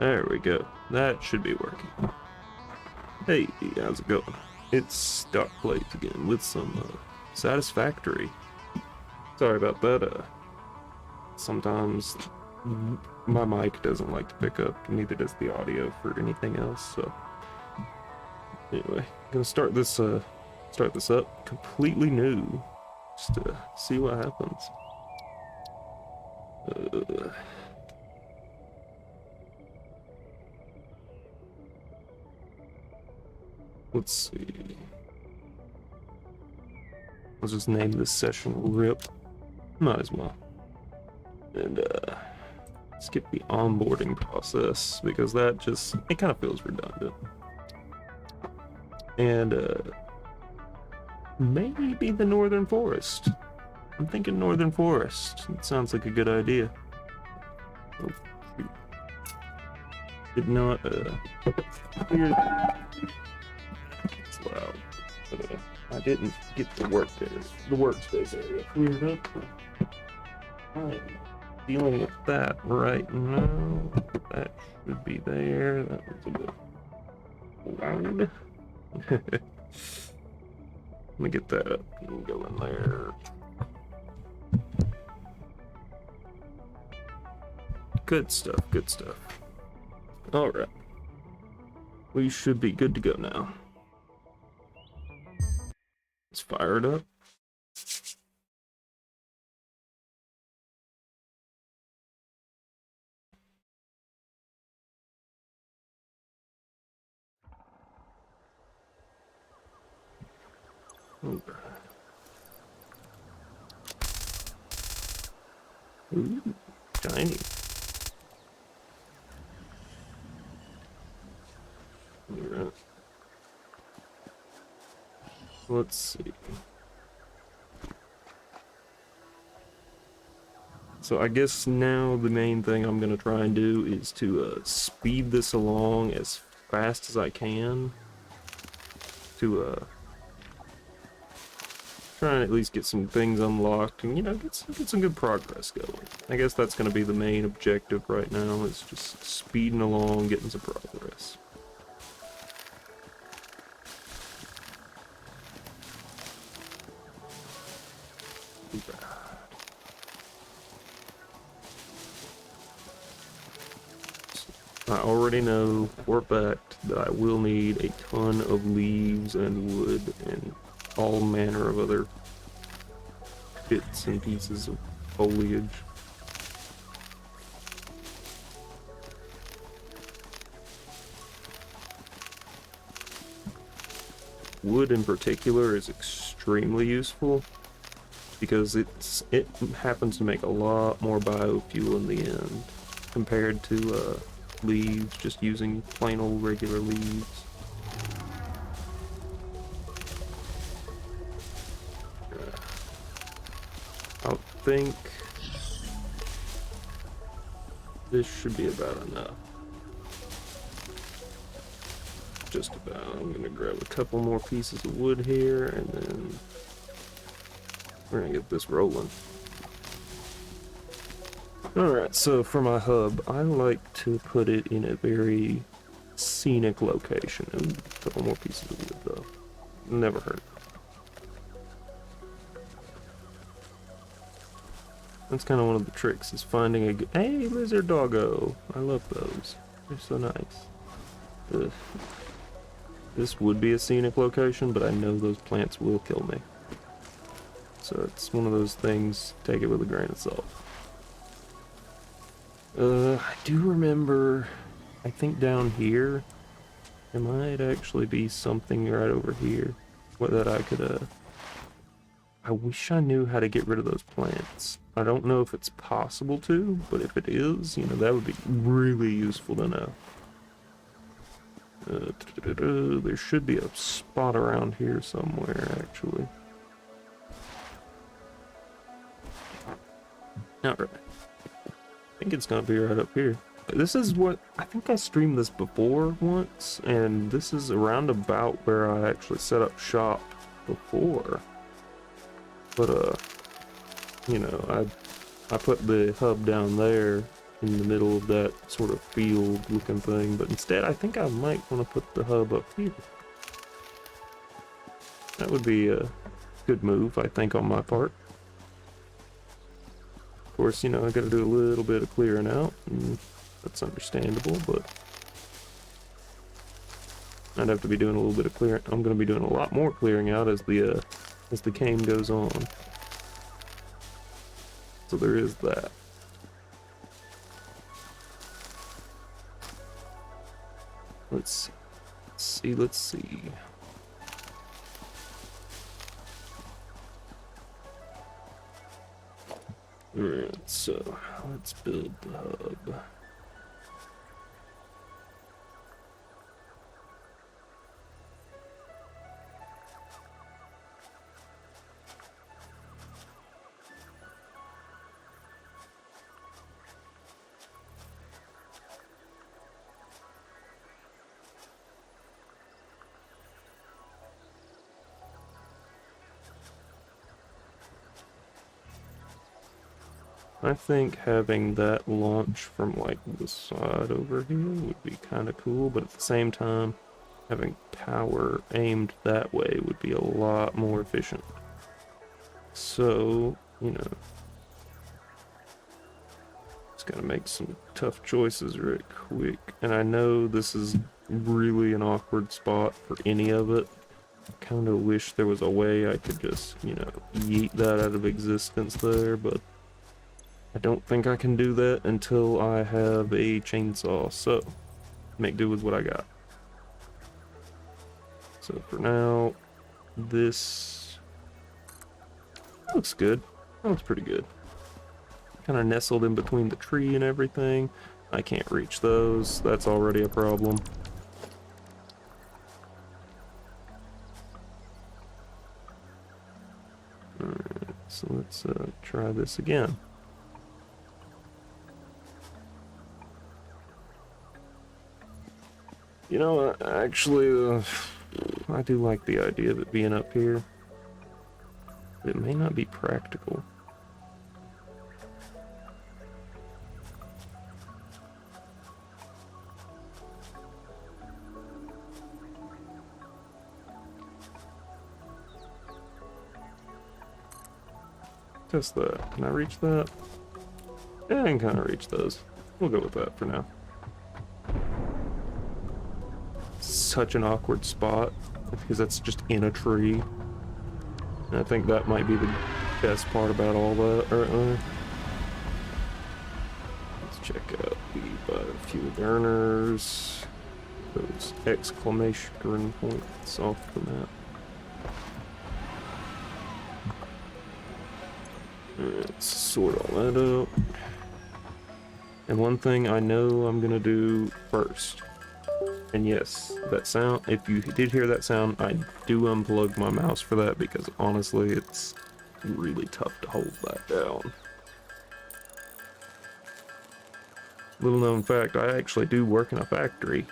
There we go. That should be working. Hey, how's it going? It's Doc Plays again with some Satisfactory. Sorry about that. Sometimes my mic doesn't like to pick up, neither does the audio for anything else. So anyway, gonna start this up completely new, just to see what happens. Let's see. Let's just name this session RIP. Might as well. And skip the onboarding process because that just, it kind of feels redundant. And maybe the Northern Forest. I'm thinking Northern Forest. It sounds like a good idea. Oh, shoot. Did not clear. It's loud. But, I didn't get the workspace area cleared up. I'm dealing with that right now. That should be there. That was a bit loud. Let me get that up and go in there. Good stuff, good stuff. Alright. We should be good to go now. Let's fire it up. Ooh, shiny. Alright. Let's see. So I guess now the main thing I'm gonna try and do is to speed this along as fast as I can to try and at least get some things unlocked and, you know, get some good progress going. I guess that's gonna be the main objective right now, is just speeding along, getting some progress. I already know for a fact that I will need a ton of leaves and wood and all manner of other bits and pieces of foliage. Wood in particular is extremely useful because it happens to make a lot more biofuel in the end compared to leaves, just using plain old regular leaves. I think this should be about enough. Just about. I'm gonna grab a couple more pieces of wood here and then we're gonna get this rolling. Alright, so for my hub, I like to put it in a very scenic location. And a couple more pieces of wood, though. Never hurt. That's kind of one of the tricks, is finding a good... Hey, lizard doggo! I love those. They're so nice. This would be a scenic location, but I know those plants will kill me. So it's one of those things, take it with a grain of salt. I do remember, I think down here, there might actually be something right over here that I could, I wish I knew how to get rid of those plants. I don't know if it's possible to, but if it is, you know, that would be really useful to know. There should be a spot around here somewhere, actually. Alright. I think it's gonna be right up here. This is what, I think I streamed this before once, and this is around about where I actually set up shop before. But, you know, I put the hub down there in the middle of that sort of field looking thing, but instead I think I might want to put the hub up here. That would be a good move, I think, on my part. Of course, you know, I gotta do a little bit of clearing out, and that's understandable, but I'd have to be doing a little bit of clearing. I'm gonna be doing a lot more clearing out as the game goes on. So there is that. Let's see. Alright, so let's build the hub. I think having that launch from like the side over here would be kind of cool, but at the same time, having power aimed that way would be a lot more efficient. So, you know, just gotta make some tough choices right quick. And I know this is really an awkward spot for any of it. I kind of wish there was a way I could just, you know, yeet that out of existence there, but I don't think I can do that until I have a chainsaw, so make do with what I got. So for now, this looks good. That looks pretty good. Kind of nestled in between the tree and everything. I can't reach those. That's already a problem. Alright, so let's try this again. You know, actually, I do like the idea of it being up here. But it may not be practical. Test that. Can I reach that? Yeah, I can kind of reach those. We'll go with that for now. Such an awkward spot because that's just in a tree. And I think that might be the best part about all that right there. Let's check out the biofuel burners. Those exclamation points off the map. Let's sort all that out. And one thing I know I'm gonna do first. And yes, that sound, if you did hear that sound, I do unplug my mouse for that because honestly, it's really tough to hold that down. Little known fact, I actually do work in a factory.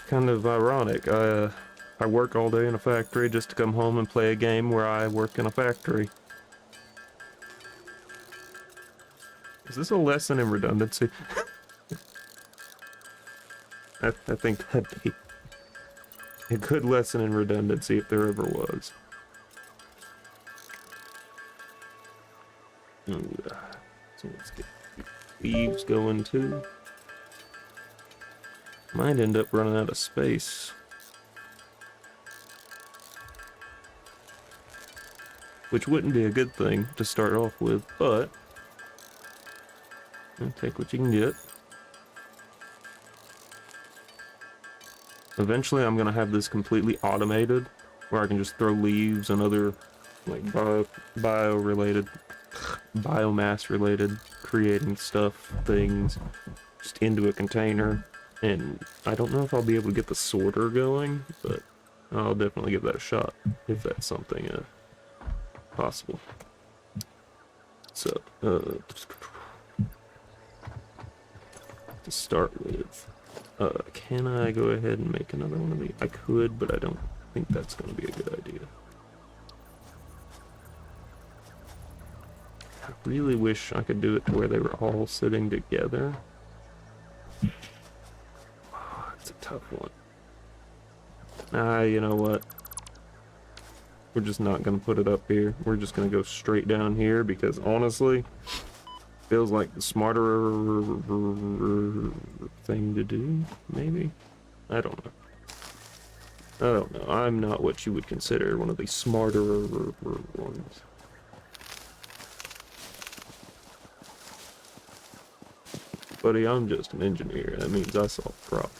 Kind of ironic. I work all day in a factory just to come home and play a game where I work in a factory. Is this a lesson in redundancy? I think that'd be a good lesson in redundancy if there ever was. And, so let's get leaves going too. Might end up running out of space. Which wouldn't be a good thing to start off with, but take what you can get. Eventually I'm gonna have this completely automated, where I can just throw leaves and other like biomass related creating stuff, things, just into a container. And I don't know if I'll be able to get the sorter going, but I'll definitely give that a shot if that's something possible. So, to start with, can I go ahead and make another one of these? I could, but I don't think that's going to be a good idea. really wish I could do it to where they were all sitting together. Oh, it's a tough one. You know what? We're just not gonna put it up here. We're just gonna go straight down here because honestly, feels like the smarter thing to do, maybe? I don't know. I don't know. I'm not what you would consider one of the smarter ones. Buddy, I'm just an engineer. That means I solve problems.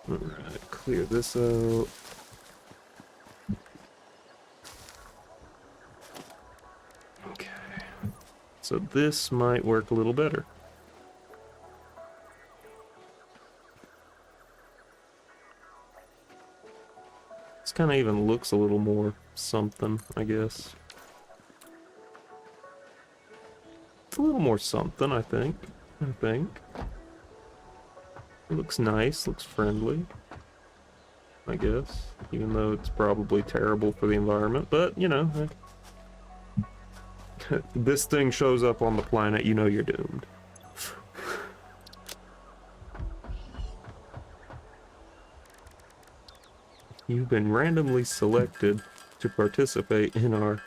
Alright, clear this out. Okay. So this might work a little better. This kind of even looks a little more something, I guess. It's a little more something, I think. It looks nice, looks friendly, I guess. Even though it's probably terrible for the environment, but, you know, this thing shows up on the planet, you know you're doomed. You've been randomly selected to participate in our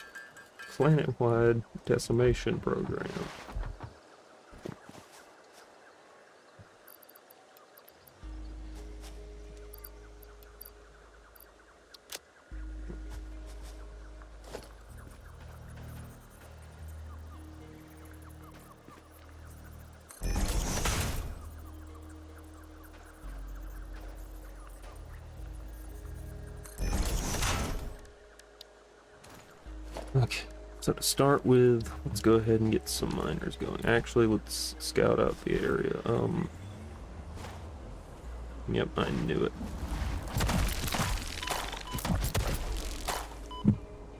planet-wide decimation program. Okay, so to start with, let's go ahead and get some miners going. Actually, let's scout out the area. Yep, I knew it.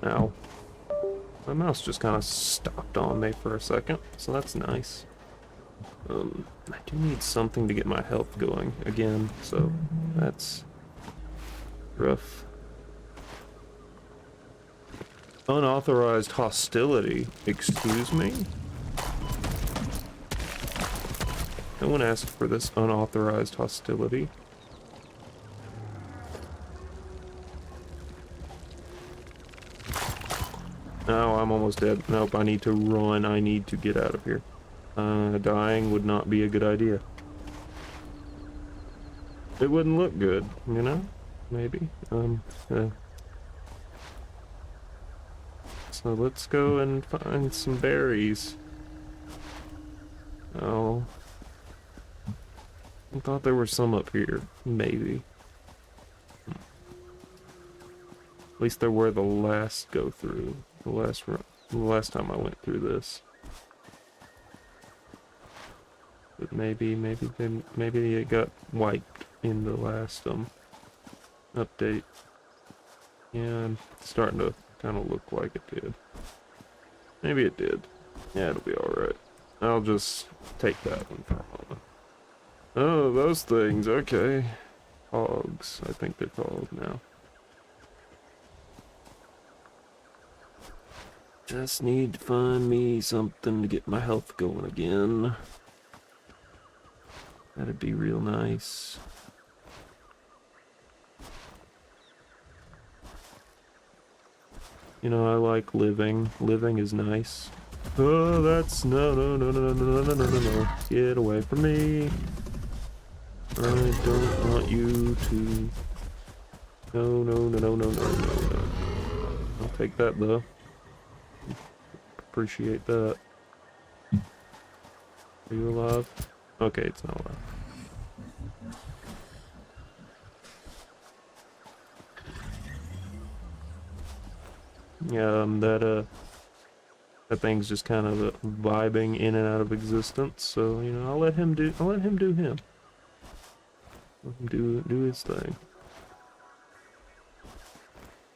Ow. My mouse just kind of stopped on me for a second, so that's nice. I do need something to get my health going again, so that's rough. Unauthorized hostility. Excuse me? No one asked for this unauthorized hostility. Oh, I'm almost dead. Nope, I need to run. I need to get out of here. Dying would not be a good idea. It wouldn't look good, you know? Maybe. So let's go and find some berries. Oh. I thought there were some up here. Maybe. At least there were the last go through. The last time I went through this. But maybe it got wiped in the last update. Yeah, I'm starting to kind of look like it did. Maybe it did. Yeah, it'll be alright. I'll just take that one for a moment. Oh, those things, okay. Hogs, I think they're called now. Just need to find me something to get my health going again. That'd be real nice. You know, I like living. Living is nice. Oh, that's no. Get away from me. I don't want you to. No. I'll take that though. Appreciate that. Are you alive? Okay, it's not alive. Yeah, that thing's just kind of vibing in and out of existence. So you know, I'll let him do him. Let him do his thing.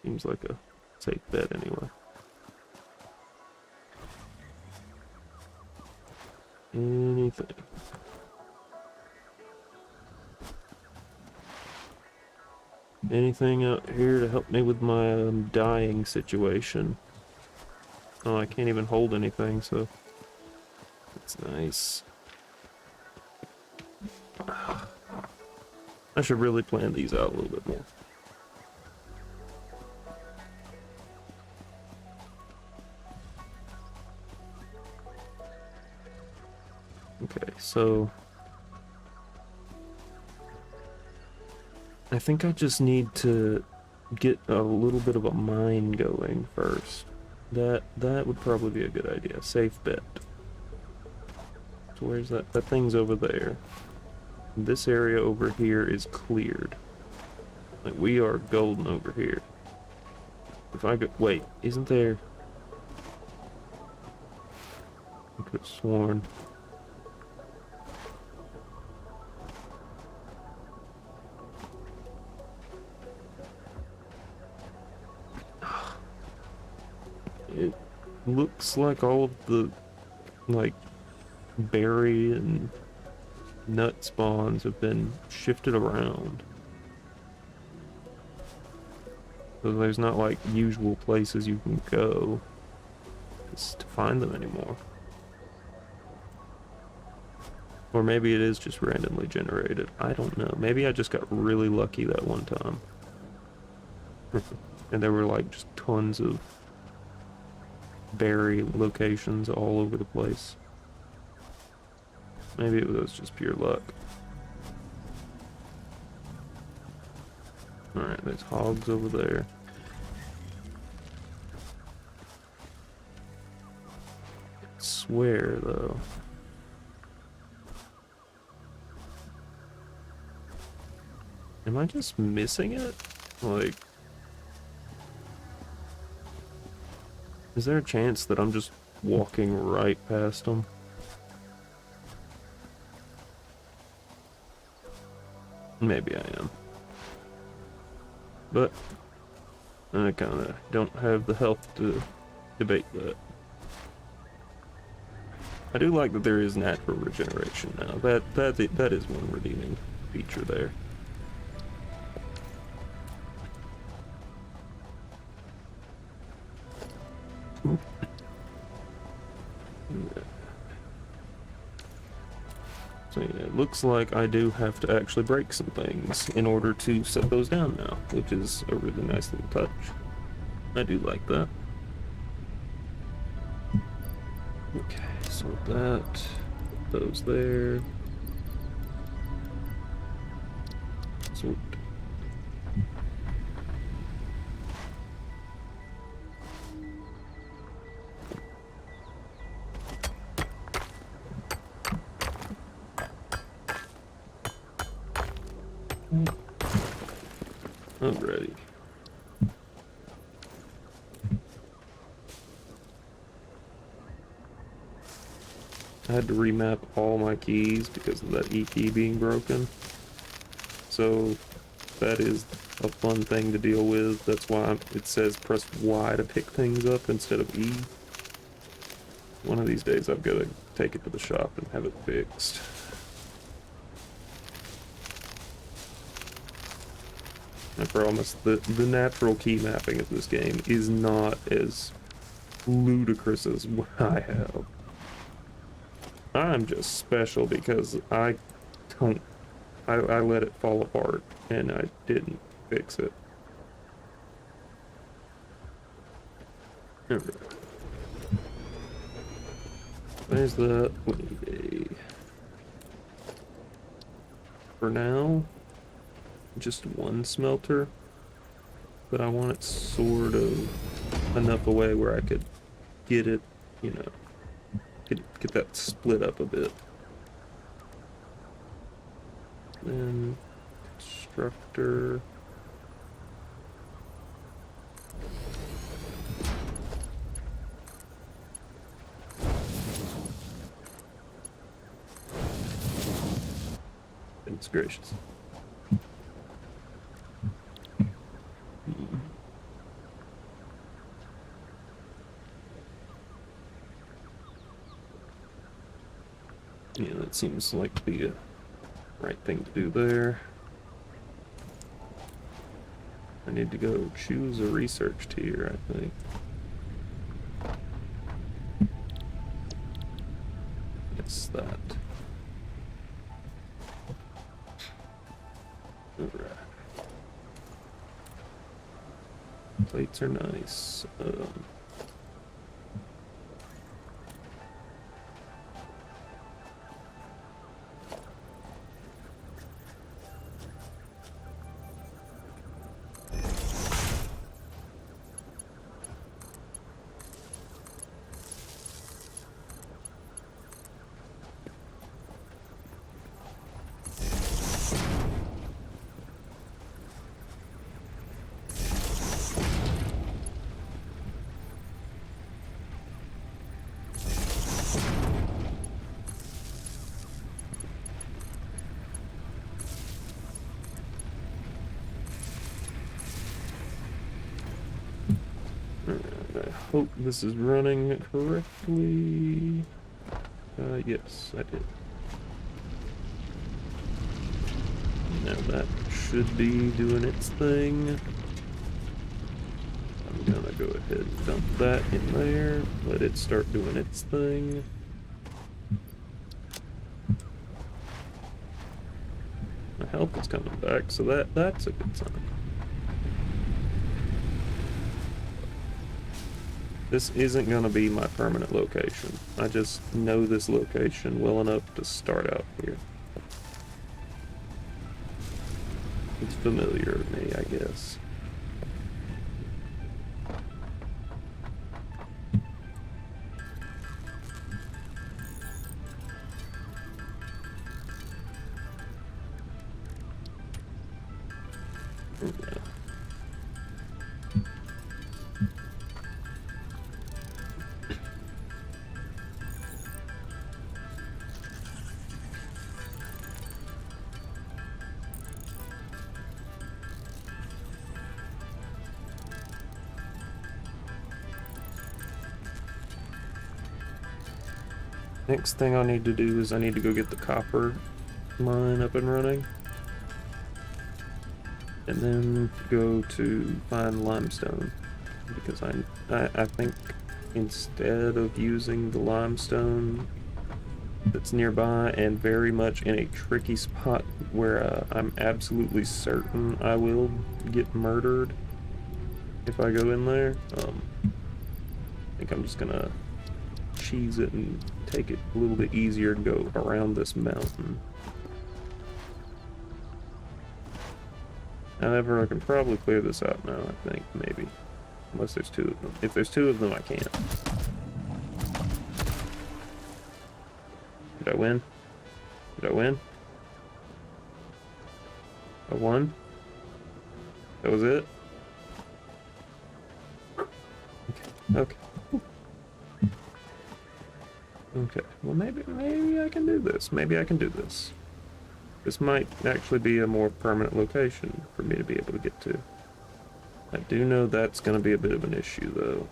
Seems like a safe bet anyway. Anything. Anything out here to help me with my dying situation? Oh, I can't even hold anything, so that's nice. I should really plan these out a little bit more. Okay, so I think I just need to get a little bit of a mine going first. That would probably be a good idea. Safe bet. So where's that? That thing's over there. This area over here is cleared. Like, we are golden over here. If I go... Wait, isn't there... I could have sworn... It looks like all of the, like, berry and nut spawns have been shifted around. So there's not, like, usual places you can go just to find them anymore. Or maybe it is just randomly generated. I don't know. Maybe I just got really lucky that one time. And there were, like, just tons of berry locations all over the place. Maybe it was just pure luck. Alright, there's hogs over there. I swear, though. Am I just missing it? Like... Is there a chance that I'm just walking right past them? Maybe I am. But I kinda don't have the health to debate that. I do like that there is natural regeneration now. That is one redeeming feature there. So yeah, it looks like I do have to actually break some things in order to set those down now, which is a really nice little touch. I do like that. Okay, so that, put those there. Sweet. Alrighty. I had to remap all my keys because of that E key being broken. So that is a fun thing to deal with. That's why it says press Y to pick things up instead of E. One of these days I've got to take it to the shop and have it fixed. I promise that the natural key mapping of this game is not as ludicrous as what I have. I'm just special because I let it fall apart and I didn't fix it. Okay. There's the for now, just one smelter, but I want it sort of enough away where I could get it, you know, get that split up a bit. Then constructor. Goodness gracious. Yeah, that seems like the right thing to do there. I need to go choose a research tier, I think. It's that. Alright. Plates are nice. I hope this is running correctly. Yes, I did. Now that should be doing its thing. I'm gonna go ahead and dump that in there, let it start doing its thing. My health is coming back, so that's a good sign. This isn't going to be my permanent location. I just know this location well enough to start out here. It's familiar to me, I guess. Okay. Next thing I need to do is I need to go get the copper mine up and running. And then go to find limestone. Because I think instead of using the limestone that's nearby and very much in a tricky spot where I'm absolutely certain I will get murdered if I go in there, I think I'm just gonna cheese it and take it a little bit easier to go around this mountain. However, I can probably clear this out now, I think, maybe. Unless there's two of them. If there's two of them, I can't. Did I win? Did I win? I won? That was it? Okay. Okay. Well, maybe I can do this. Maybe I can do this. This might actually be a more permanent location for me to be able to get to. I do know that's going to be a bit of an issue, though.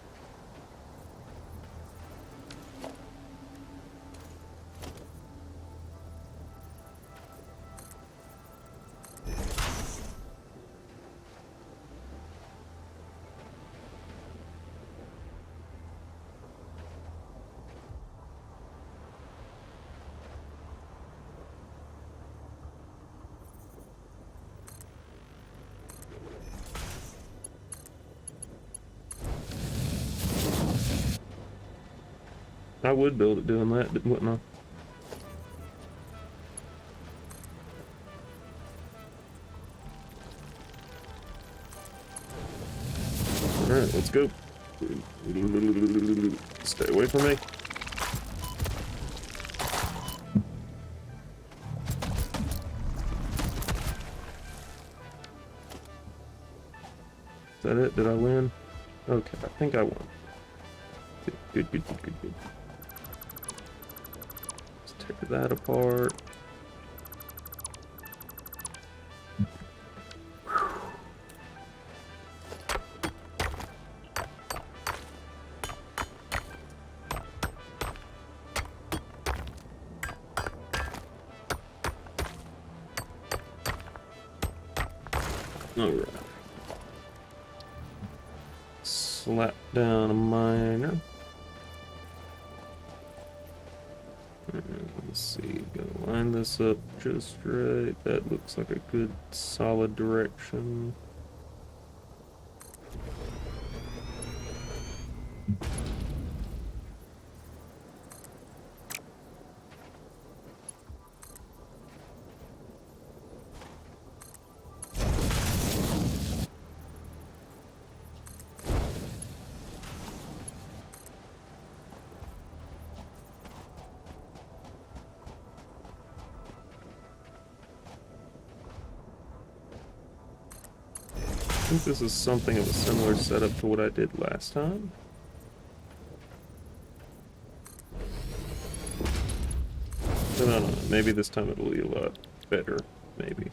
I would build it doing that, wouldn't I? Alright, let's go. Stay away from me. Is that it? Did I win? Okay, I think I won. Good. Let's tear that apart. Alright. slap down a miner. Let's see, gonna line this up just right. That looks like a good solid direction. I think this is something of a similar setup to what I did last time. But I don't know, maybe this time it'll be a lot better, maybe.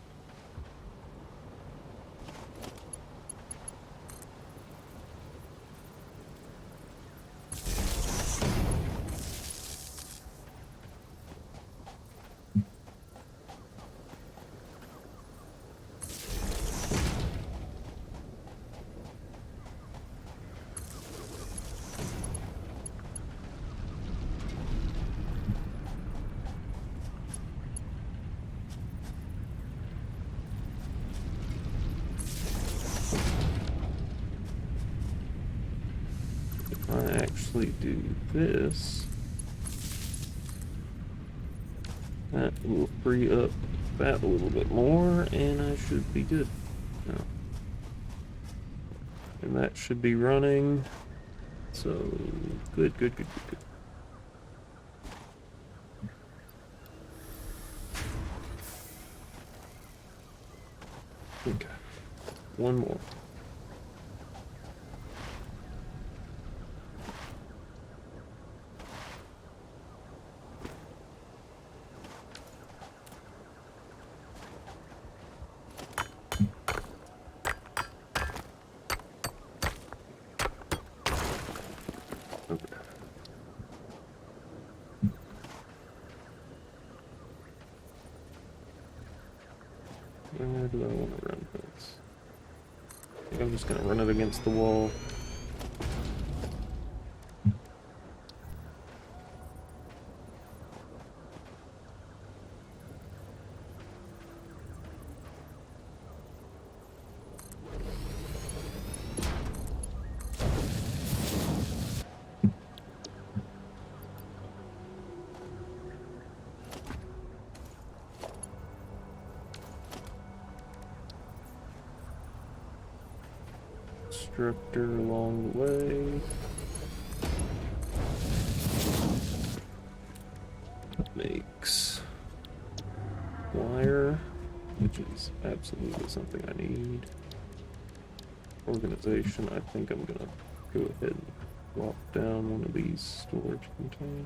I actually do this, that will free up that a little bit more, and I should be good. No. And that should be running, so good, good, good, good, good. Okay, one more. Where do I want to run this? I think I'm just going to run it against the wall. Constructor along the way. Makes wire, which is absolutely something I need. Organization, I think I'm gonna go ahead and drop down one of these storage containers.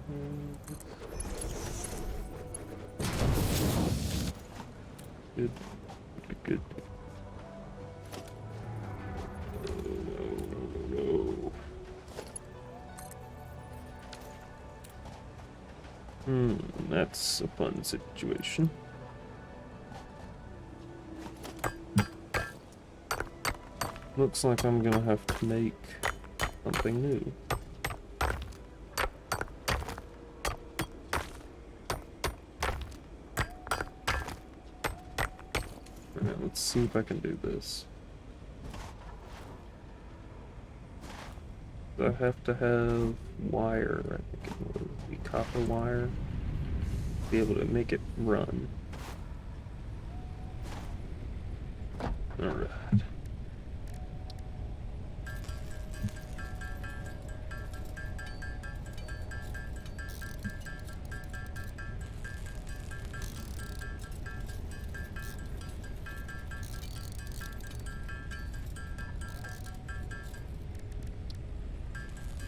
Good, good, good. That's a fun situation. Looks like I'm gonna have to make something new. Alright, let's see if I can do this. I have to have wire, I think it will be copper wire, to be able to make it run. Alright.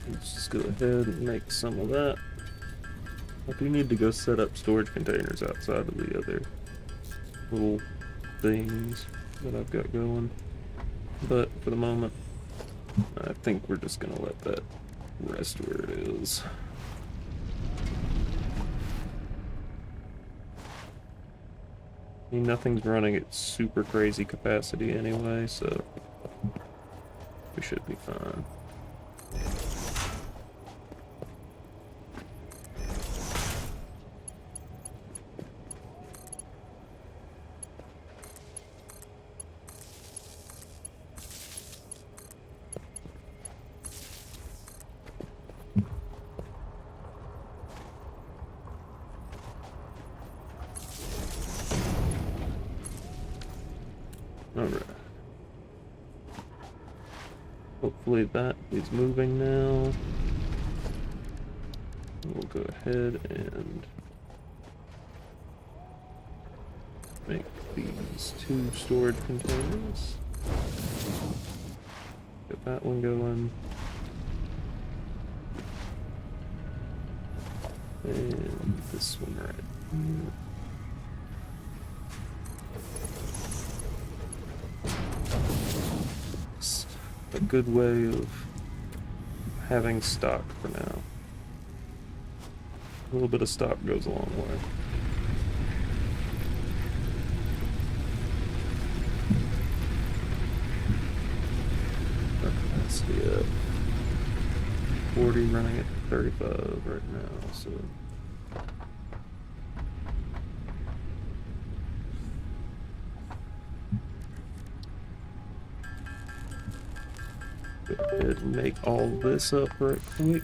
Let's just go ahead and make some of that. I do need to go set up storage containers outside of the other little things that I've got going. But for the moment, I think we're just gonna let that rest where it is. I mean, nothing's running at super crazy capacity anyway, so we should be fine. Alright. Hopefully that is moving now. We'll go ahead and make these 2 storage containers. Get that one going. And this one right here. Just a good way of having stock for now. A little bit of stock goes a long way. Capacity at 40, running at 35 right now, so go ahead and make all this up right quick.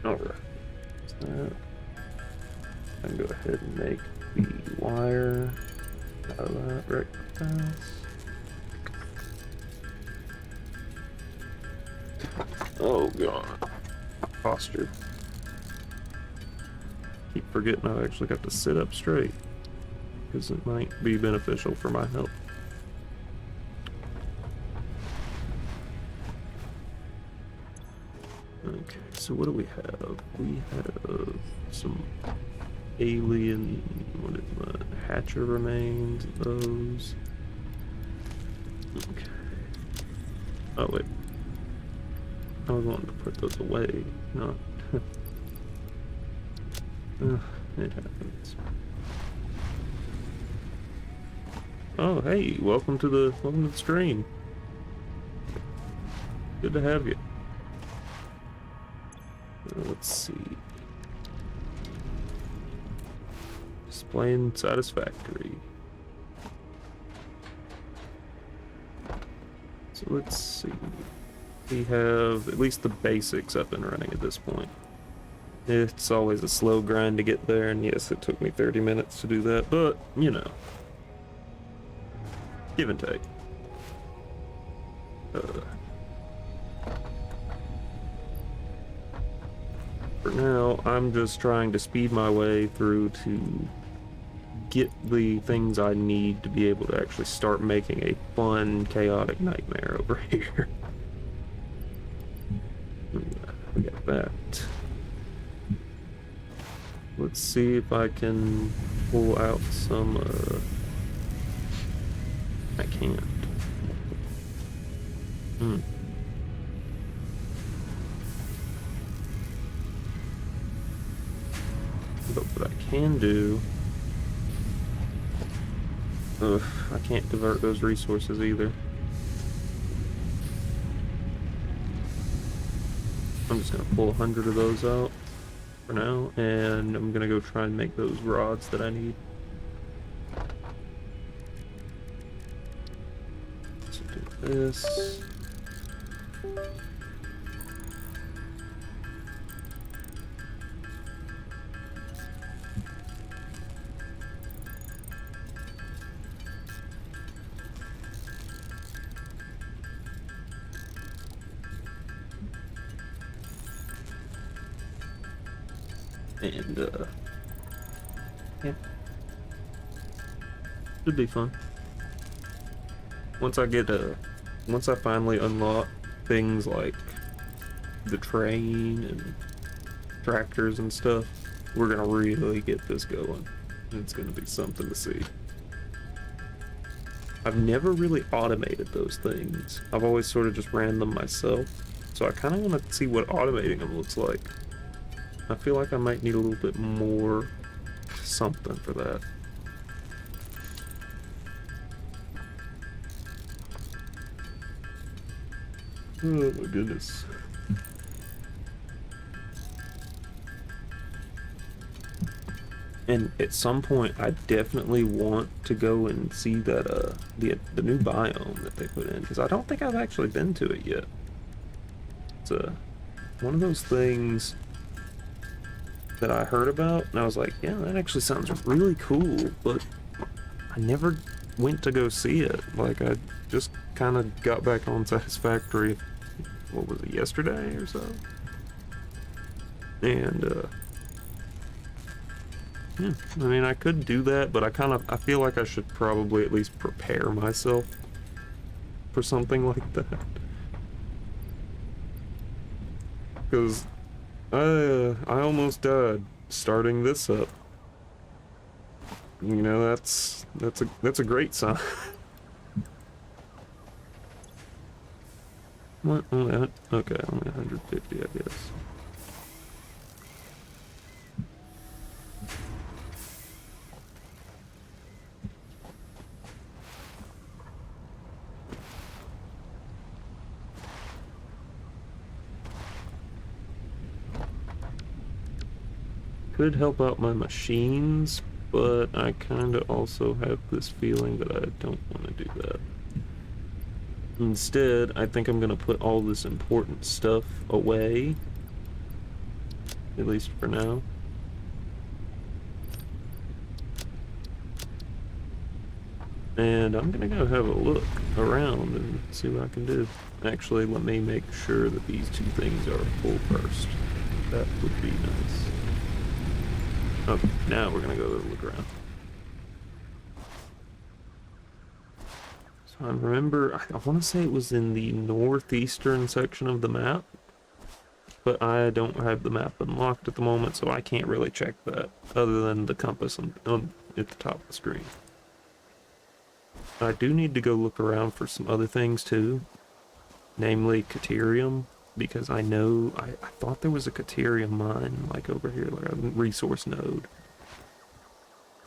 Alright, so I can go ahead and make the wire out of that right fast. Oh god, posture. Keep forgetting I've actually got to sit up straight, because it might be beneficial for my health. Okay, so what do we have? We have some alien, what is that? Hatcher remains, those. Okay. Oh wait. I was wanting to put those away. No. It happens. Oh hey, welcome to the stream. Good to have you. Let's see. Displaying Satisfactory. So let's see. We have at least the basics up and running at this point. It's always a slow grind to get there, and yes, it took me 30 minutes to do that, but, you know. Give and take. For now, I'm just trying to speed my way through to get the things I need to be able to actually start making a fun, chaotic nightmare over here. We got that. Let's see if I can pull out some, I can't. But what I can do... Ugh, I can't divert those resources either. I'm just gonna pull 100 of those out for now, and I'm gonna go try and make those rods that I need. So do this. And, yeah. Should be fun. Once I finally unlock things like the train and tractors and stuff, we're gonna really get this going. It's gonna be something to see. I've never really automated those things. I've always sort of just ran them myself. So I kind of want to see what automating them looks like. I feel like I might need a little bit more something for that. Oh my goodness. And at some point, I definitely want to go and see that the new biome that they put in, because I don't think I've actually been to it yet. It's one of those things that I heard about, and I was like, yeah, that actually sounds really cool, but I never went to go see it. Like, I just kind of got back on Satisfactory, what was it, yesterday or so? And, yeah, I mean, I could do that, but I feel like I should probably at least prepare myself for something like that. Because I almost died starting this up. You know, that's a great sign. What? Okay, only 150, I guess. Could help out my machines, but I kind of also have this feeling that I don't want to do that. Instead, I think I'm going to put all this important stuff away, at least for now. And I'm going to go have a look around and see what I can do. Actually, let me make sure that these two things are full first. That would be nice. Okay, now we're gonna go look around. So I remember, I want to say it was in the northeastern section of the map, but I don't have the map unlocked at the moment, so I can't really check that, other than the compass at the top of the screen. I do need to go look around for some other things too, namely Caterium, because I know, I thought there was a Caterium mine, like over here, like a resource node.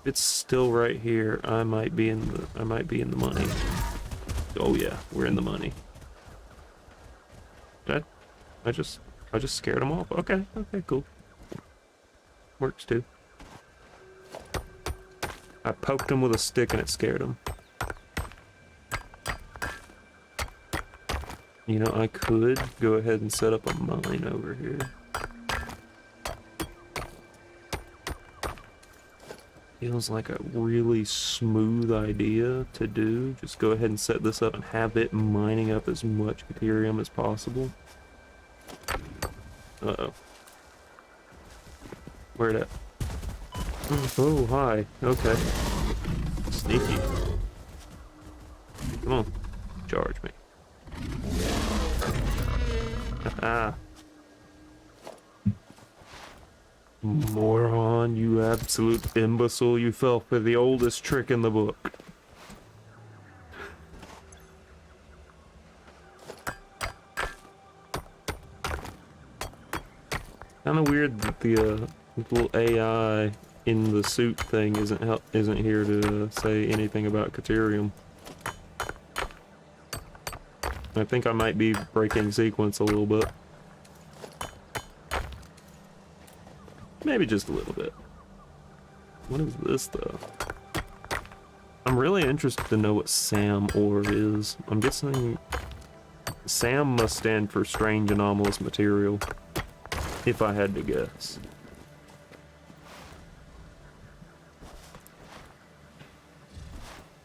If it's still right here, I might be in the money. Oh yeah, we're in the money. I just scared him off. Okay, cool. Works too. I poked him with a stick and it scared him. You know, I could go ahead and set up a mine over here. Feels like a really smooth idea to do. Just go ahead and set this up and have it mining up as much Ethereum as possible. Uh-oh. Where'd it? Oh, hi. Okay. Sneaky. Come on. Charge me. Ah. Moron, you absolute imbecile. You fell for the oldest trick in the book. Kind of weird that the little AI in the suit thing isn't here to say anything about Caterium. I think I might be breaking sequence a little bit. Maybe just a little bit. What is this, though? I'm really interested to know what SAM ore is. I'm guessing SAM must stand for Strange Anomalous Material, if I had to guess.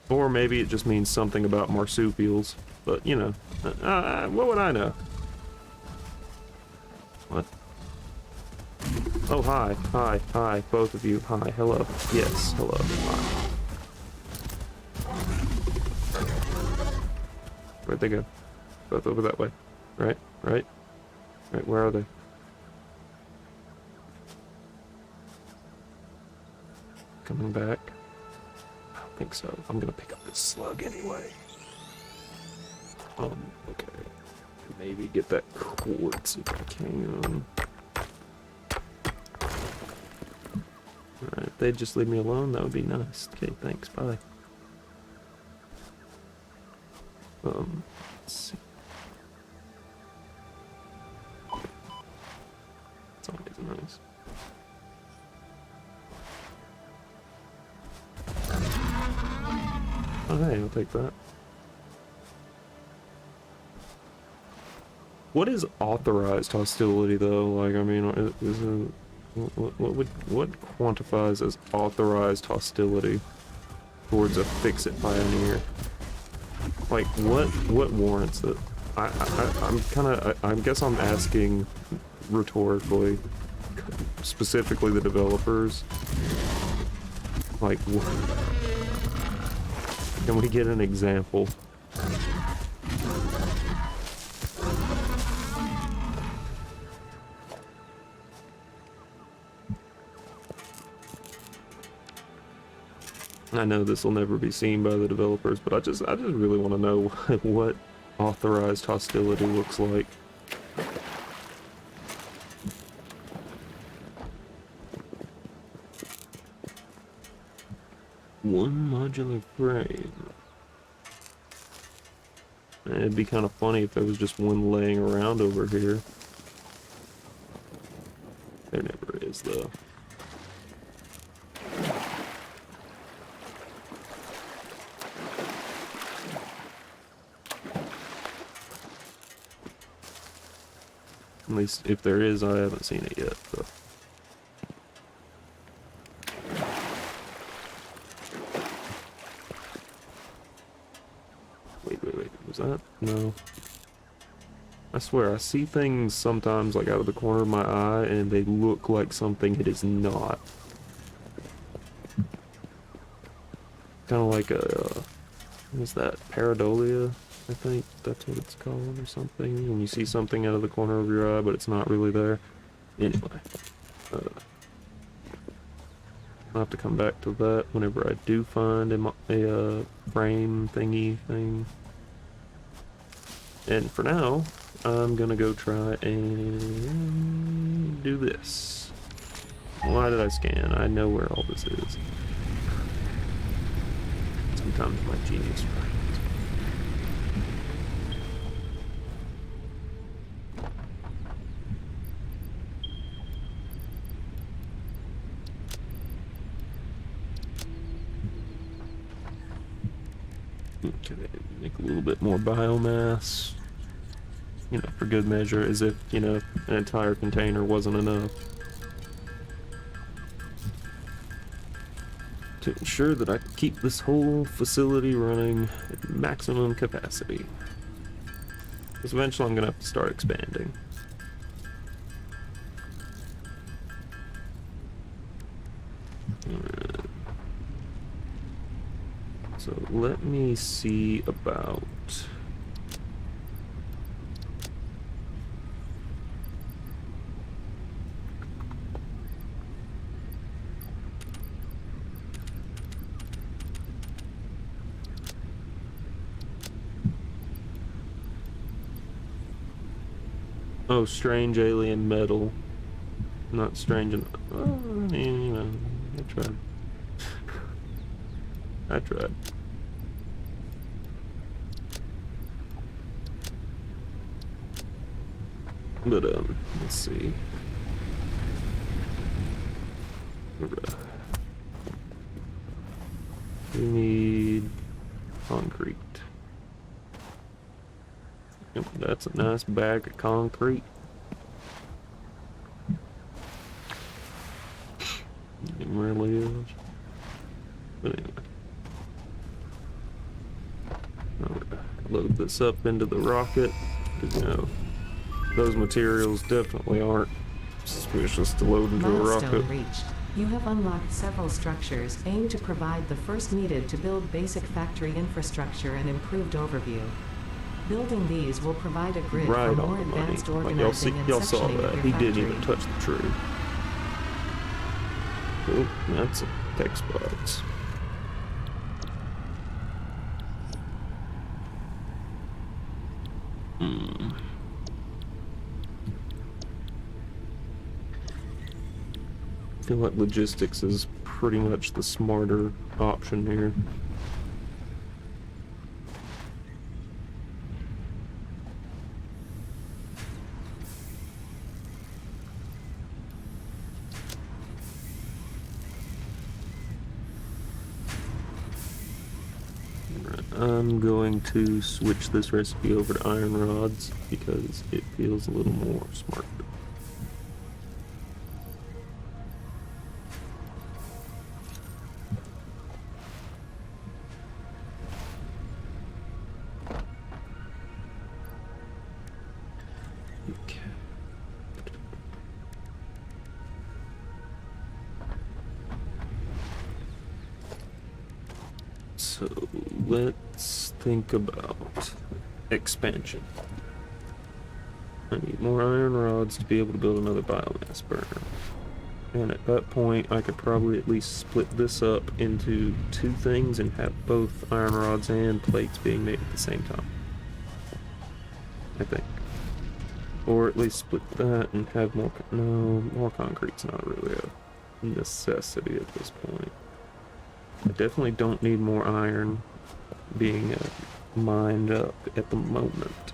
Or maybe it just means something about marsupials. But, you know, what would I know? What? Oh, hi, both of you. Hi, hello. Yes, hello. Hi. Where'd they go? Both over that way. Right, where are they? Coming back. think so. I'm gonna pick up this slug anyway. Okay. Maybe get that quartz if I can. Alright, if they'd just leave me alone, that would be nice. Okay, thanks, bye. Let's see. That's always nice. Oh, hey, I'll take that. What is authorized hostility, though? Like, I mean, what quantifies as authorized hostility towards a fix-it pioneer? Like, what warrants it? I guess I'm asking rhetorically, specifically the developers. Like, can we get an example? I know this will never be seen by the developers, but I just really want to know what authorized hostility looks like. One modular frame. It'd be kind of funny if there was just one laying around over here. There never is, though. At least if there is, I haven't seen it yet, so. Wait, was that? No. I swear, I see things sometimes like out of the corner of my eye and they look like something it is not. Kind of like a, what is that, pareidolia? I think that's what it's called or something. When you see something out of the corner of your eye, but it's not really there. Anyway. I'll have to come back to that whenever I do find a frame thingy thing. And for now, I'm gonna go try and do this. Why did I scan? I know where all this is. Sometimes my genius brain. Okay, make a little bit more biomass, you know, for good measure, as if, you know, an entire container wasn't enough. To ensure that I can keep this whole facility running at maximum capacity. Because eventually I'm gonna have to start expanding. Alright. So let me see about... Oh, strange alien metal. Not strange and... Oh, I mean, you know, I tried. I tried. But, let's see. We need concrete. Yep, that's a nice bag of concrete. It really is. But anyway. I'm gonna load this up into the rocket, because, you know, those materials definitely aren't suspicious to load into a rocket. Milestone reached. You have unlocked several structures aimed to provide the first needed to build basic factory infrastructure and improved overview. Building these will provide a grid Right for on more the money. advanced Like organizing and y'all saw sectioning that. of He your didn't factory. even touch the tree. Oh, that's a text box. Hmm. I feel like logistics is pretty much the smarter option here. I'm going to switch this recipe over to iron rods because it feels a little more smart. Okay. So let's think about expansion. I need more iron rods to be able to build another biomass burner. And at that point, I could probably at least split this up into two things and have both iron rods and plates being made at the same time. I think. Or at least split that and have more... No, more concrete's not really a necessity at this point. I definitely don't need more iron being mined up at the moment.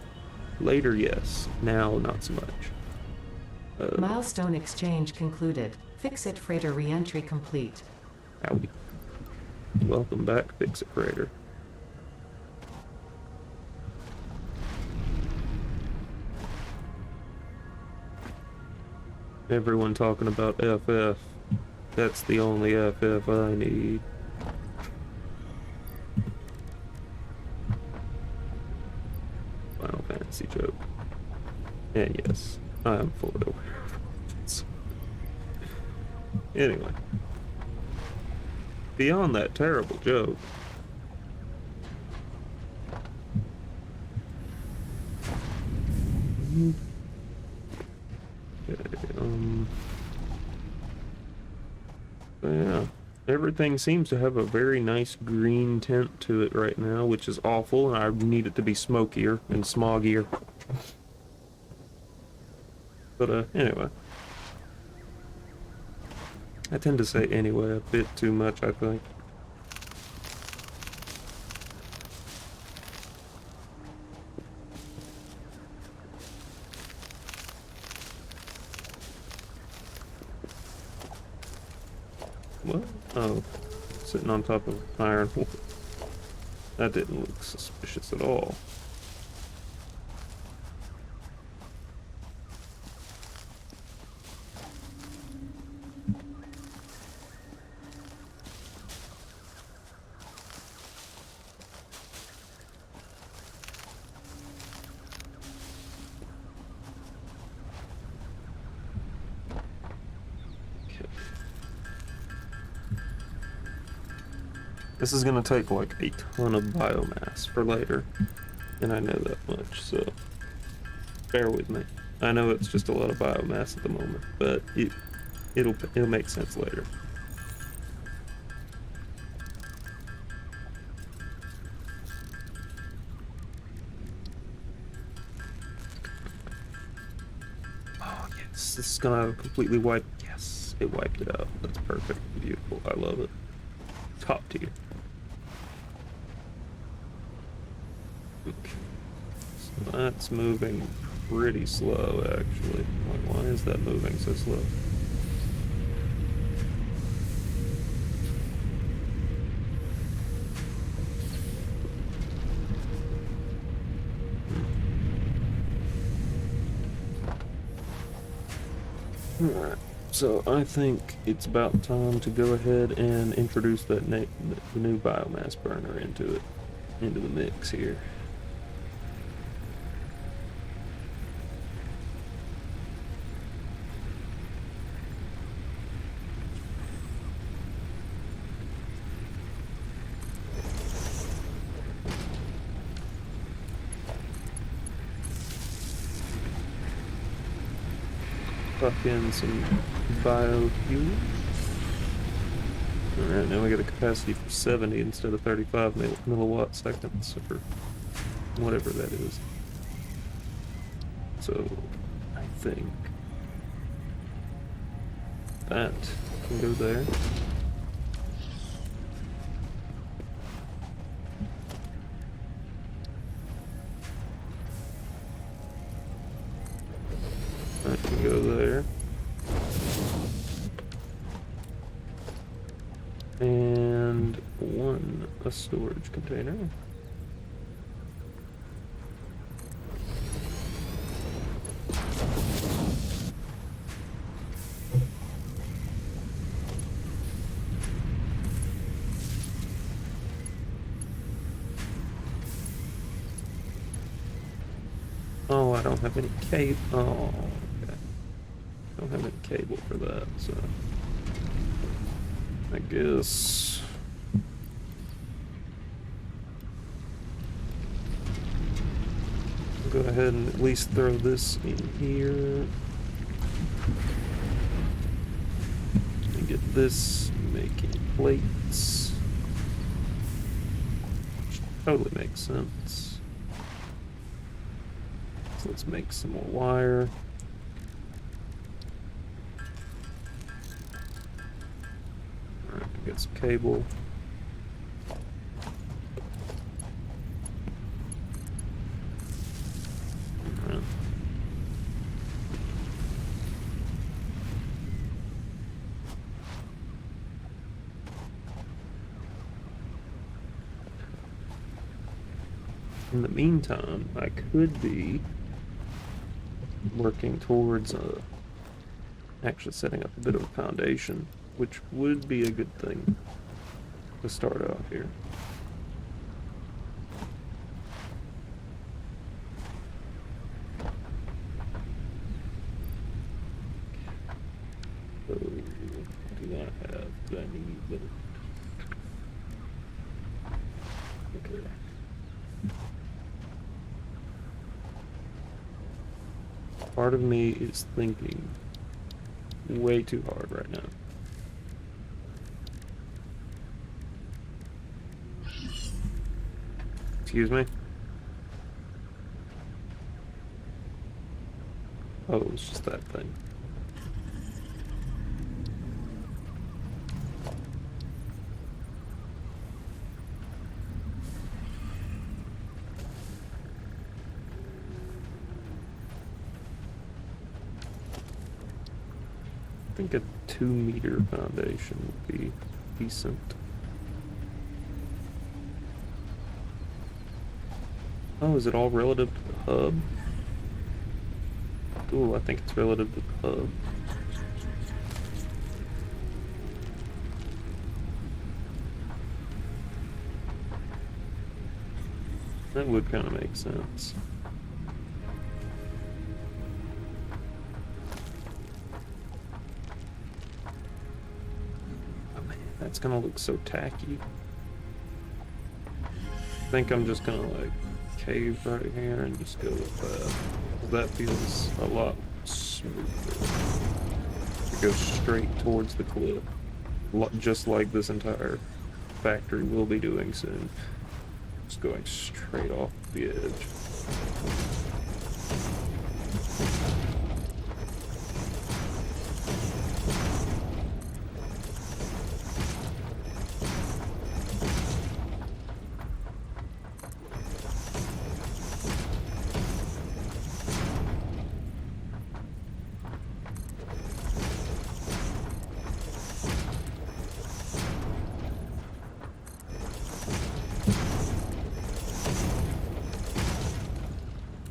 Later, yes. Now, not so much. Milestone exchange concluded. Fix-It freighter re-entry complete. Howdy. Welcome back, Fix-It freighter. Everyone talking about FF. That's the only FF I need. Final Fantasy joke. And yes, I am fully aware of it. Anyway. Beyond that terrible joke. Okay, yeah, everything seems to have a very nice green tint to it right now, which is awful, and I need it to be smokier and smoggier. But anyway. I tend to say anyway a bit too much, I think. What? Oh, sitting on top of iron ore. That didn't look suspicious at all. This is gonna take like a ton of biomass for later, and I know that much, so bear with me. I know it's just a lot of biomass at the moment, but it'll make sense later. Oh yes, this is gonna completely wipe. Yes, it wiped it out. That's perfect, beautiful. I love it. Top tier. Okay. So that's moving pretty slow, actually. Like, why is that moving so slow? Alright, so I think it's about time to go ahead and introduce that the new biomass burner into the mix here. Tuck in some biofuel. Alright, now we got a capacity for 70 instead of 35 milliwatt seconds, or whatever that is. So I think that can go there. That can go there. And a storage container. Oh, I don't have any cable. Oh, okay. Don't have any cable for that, so I guess I'll go ahead and at least throw this in here. And get this making plates. Which totally makes sense. So let's make some more wire. Alright, get some cable. Alright. In the meantime, I could be working towards actually setting up a bit of a foundation, which would be a good thing to start off here. So, what do I have that I need? Okay. Part of me is thinking way too hard right now. Excuse me? Oh, it's just that thing. I think a 2-meter foundation would be decent. Oh, is it all relative to the hub? Ooh, I think it's relative to the hub. That would kind of make sense. It's gonna look so tacky. I think I'm just gonna like cave right here and just go with that. That feels a lot smoother. It goes straight towards the cliff, just like this entire factory will be doing soon. Just going straight off the edge.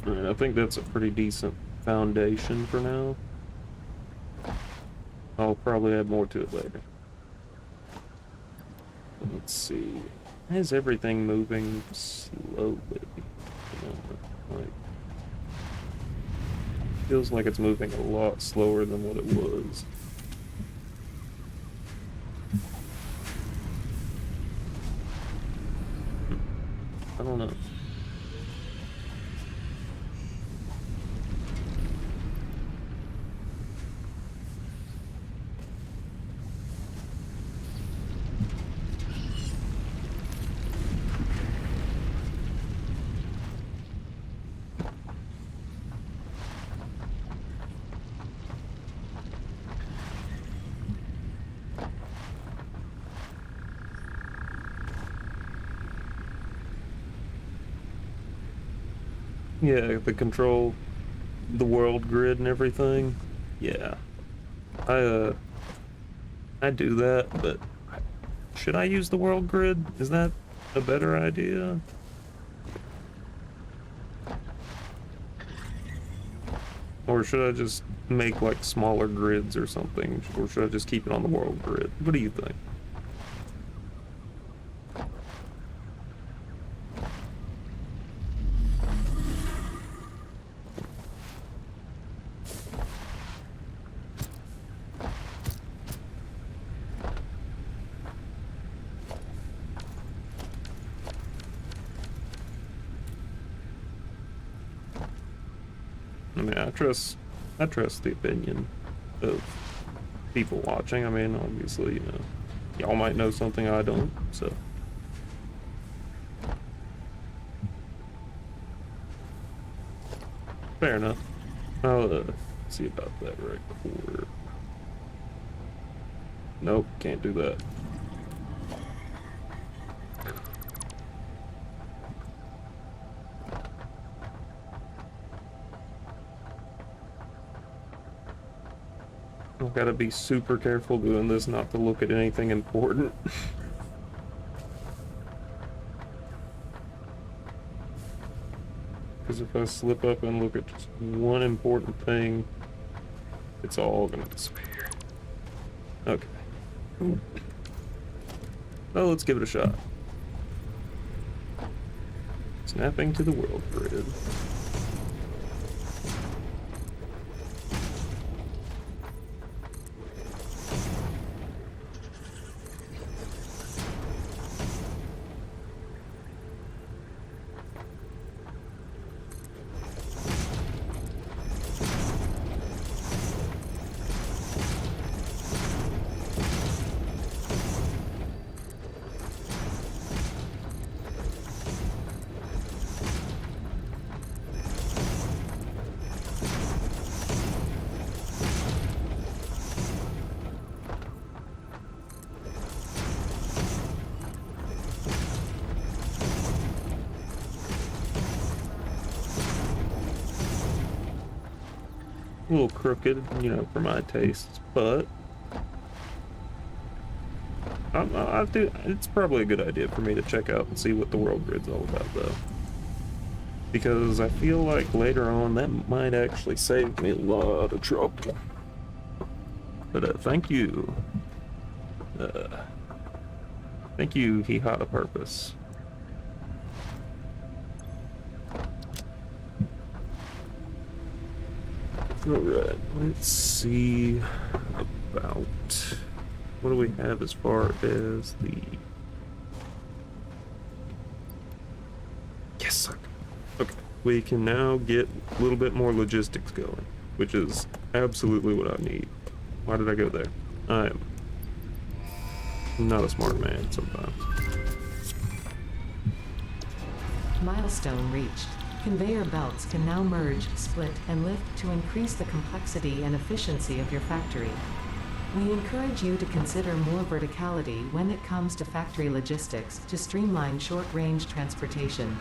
Alright, I think that's a pretty decent foundation for now. I'll probably add more to it later. Let's see. Why is everything moving slowly? Like, feels like it's moving a lot slower than what it was. I don't know. Yeah, the control, the world grid and everything. Yeah. I do that, but should I use the world grid? Is that a better idea? Or should I just make like smaller grids or something? Or should I just keep it on the world grid? What do you think? I mean, I trust the opinion of people watching. I mean, obviously, you know, y'all might know something I don't, so. Fair enough. I'll see about that right before. Nope, can't do that. I've got to be super careful doing this not to look at anything important. Because if I slip up and look at just one important thing, it's all gonna disappear. Okay. Well, let's give it a shot. Snapping to the world grid. A little crooked, you know, for my tastes, but I do. It's probably a good idea for me to check out and see what the world grid's all about, though, because I feel like later on that might actually save me a lot of trouble. But thank you, he had a purpose. Alright, let's see about what do we have as far as the... Yes, okay. We can now get a little bit more logistics going, which is absolutely what I need. Why did I go there? I am not a smart man sometimes. Milestone reached. Conveyor belts can now merge, split, and lift to increase the complexity and efficiency of your factory. We encourage you to consider more verticality when it comes to factory logistics to streamline short-range transportation.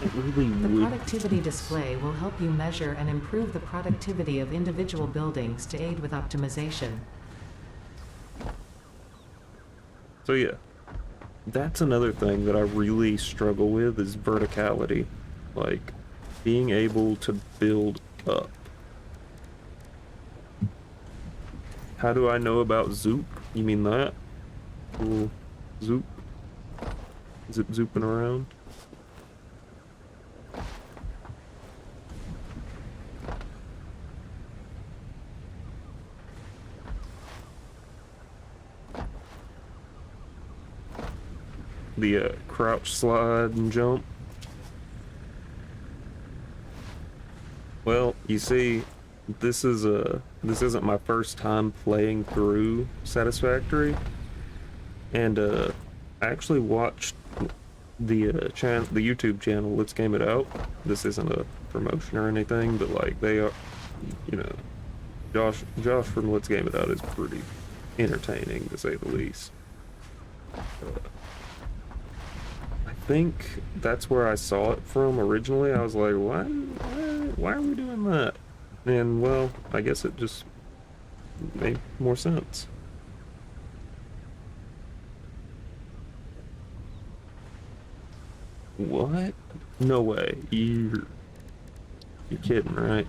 It really The would. productivity display will help you measure and improve the productivity of individual buildings to aid with optimization. So yeah, that's another thing that I really struggle with is verticality. Like, being able to build up. How do I know about Zoop? You mean that? Little Zoop? Zip zooping around? The crouch, slide, and jump. Well, you see, this isn't my first time playing through Satisfactory, and I actually watched the the YouTube channel Let's Game It Out. This isn't a promotion or anything, but like they are, you know, Josh from Let's Game It Out is pretty entertaining to say the least. I think that's where I saw it from originally. I was like, why are we doing that? And well, I guess it just made more sense. What? No way. You're kidding, right?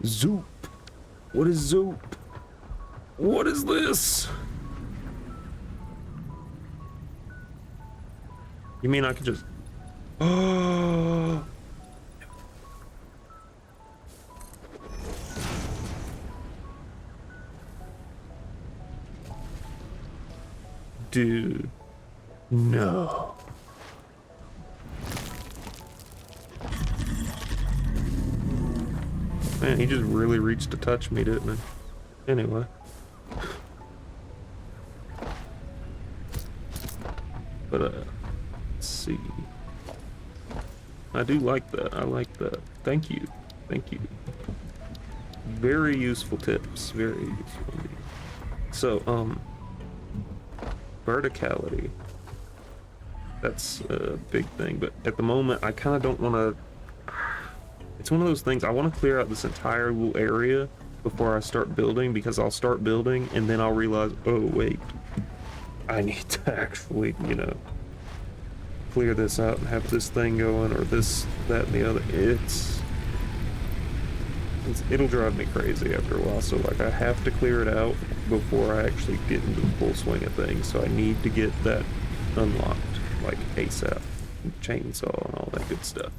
Zoop. What is Zoop? What is this? You mean I could just... Oh. Dude. No. Man, he just really reached to touch me, didn't he? Anyway. But, let's see. I do like that. I like that. Thank you. Thank you. Very useful tips. Very useful indeed. So, verticality. That's a big thing, but at the moment, I kind of don't want to... It's one of those things, I want to clear out this entire little area before I start building, because I'll start building, and then I'll realize, oh, wait. I need to actually, you know, clear this out and have this thing going, or this, that, and the other. It'll drive me crazy after a while, so like I have to clear it out before I actually get into the full swing of things, so I need to get that unlocked, like ASAP, chainsaw and all that good stuff.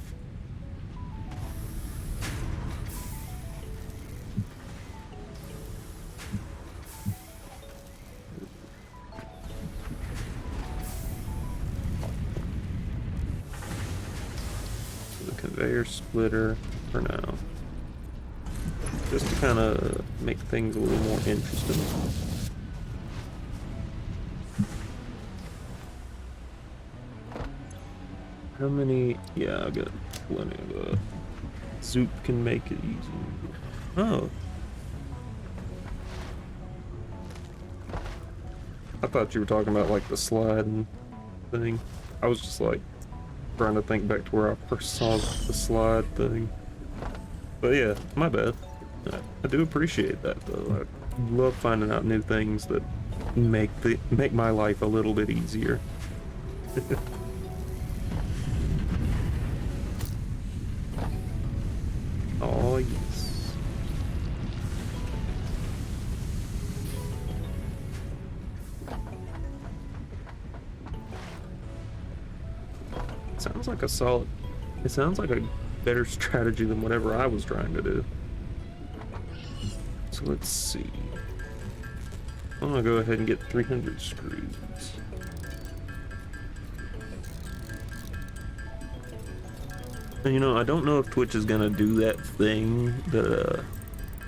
The conveyor splitter for now. Just to kind of make things a little more interesting. How many? Yeah, I got plenty of that. Zoop can make it easy. Oh. I thought you were talking about like the sliding thing. I was just like trying to think back to where I first saw the slide thing. But yeah, my bad. I do appreciate that though. I love finding out new things that make my life a little bit easier. Oh yes. Sounds like a solid. It sounds like a better strategy than whatever I was trying to do. So let's see. I'm gonna go ahead and get 300 screws. And you know, I don't know if Twitch is gonna do that thing that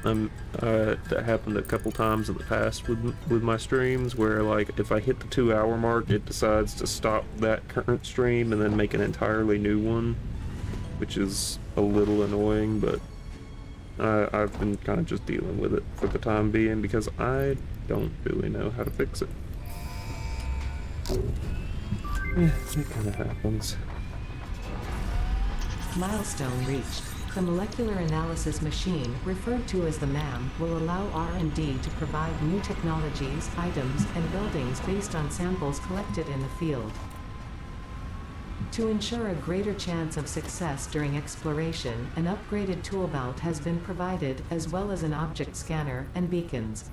that happened a couple times in the past with my streams, where like if I hit the 2-hour mark, it decides to stop that current stream and then make an entirely new one, which is a little annoying, but I've been kind of just dealing with it for the time being because I don't really know how to fix it. Yeah, it kind of happens. Milestone reached. The molecular analysis machine, referred to as the MAM, will allow R&D to provide new technologies, items, and buildings based on samples collected in the field. To ensure a greater chance of success during exploration, an upgraded tool belt has been provided, as well as an object scanner and beacons.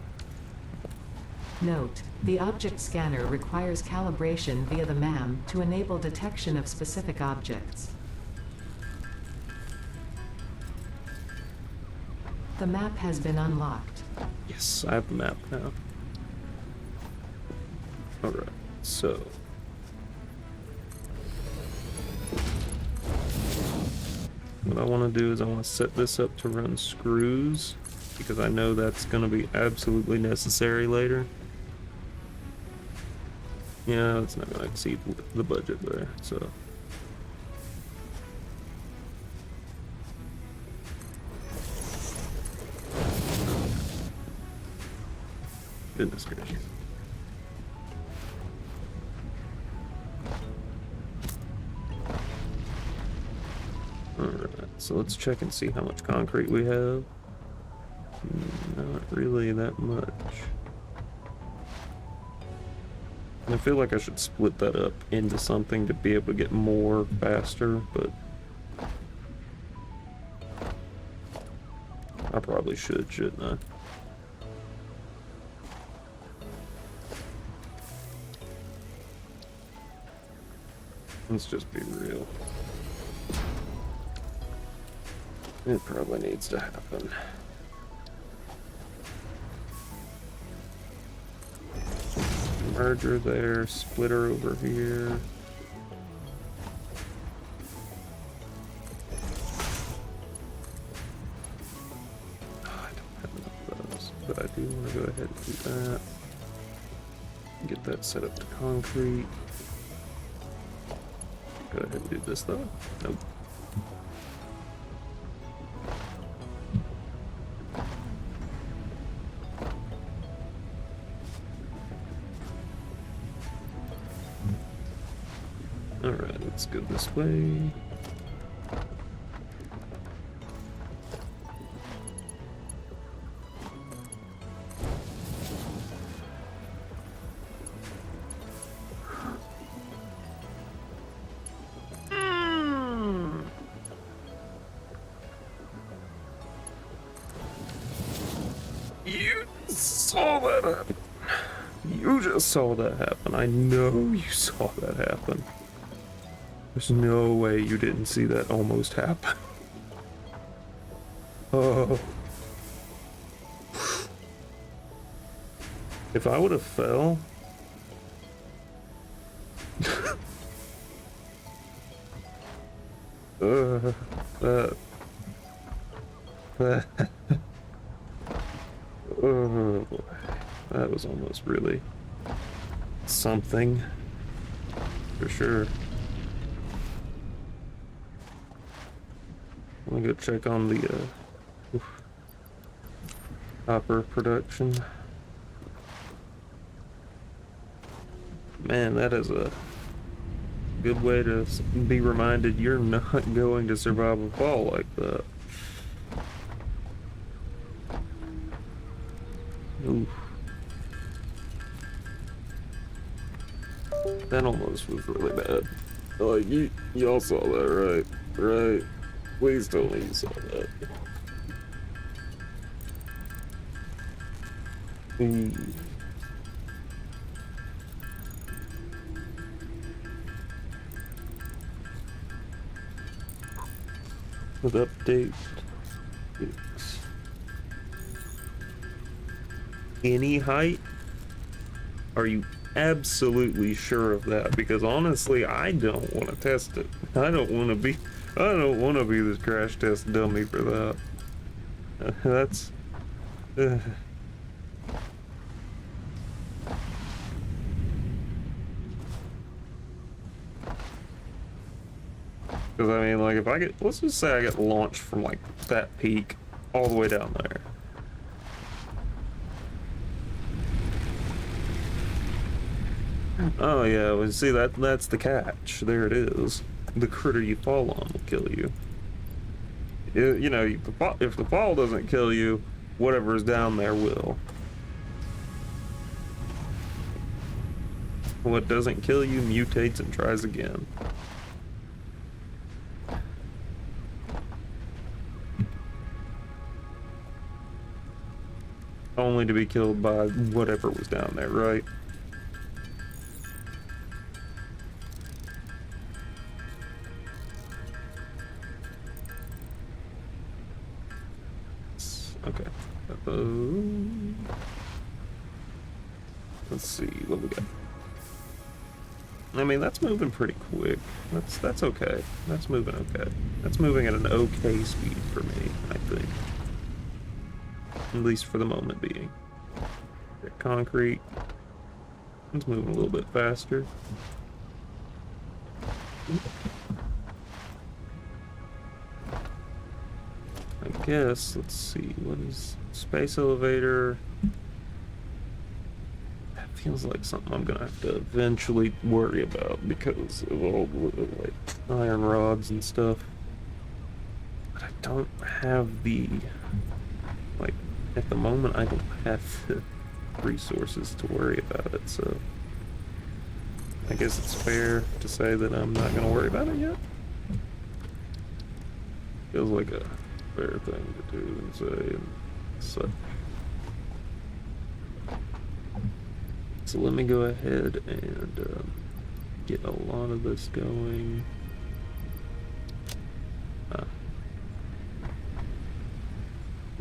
Note: the object scanner requires calibration via the MAM to enable detection of specific objects. The map has been unlocked. Yes, I have the map now. Alright, so... what I want to do is I want to set this up to run screws, because I know that's going to be absolutely necessary later. Yeah, it's not going to exceed the budget there, so... goodness gracious. So let's check and see how much concrete we have. Not really that much. I feel like I should split that up into something to be able to get more faster, but I probably should, shouldn't I? Let's just be real. It probably needs to happen. Merger there, splitter over here. Oh, I don't have enough of those, but I do want to go ahead and do that. Get that set up to concrete. Go ahead and do this though. Nope. Alright, let's go this way. You saw that happen. You just saw that happen. I know you saw that happen. There's no way you didn't see that almost happen. Oh. If I would have fell... Oh boy, that was almost really something, for sure. I'm gonna go check on the copper production. Man, that is a good way to be reminded you're not going to survive a fall like that. Oof. That almost was really bad. Oh, y'all saw that, right? Right. Please tell me you saw that. With update. Any height? Are you absolutely sure of that? Because honestly, I don't want to test it. I don't want to be this crash test dummy for that. That's because I mean, like, if I get, let's just say I get launched from like that peak all the way down there. Oh yeah, well, see, that's the catch. There it is. The critter you fall on will kill you. You know, if the fall doesn't kill you, whatever's down there will. What doesn't kill you mutates and tries again. Only to be killed by whatever was down there, right? Okay. Let's see what we got. I mean, that's moving pretty quick. That's okay. That's moving okay. That's moving at an okay speed for me, I think. At least for the moment being. Get concrete. It's moving a little bit faster. I guess, let's see, what is space elevator? That feels like something I'm gonna have to eventually worry about because of all the like iron rods and stuff. don't have the, like, at the moment I don't have the resources to worry about it, so I guess it's fair to say that I'm not going to worry about it yet. Feels like a fair thing to do and say and such. So let me go ahead and get a lot of this going.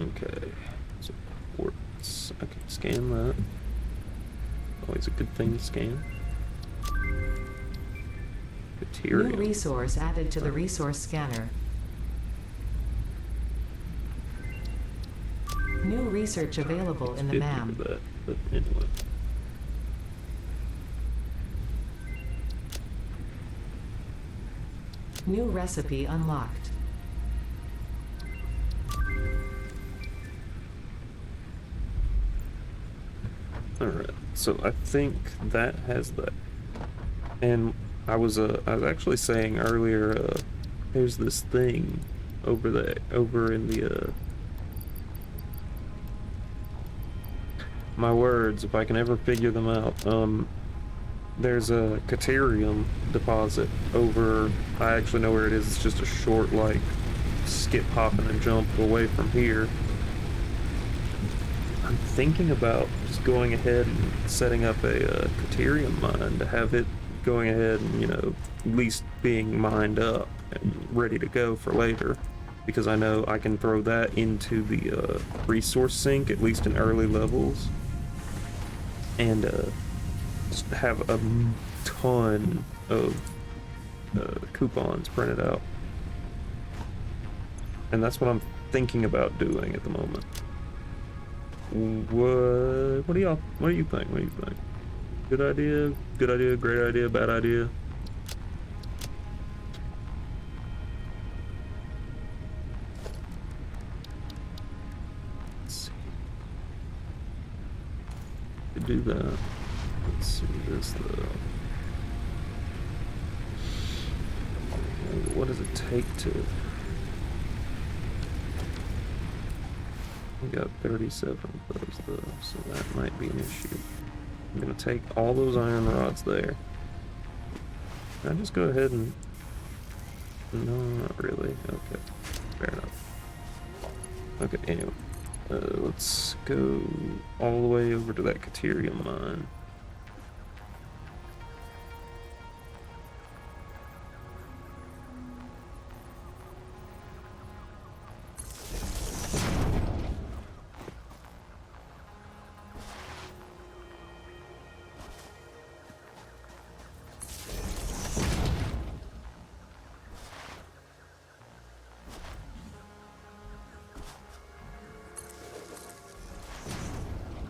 Okay, so ports. I can scan that. Always a good thing to scan. Material. New resource added to the resource scanner. New research available in the MAM. That, but anyway. New recipe unlocked. Alright, so I think that has that. And I was actually saying earlier, there's this thing over in the, my words, if I can ever figure them out, there's a Caterium deposit over, I actually know where it is, it's just a short, like, skip, hopping, and jump away from here. I'm thinking about just going ahead and setting up a Caterium mine to have it going ahead and, you know, at least being mined up and ready to go for later, because I know I can throw that into the resource sink, at least in early levels, and just have a ton of coupons printed out. And that's what I'm thinking about doing at the moment. What do you think? What do you think? Good idea, great idea, bad idea? Let's see. To do that, let's see this though. What does it take to? We got 37 of those though, so that might be an issue. I'm gonna take all those iron rods there. Can I just go ahead and... No, not really. Okay, fair enough. Okay, anyway. Let's go all the way over to that Caterium mine.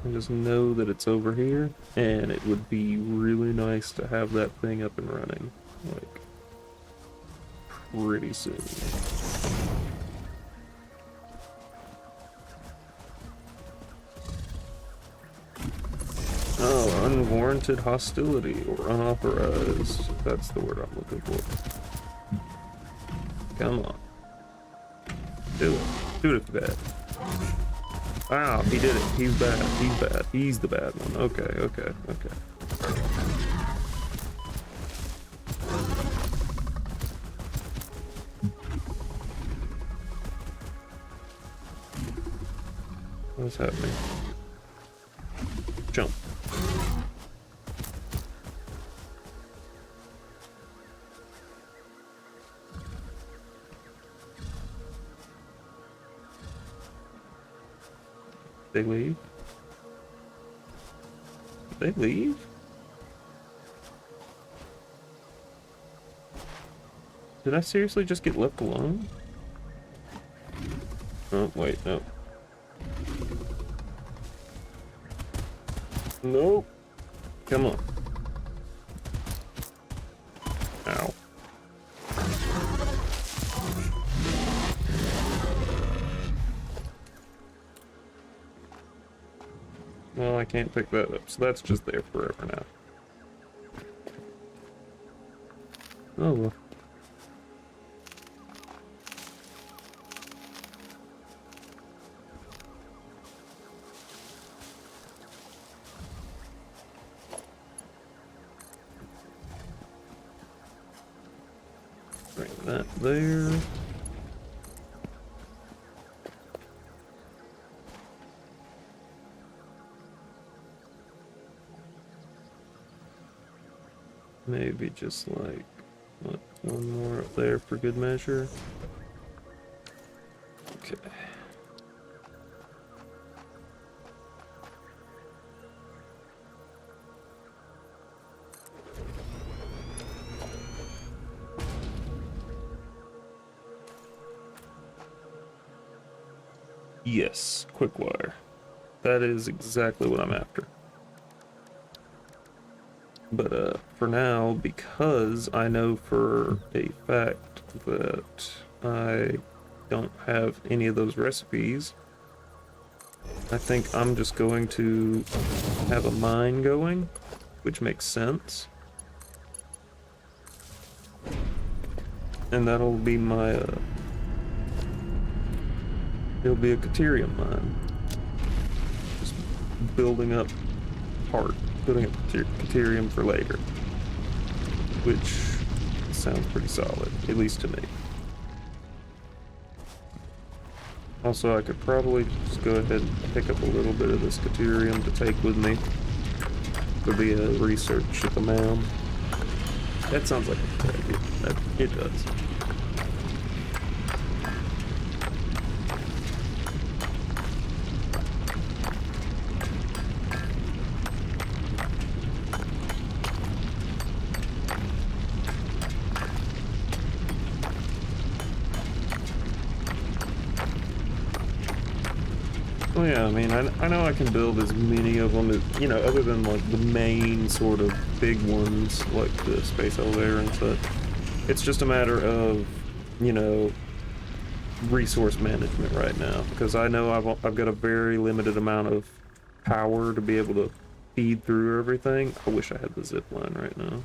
I just know that it's over here, and it would be really nice to have that thing up and running, like, pretty soon. Oh, unwarranted hostility, or unauthorized. That's the word I'm looking for. Come on. Do it. Do it bad. Wow, he did it. He's bad. He's bad. He's the bad one. Okay, okay, okay. What's happening? Jump. They leave? Did they leave? Did I seriously just get left alone? Oh, wait, no. Nope. Come on. Ow. Well, I can't pick that up, so that's just there forever now. Oh well. Bring that there. Maybe just like, what, one more up there for good measure. Okay. Yes, quick wire. That is exactly what I'm after. But for now, because I know for a fact that I don't have any of those recipes, I think I'm just going to have a mine going, which makes sense. And that'll be my, it'll be a Caterium mine. Just building up putting up Caterium for later. Which sounds pretty solid, at least to me. Also, I could probably just go ahead and pick up a little bit of this Caterium to take with me for the research at the mound. That sounds like a good idea. It does. Well, yeah, I mean, I know I can build as many of them as, you know, other than like the main sort of big ones like the space elevator and such. It's just a matter of, you know, resource management right now, because I know I've got a very limited amount of power to be able to feed through everything. I wish I had the zip line right now,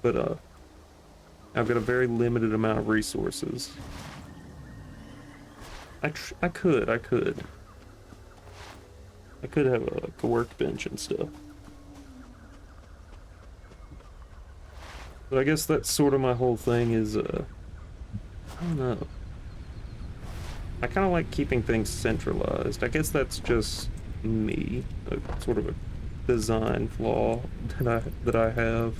but I've got a very limited amount of resources. I could have a workbench and stuff. But I guess that's sort of my whole thing is, I don't know. I kind of like keeping things centralized. I guess that's just me, a sort of a design flaw that I have.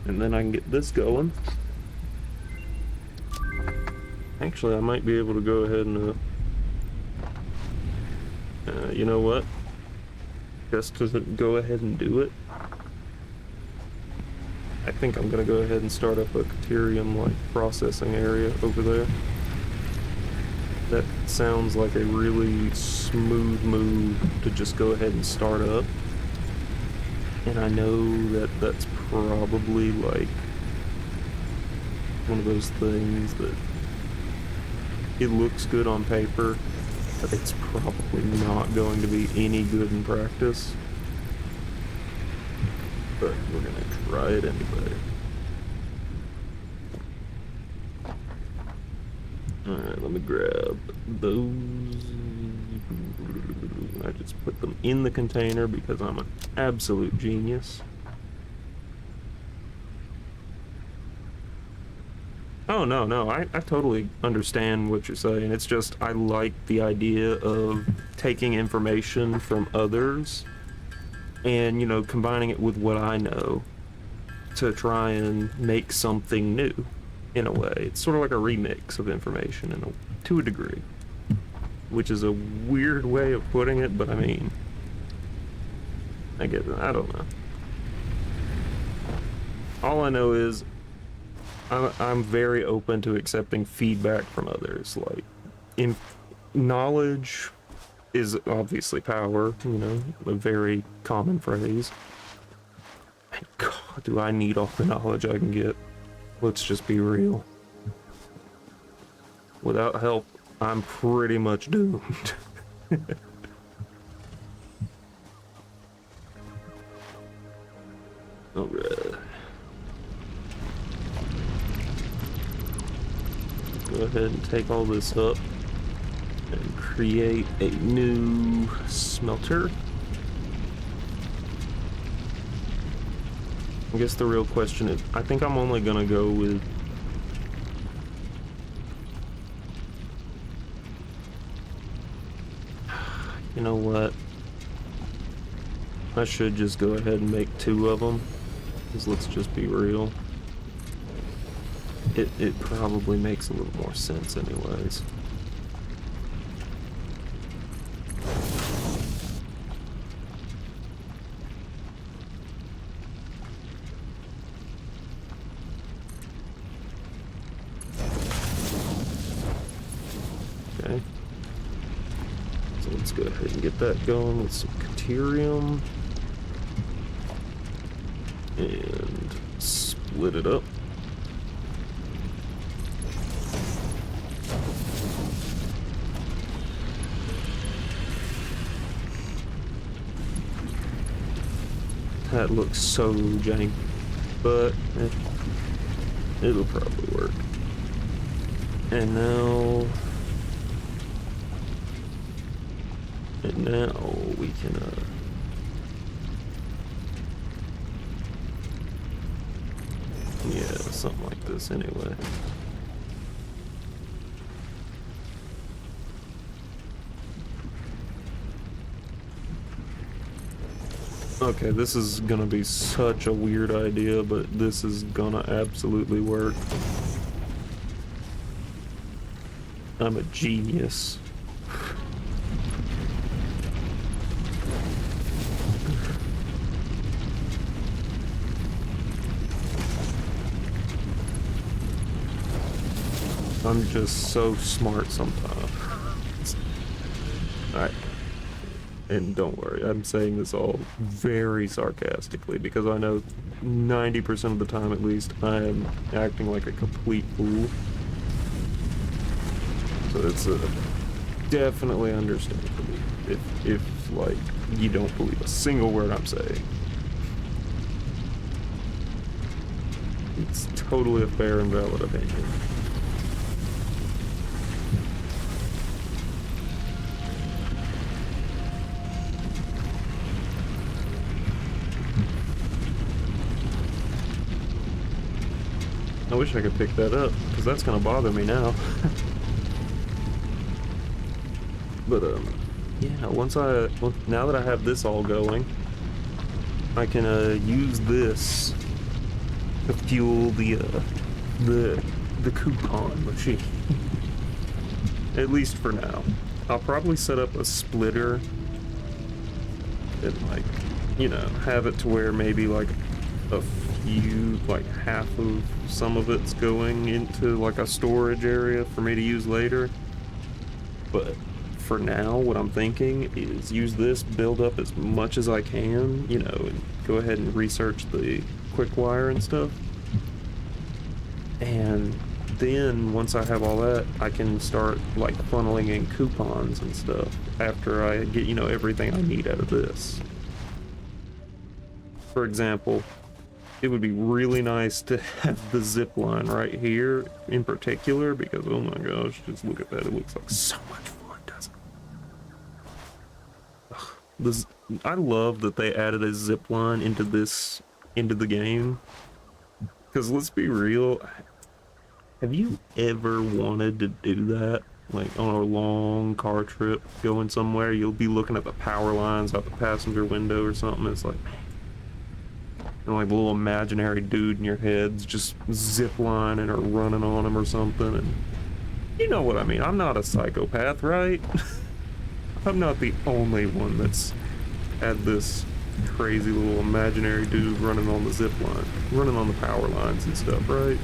And then I can get this going. Actually, I might be able to go ahead and, you know what? Just to go ahead and do it. I think I'm gonna go ahead and start up a Caterium like processing area over there. That sounds like a really smooth move to just go ahead and start up. And I know that that's probably like one of those things that it looks good on paper, but it's probably not going to be any good in practice. But we're gonna try it anyway. Alright, let me grab those. I just put them in the container because I'm an absolute genius. Oh, no, I totally understand what you're saying. It's just I like the idea of taking information from others and, you know, combining it with what I know to try and make something new, in a way. It's sort of like a remix of information to a degree, which is a weird way of putting it, but I mean, I don't know. All I know is I'm very open to accepting feedback from others. Like, knowledge is obviously power, you know, a very common phrase. And God, do I need all the knowledge I can get. Let's just be real. Without help, I'm pretty much doomed. Alright. Go ahead and take all this up and create a new smelter. I guess the real question is, I think I'm only gonna go with... You know what? I should just go ahead and make 2 of them, because let's just be real. It probably makes a little more sense anyways. Okay. So let's go ahead and get that going with some Caterium. And split it up. That looks so janky, but it'll probably work. And now we can yeah, something like this anyway. Okay, this is gonna be such a weird idea, but this is gonna absolutely work. I'm a genius. I'm just so smart sometimes. Alright. And don't worry, I'm saying this all very sarcastically because I know 90% of the time at least I am acting like a complete fool. So it's definitely understandable if like you don't believe a single word I'm saying. It's totally a fair and valid opinion. I wish I could pick that up, because that's going to bother me now. But, yeah, now that I have this all going, I can, use this to fuel the coupon machine. At least for now. I'll probably set up a splitter and, like, you know, have it to where maybe, like, like half of some of it's going into like a storage area for me to use later. But for now, what I'm thinking is use this, build up as much as I can, you know, and go ahead and research the quick wire and stuff. And then once I have all that, I can start like funneling in coupons and stuff after I get, you know, everything I need out of this. For example, it would be really nice to have the zip line right here in particular because, oh my gosh, just look at that. It looks like so much fun, doesn't it? I love that they added a zip line into the game. Because let's be real, have you ever wanted to do that? Like on a long car trip going somewhere, you'll be looking at the power lines out the passenger window or something. It's like, man. And like the little imaginary dude in your head's just ziplining or running on him or something, and you know what I mean. I'm not a psychopath, right? I'm not the only one that's had this crazy little imaginary dude running on the zip line, running on the power lines and stuff, right?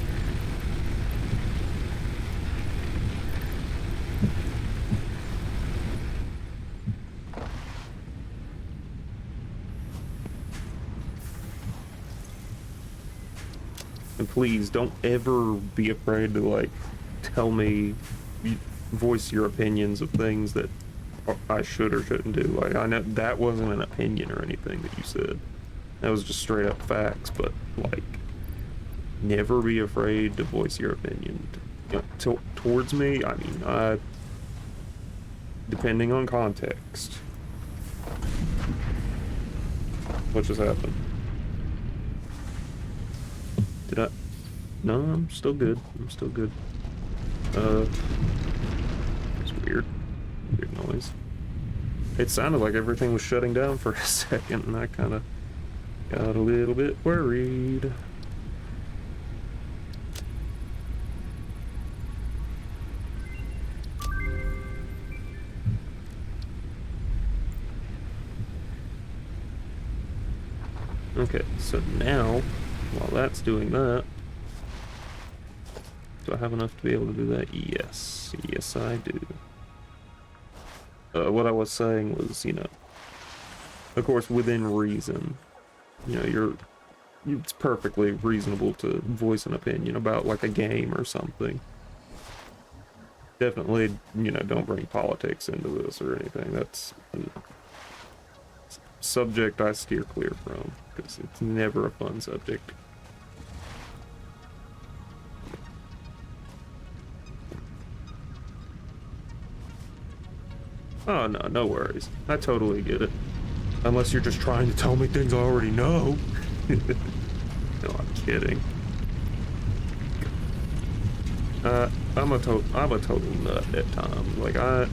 And please don't ever be afraid to like tell me, voice your opinions of things that I should or shouldn't do. Like, I know that wasn't an opinion or anything that you said. That was just straight up facts, but like, never be afraid to voice your opinion. You know, towards me, I mean, depending on context. What just happened? No, I'm still good. I'm still good. It's weird. Weird noise. It sounded like everything was shutting down for a second, and I kind of got a little bit worried. Okay, so now, while that's doing that, do I have enough to be able to do that? Yes. Yes, I do. What I was saying was, you know, of course, within reason, you know, it's perfectly reasonable to voice an opinion about, like, a game or something. Definitely, you know, don't bring politics into this or anything. That's a subject I steer clear from, because it's never a fun subject. Oh, no, no worries. I totally get it. Unless you're just trying to tell me things I already know. No, I'm kidding. I'm a total nut at times. Like, I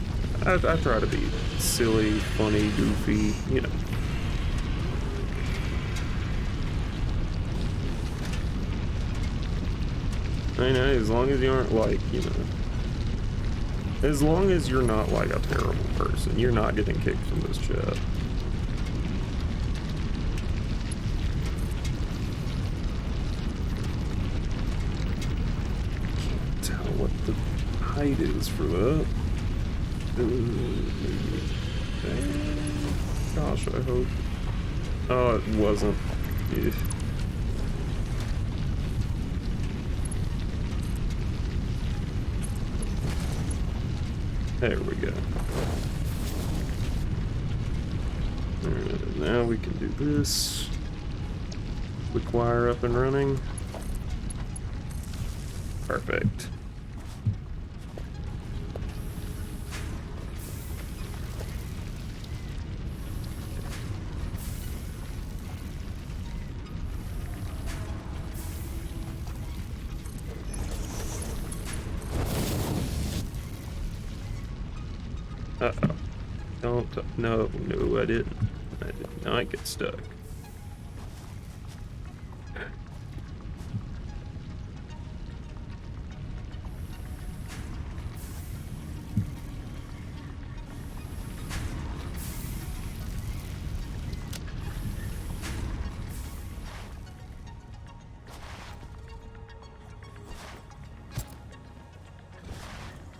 try to be silly, funny, goofy, you know. I know, as long as you aren't, like, you know, as long as you're not like a terrible person, you're not getting kicked from this chat. Can't tell what the height is for that. Gosh, I hope. Oh, it wasn't. Eugh. There we go. Alright, now we can do this. Quick wire up and running. Perfect. Uh-oh. Don't, no, I didn't. I did not get stuck.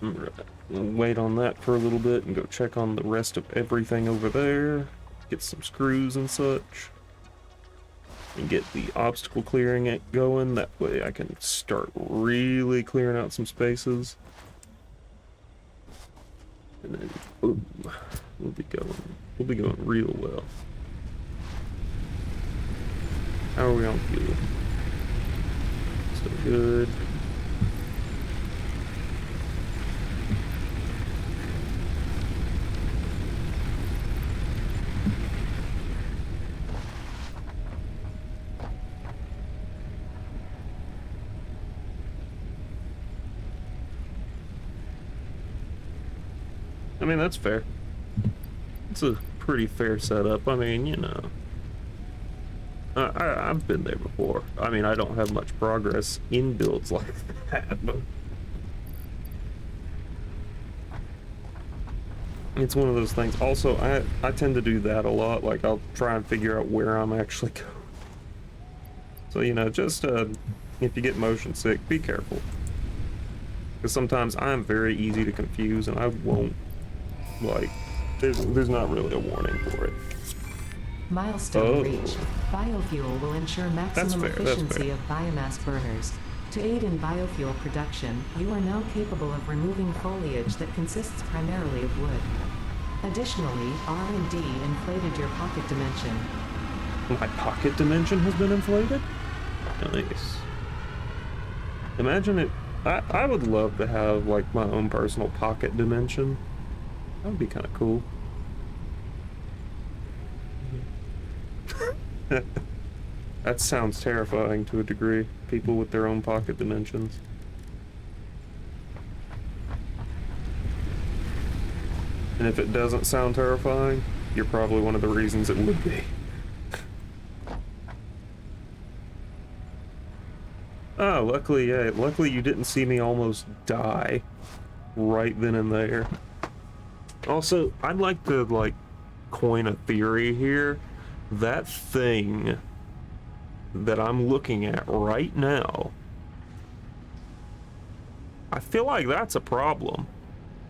Right. We'll wait on that for a little bit and go check on the rest of everything over there. Get some screws and such. And get the obstacle clearing it going. That way I can start really clearing out some spaces. And then, ooh, we'll be going real well. How are we on fuel? Still good. I mean, that's fair. It's a pretty fair setup. I mean, you know, I've been there before. I mean, I don't have much progress in builds like that, but it's one of those things. Also, I tend to do that a lot. Like, I'll try and figure out where I'm actually going. So, you know, just if you get motion sick, be careful. Because sometimes I'm very easy to confuse, and I won't, like, there's not really a warning for it. Milestone reached. Biofuel will ensure maximum fair, efficiency of biomass burners. To aid in biofuel production, you are now capable of removing foliage that consists primarily of wood. Additionally, R&D inflated your pocket dimension. My pocket dimension has been inflated? Nice. Imagine it. I would love to have, like, my own personal pocket dimension. That would be kind of cool. That sounds terrifying to a degree. People with their own pocket dimensions. And if it doesn't sound terrifying, you're probably one of the reasons it would be. Oh, luckily, yeah, luckily you didn't see me almost die right then and there. Also, I'd like to, like, coin a theory here. That thing that I'm looking at right now, I feel like that's a problem.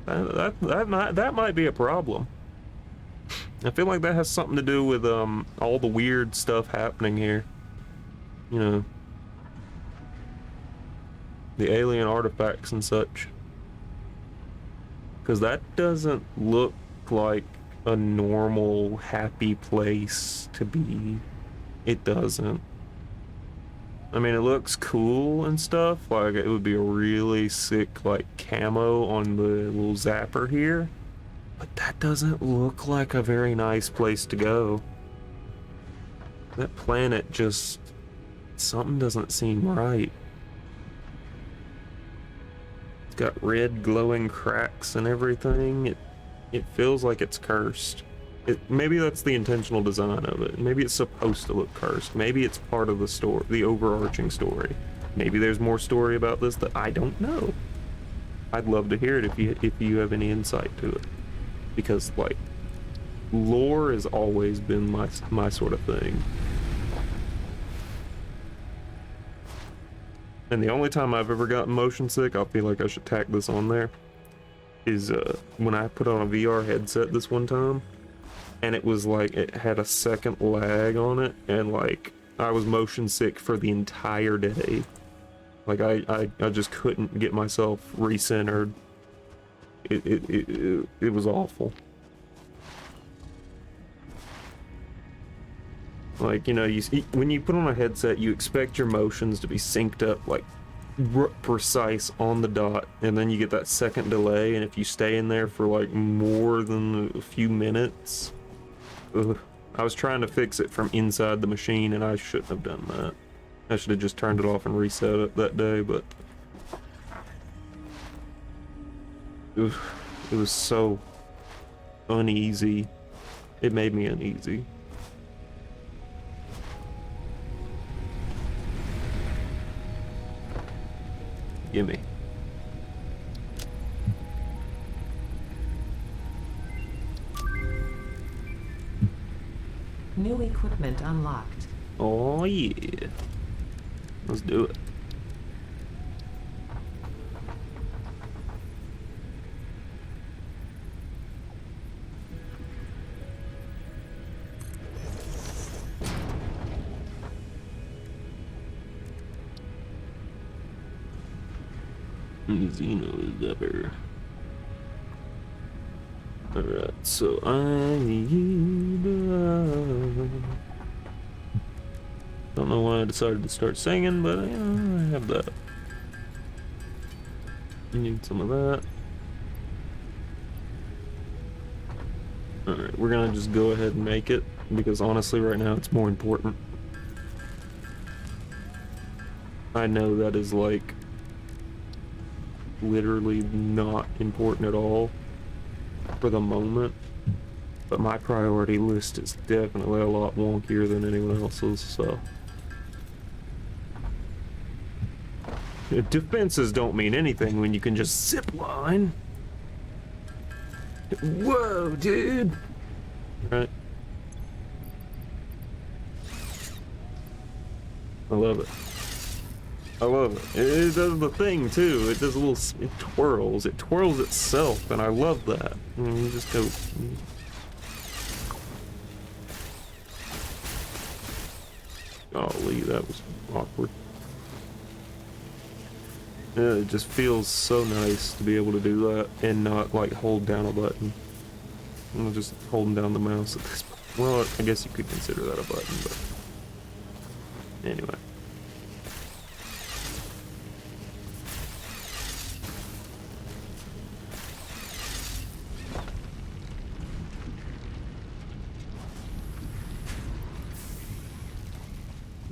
That might be a problem. I feel like that has something to do with all the weird stuff happening here. You know, the alien artifacts and such. Because that doesn't look like a normal happy place to be. It doesn't. I mean, it looks cool and stuff, like it would be a really sick, like, camo on the little zapper here, but that doesn't look like a very nice place to go. That planet just... something doesn't seem right. It's got red glowing cracks and everything. It feels like it's cursed. Maybe that's the intentional design of it. Maybe it's supposed to look cursed. Maybe it's part of the story, the overarching story. Maybe there's more story about this that I don't know. I'd love to hear it if you have any insight to it, because like lore has always been my sort of thing. And the only time I've ever gotten motion sick, I feel like I should tack this on there, is when I put on a VR headset this one time. And it was like, it had a second lag on it, and like, I was motion sick for the entire day. Like, I just couldn't get myself recentered. It was awful. Like, you know, when you put on a headset, you expect your motions to be synced up, like, precise on the dot, and then you get that second delay, and if you stay in there for like more than a few minutes... Ugh. I was trying to fix it from inside the machine, and I shouldn't have done that. I should have just turned it off and reset it that day, but... Ugh. It was so uneasy. It made me uneasy. Gimme. New equipment unlocked. Oh yeah. Let's do it. Xeno Zephyr. Alright, so I don't know why I decided to start singing, but I have that. You need some of that. Alright, we're gonna just go ahead and make it, because honestly right now it's more important. I know that is like literally not important at all for the moment, but my priority list is definitely a lot wonkier than anyone else's, so. Defenses don't mean anything when you can just zip line. Whoa, dude! Right. I love it. I love it. It does the thing too. It does a little. It twirls. It twirls itself, and I love that. And you just go. Golly, that was awkward. Yeah, it just feels so nice to be able to do that and not like hold down a button. I'm just holding down the mouse at this point. Well, I guess you could consider that a button, but anyway.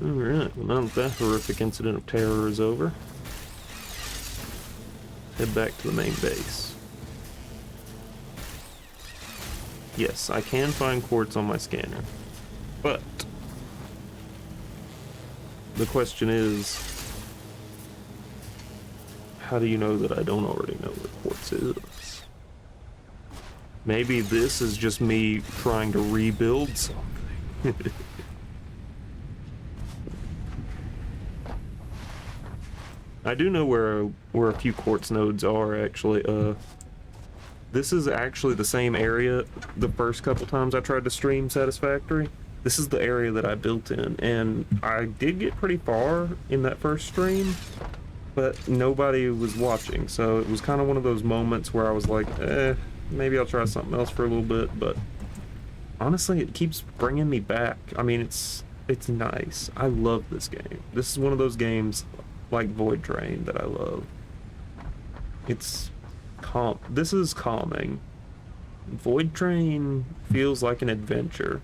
Alright, well now that that horrific incident of terror is over, head back to the main base. Yes, I can find quartz on my scanner, but the question is, how do you know that I don't already know what quartz is? Maybe this is just me trying to rebuild something. I do know where a few quartz nodes are, actually. This is actually the same area the first couple times I tried to stream Satisfactory. This is the area that I built in, and I did get pretty far in that first stream, but nobody was watching, so it was kind of one of those moments where I was like, maybe I'll try something else for a little bit, but honestly, it keeps bringing me back. I mean, it's nice. I love this game. This is one of those games like Void Train that I love. It's this is calming. Void Train feels like an adventure,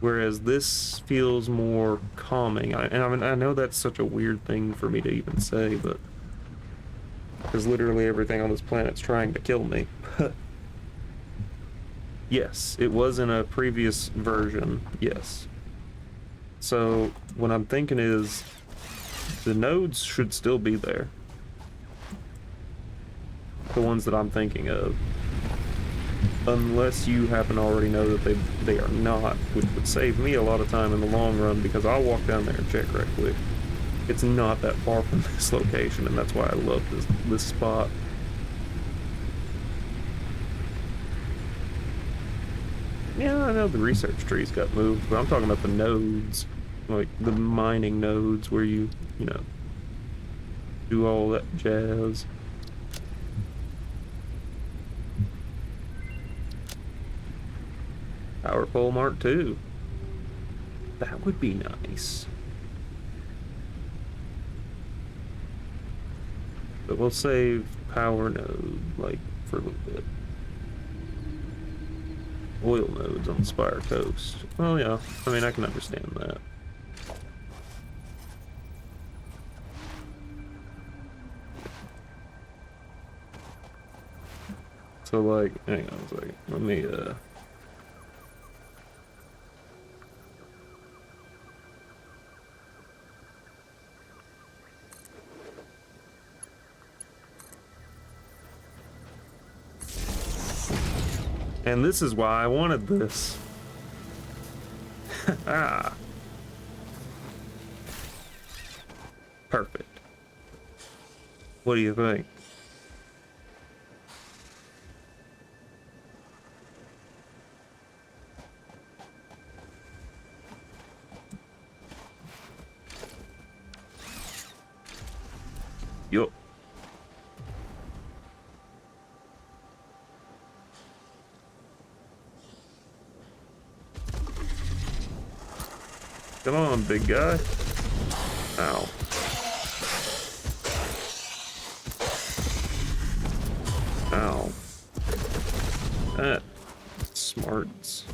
whereas this feels more calming. I know that's such a weird thing for me to even say, but because literally everything on this planet's trying to kill me. Yes, it was in a previous version, yes. So what I'm thinking is the nodes should still be there. The ones that I'm thinking of. Unless you happen to already know that they are not, which would save me a lot of time in the long run, because I'll walk down there and check right quick. It's not that far from this location, and that's why I love this spot. Yeah, I know the research trees got moved, but I'm talking about the nodes. Like the mining nodes where you know, do all that jazz. Power pole Mark II. That would be nice. But we'll save power node, like, for a little bit. Oil nodes on Spire Coast. Well, yeah, I mean, I can understand that. So, like, hang on a second. Let me, and this is why I wanted this. Ah. Perfect. What do you think? Yup. Come on, big guy. Ow. Ow. That smarts.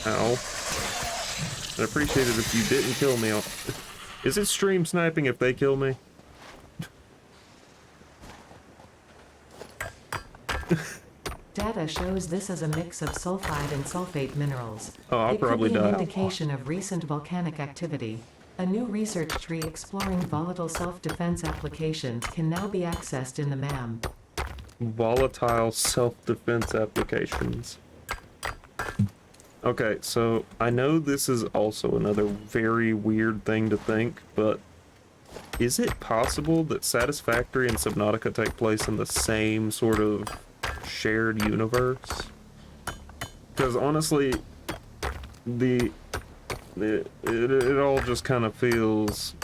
Ow. I'd appreciate it if you didn't kill me. Is it stream sniping if they kill me? Data shows this as a mix of sulfide and sulfate minerals. Oh, I'll probably It could be an die. indication of recent volcanic activity. A new research tree exploring volatile self-defense applications can now be accessed in the MAM. Volatile self-defense applications. Okay, so I know this is also another very weird thing to think, but is it possible that Satisfactory and Subnautica take place in the same sort of shared universe? Because honestly, it all just kind of feels,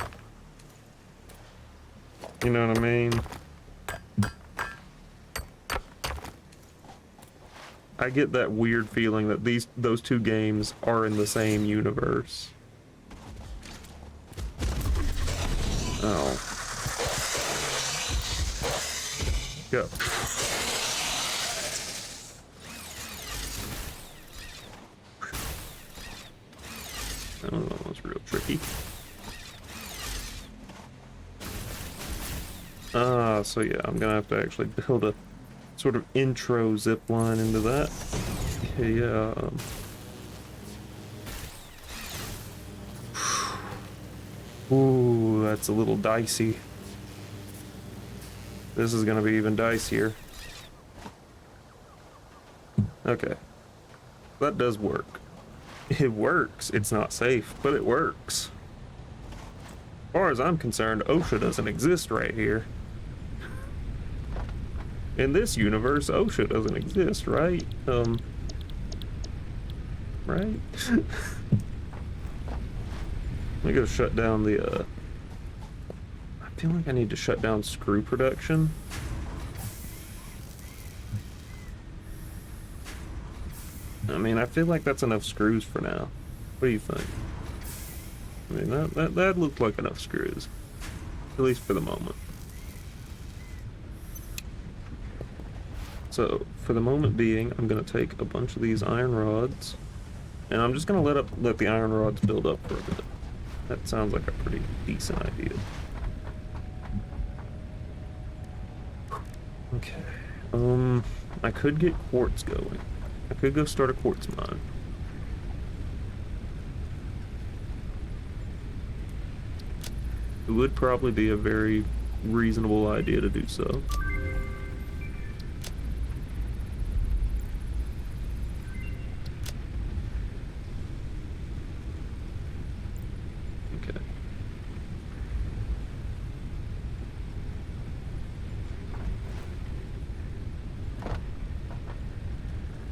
you know what I mean? I get that weird feeling that those two games are in the same universe. Oh. Go. tricky. So yeah, I'm gonna have to actually build a sort of intro zip line into that. Yeah. Ooh, that's a little dicey. This is gonna be even dicier. Okay. That does work. It works. It's not safe, but it works. As far as I'm concerned, OSHA doesn't exist right here. In this universe, OSHA doesn't exist, right? Right? Let me go shut down the, I feel like I need to shut down screw production. I mean, I feel like that's enough screws for now. What do you think? I mean, that looked like enough screws. At least for the moment. So, for the moment being, I'm gonna take a bunch of these iron rods, and I'm just gonna let the iron rods build up for a bit. That sounds like a pretty decent idea. Okay. I could get quartz going. I could go start a quartz mine. It would probably be a very reasonable idea to do so. Okay.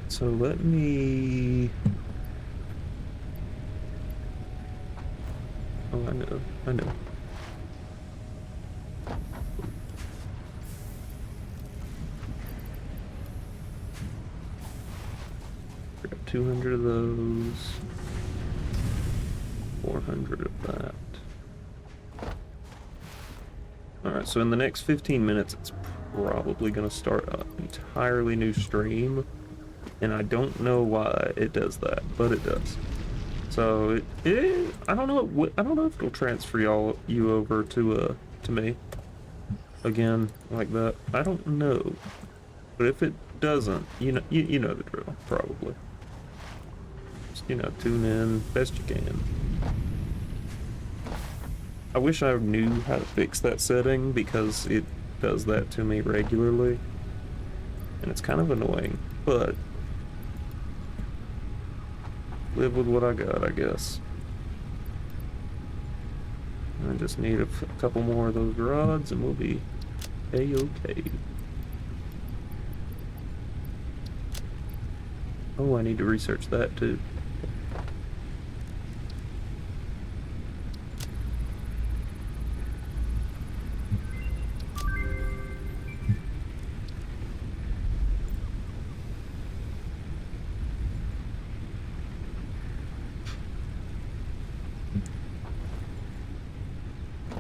So let me... Oh, I know. Grab 200 of those. 400 of that. Alright, so in the next 15 minutes, it's probably going to start an entirely new stream. And I don't know why it does that, but it does. So I don't know. I don't know if it'll transfer you over to me again like that. I don't know. But if it doesn't, you know the drill, probably. Just, tune in best you can. I wish I knew how to fix that setting because it does that to me regularly, and it's kind of annoying. But live with what I got, I guess. I just need a couple more of those rods and we'll be A-okay. Oh, I need to research that too.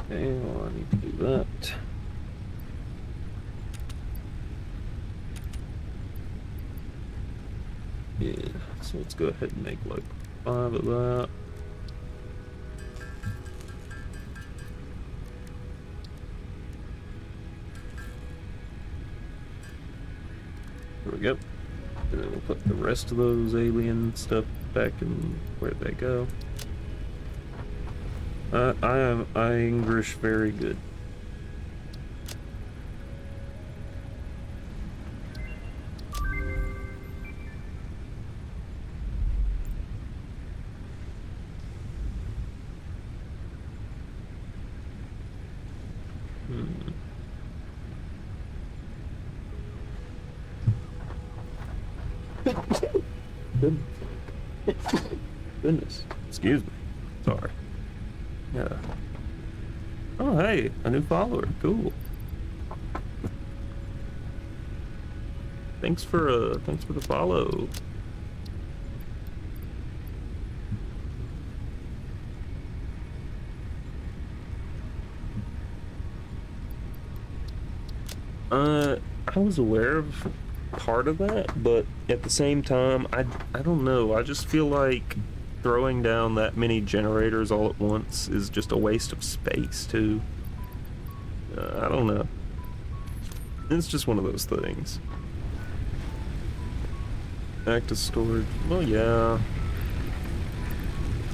Okay, well, I need to do that. Yeah, so let's go ahead and make like 5 of that. There we go. And then we'll put the rest of those alien stuff back in where they go. I am English very good. Goodness. Excuse me. Sorry. Yeah. Oh, hey, a new follower. Cool. Thanks for the follow. I was aware of part of that, but at the same time, I don't know. I just feel like throwing down that many generators all at once is just a waste of space too. I don't know. It's just one of those things. Active storage. Well, yeah.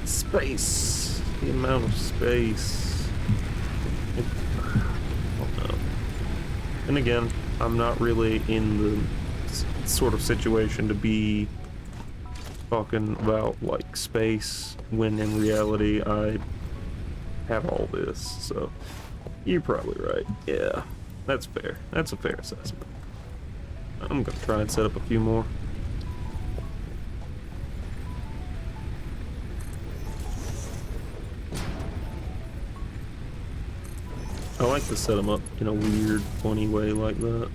Space. The amount of space. I don't know. And again, I'm not really in the sort of situation to be talking about like space when in reality I have all this. So you're probably right. Yeah, that's fair. That's a fair assessment. I'm gonna try and set up a few more. I like to set them up in a weird, funny way like that.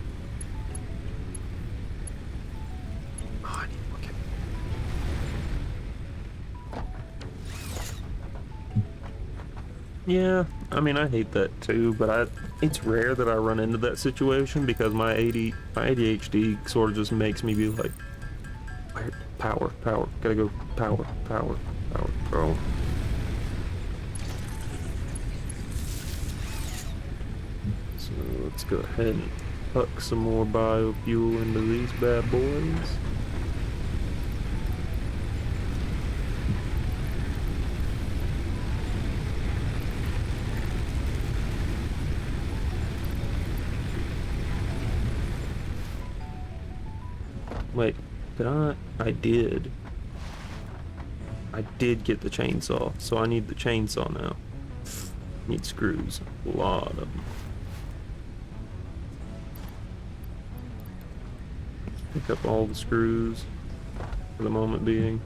Oh, I need to look at... Yeah, I mean, I hate that too, but it's rare that I run into that situation because my ADHD sort of just makes me be like, power, gotta go, power, bro. So let's go ahead and huck some more biofuel into these bad boys. Wait, did I? I did. I did get the chainsaw, so I need the chainsaw now. Need screws, a lot of them. Pick up all the screws for the moment being.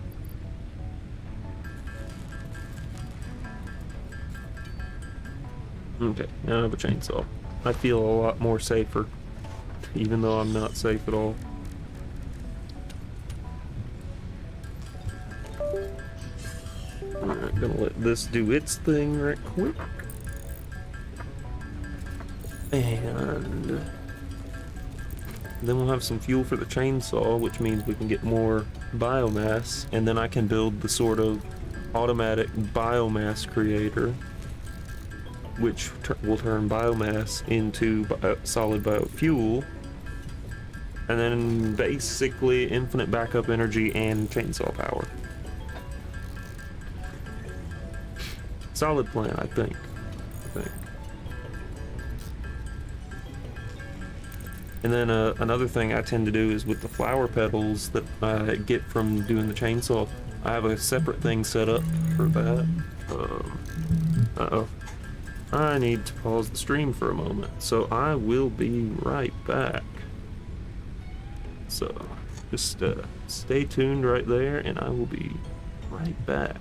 Okay, now I have a chainsaw. I feel a lot more safer, even though I'm not safe at all. Alright, gonna let this do its thing right quick. And then we'll have some fuel for the chainsaw, which means we can get more biomass, and then I can build the sort of automatic biomass creator, which will turn biomass into solid biofuel, and then basically infinite backup energy and chainsaw power. Solid plan, I think. And then another thing I tend to do is with the flower petals that I get from doing the chainsaw, I have a separate thing set up for that. Uh-oh. I need to pause the stream for a moment, so I will be right back. So just stay tuned right there, and I will be right back.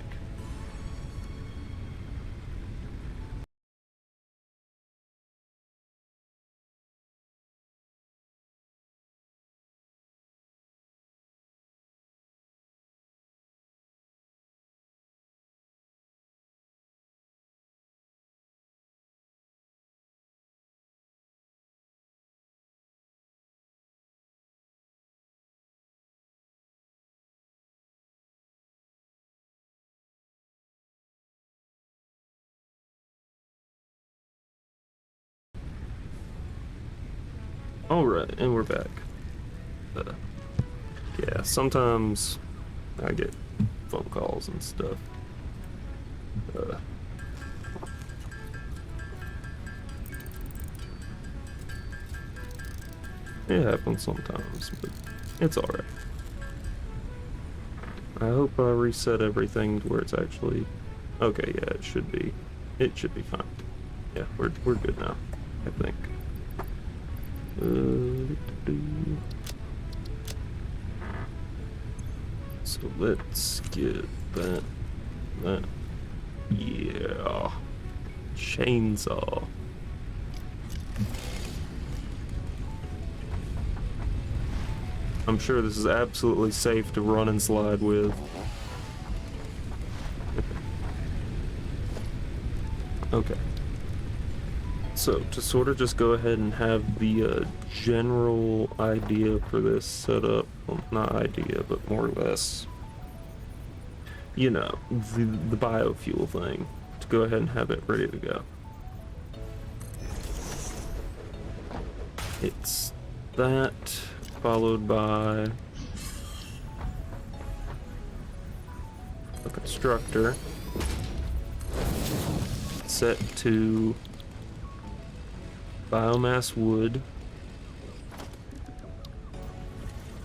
Alright, and we're back. Yeah, sometimes I get phone calls and stuff. It happens sometimes, but it's alright. I hope I reset everything to where it's actually... Okay, yeah, it should be fine. Yeah, we're good now, I think. So let's get that, yeah, chainsaw. I'm sure this is absolutely safe to run and slide with. Okay. So, to sort of just go ahead and have the general idea for this setup, well, not idea, but more or less you know, the biofuel thing, to go ahead and have it ready to go. It's that followed by a constructor set to biomass wood,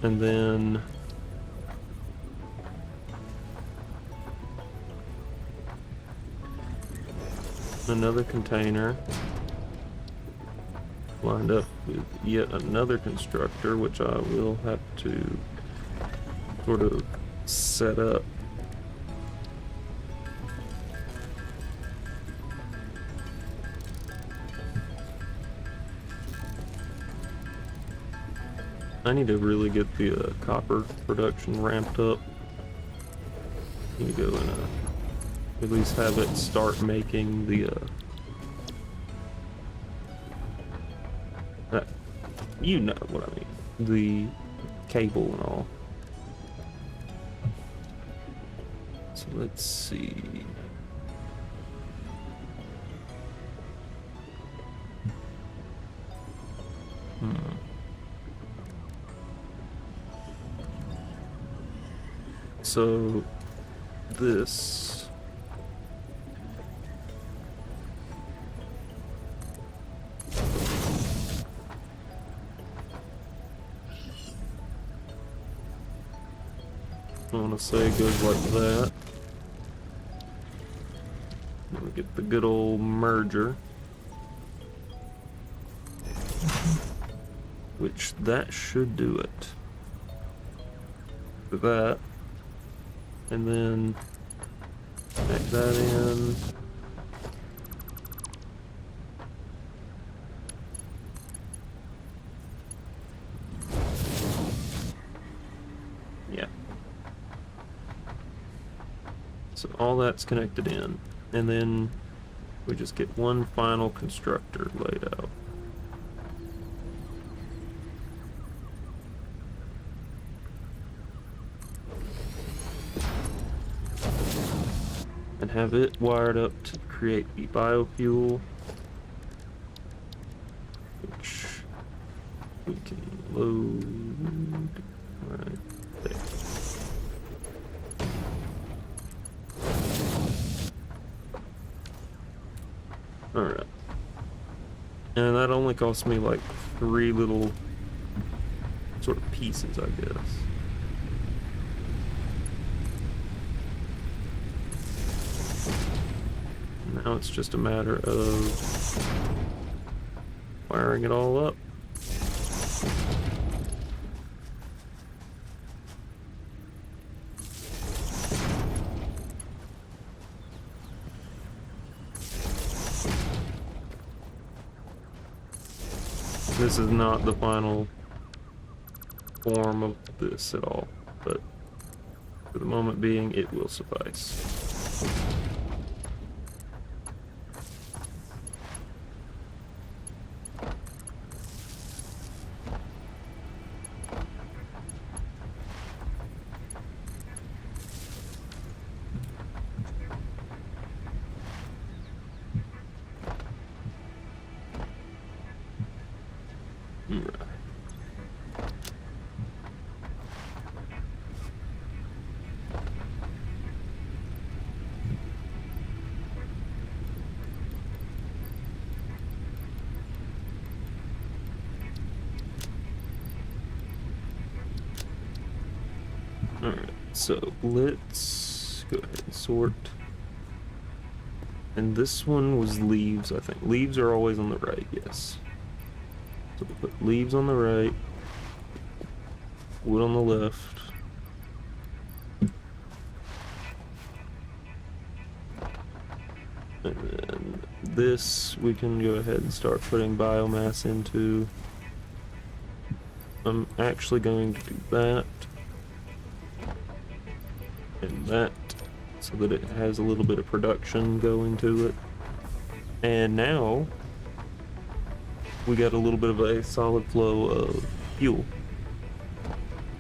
and then another container lined up with yet another constructor, which I will have to sort of set up. I need to really get the copper production ramped up. Need to go and at least have it start making the you know what I mean, the cable and all. So let's see. So this I want to say goes like that. Then we get the good old merger, which that should do it for that. And then connect that in. Yeah. So all that's connected in. And then we just get one final constructor laid out. And have it wired up to create the biofuel, which we can load right there. Alright. And that only cost me like 3 little sort of pieces, I guess. Now it's just a matter of wiring it all up. This is not the final form of this at all, but for the moment being, it will suffice. Alright, so let's go ahead and sort. And this one was leaves, I think. Leaves are always on the right, yes. So we put leaves on the right, wood on the left. And then this we can go ahead and start putting biomass into. I'm actually going to do that. And that, so that it has a little bit of production going to it. And now we got a little bit of a solid flow of fuel.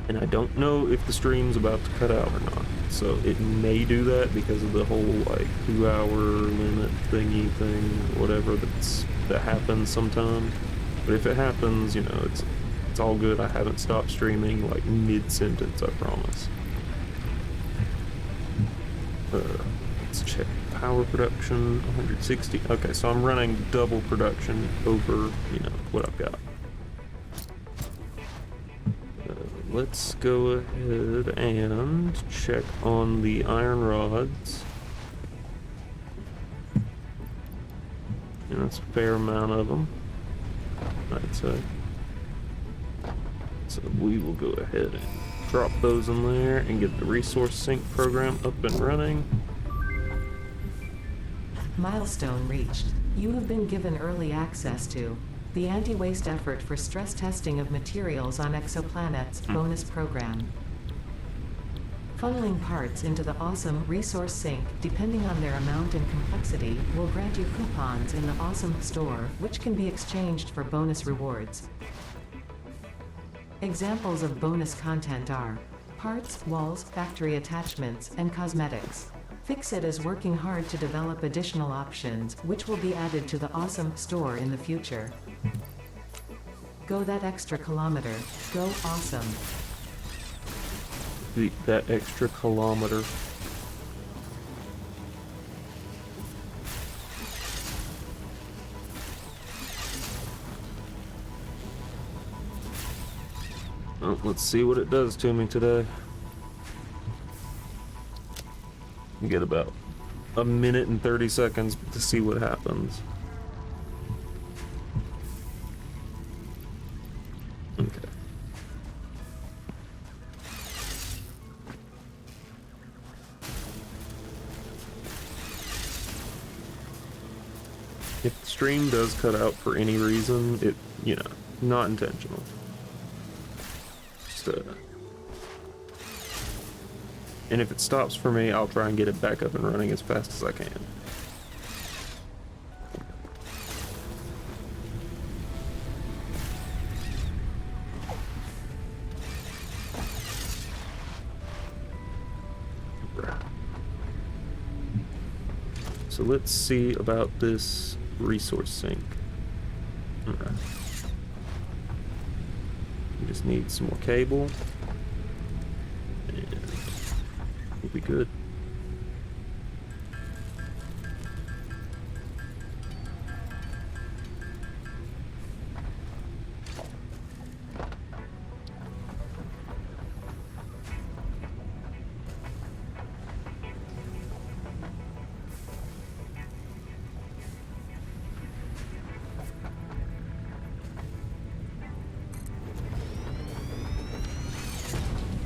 And I don't know if the stream's about to cut out or not. So it may do that because of the whole like 2-hour limit thingy thing, whatever that happens sometimes. But if it happens, you know, it's all good. I haven't stopped streaming like mid-sentence, I promise. Let's check power production, 160. Okay, so I'm running double production over, you know, what I've got. Let's go ahead and check on the iron rods. And that's a fair amount of them, I'd say. So we will go ahead and drop those in there and get the resource sync program up and running. Milestone reached. You have been given early access to the Anti-Waste Effort for Stress Testing of Materials on Exoplanets bonus program. Funneling parts into the awesome resource sink, depending on their amount and complexity, will grant you coupons in the awesome store, which can be exchanged for bonus rewards. Examples of bonus content are parts, walls, factory attachments, and cosmetics. Fixit is working hard to develop additional options, which will be added to the awesome store in the future. Go that extra kilometer. Go awesome. That extra kilometer. Well, let's see what it does to me today. You get about a minute and 30 seconds to see what happens. Okay. If the stream does cut out for any reason, it, you know, not intentional. Just, and if it stops for me, I'll try and get it back up and running as fast as I can. So let's see about this resource sink. Alright. We just need some more cable. And we'll be good.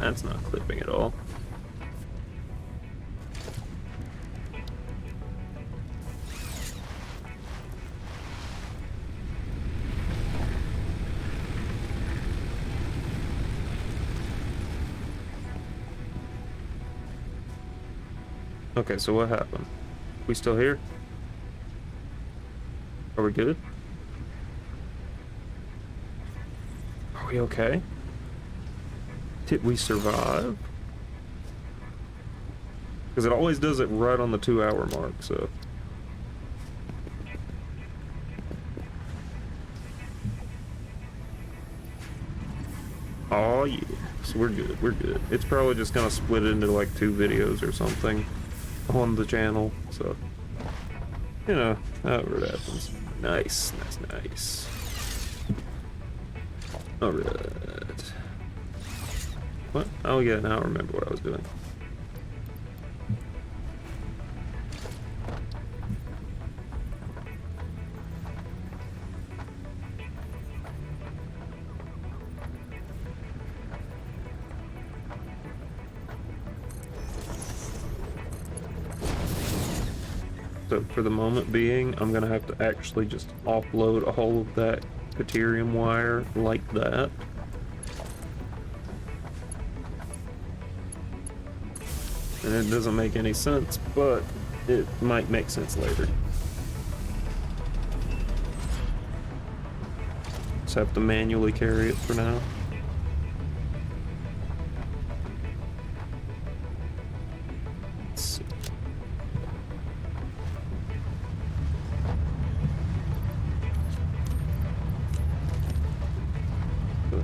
That's not clipping at all. Okay, so what happened? We still here? Are we good? Are we okay? Did we survive? Because it always does it right on the 2-hour mark, so. Oh yeah, so we're good, we're good. It's probably just gonna split into like 2 videos or something on the channel, so. You know, however it happens. Nice, nice, nice. Alright. What? Oh yeah, now I remember what I was doing. So for the moment being, I'm gonna have to actually just offload a whole of that Deuterium wire like that. And it doesn't make any sense, but it might make sense later. Just have to manually carry it for now.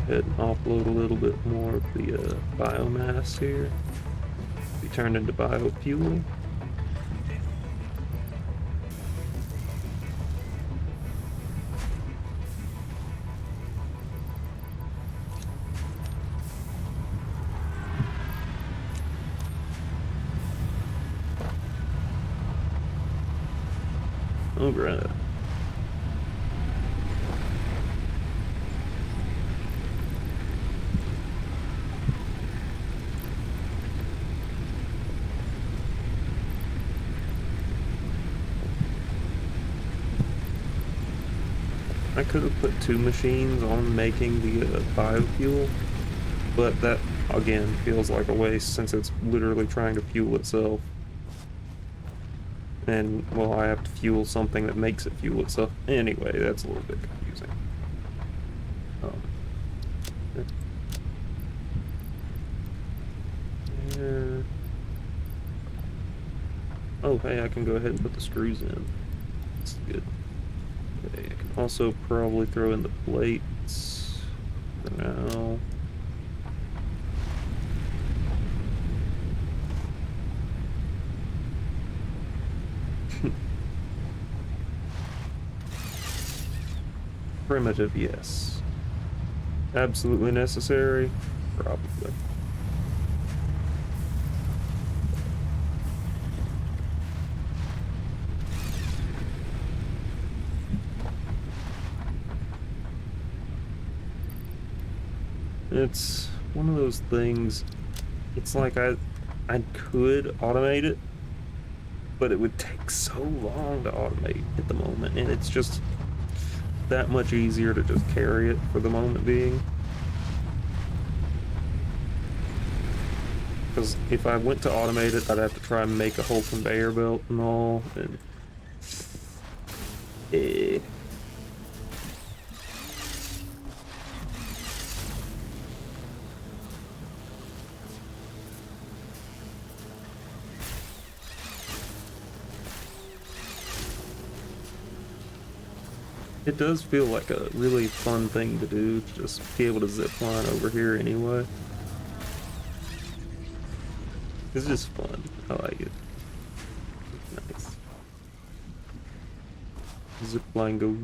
ahead and offload a little bit more of the biomass here. Be turned into biofuel. Alright. I could have put 2 machines on making the biofuel, but that, again, feels like a waste since it's literally trying to fuel itself. And, well, I have to fuel something that makes it fuel itself. Anyway, that's a little bit confusing. Yeah. Oh, hey, I can go ahead and put the screws in. That's good. Okay, I can also probably throw in the plates for now. Primitive, yes. Absolutely necessary? Probably. It's one of those things, it's like I could automate it, but it would take so long to automate at the moment, and it's just that much easier to just carry it for the moment being. Because if I went to automate it, I'd have to try and make a whole conveyor belt and all, and it does feel like a really fun thing to do, to just be able to zip line over here anyway. It's just fun. I like it. It's nice. Zip line go.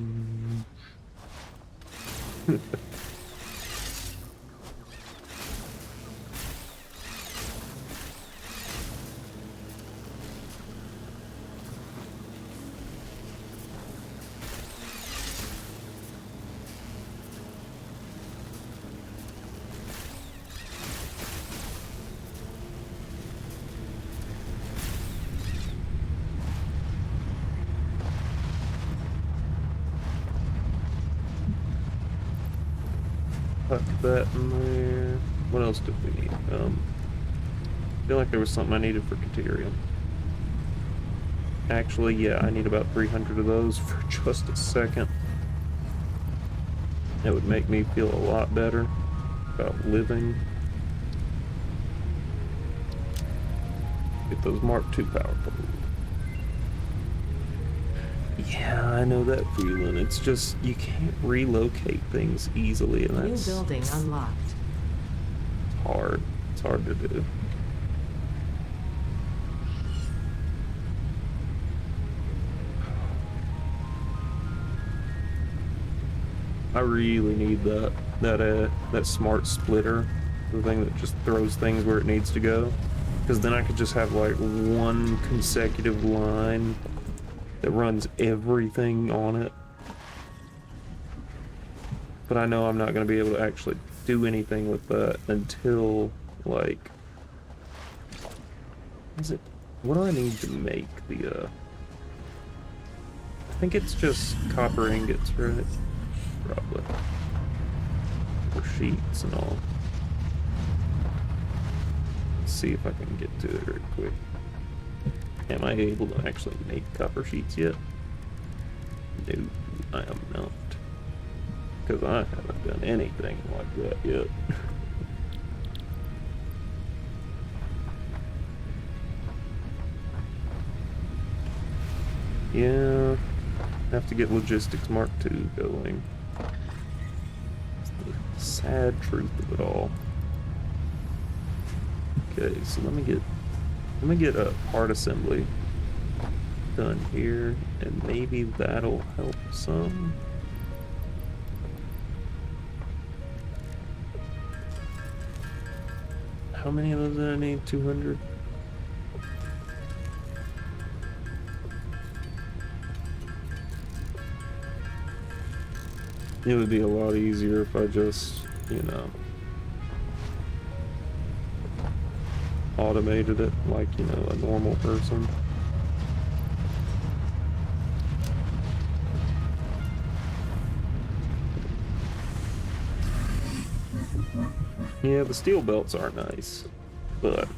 Tuck that in there. What else do we need? I feel like there was something I needed for Caterium. Actually, yeah, I need about 300 of those for just a second. That would make me feel a lot better about living. Get those Mark II power poles. Yeah, I know that feeling. It's just, you can't relocate things easily, and that's... New building unlocked. hard. It's hard to do. I really need that smart splitter, the thing that just throws things where it needs to go, because then I could just have like one consecutive line that runs everything on it. But I know I'm not going to be able to actually do anything with that until, like, what do I need to make the, I think it's just copper ingots, right? Probably. Or sheets and all. Let's see if I can get to it very quick. Am I able to actually make copper sheets yet? No, I am not. Because I haven't done anything like that yet. Yeah, have to get Logistics Mark II going. sad truth of it all. Okay, so let me get a part assembly done here, and maybe that'll help some. How many of those did I need? 200? It would be a lot easier if I just, you know, automated it like, you know, a normal person. Yeah, the steel belts are nice, but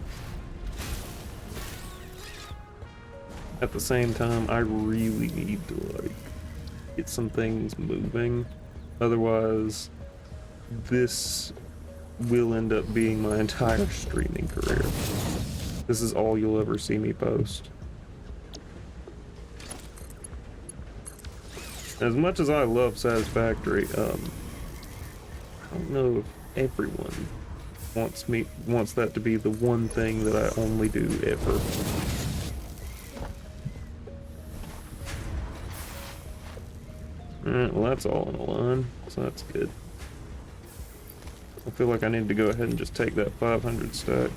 at the same time, I really need to, like, get some things moving. Otherwise, this will end up being my entire streaming career. This is all you'll ever see me post. As much as I love Satisfactory, I don't know if everyone wants that to be the one thing that I only do ever. Alright, well that's all in a line, so that's good. I feel like I need to go ahead and just take that 500 stack.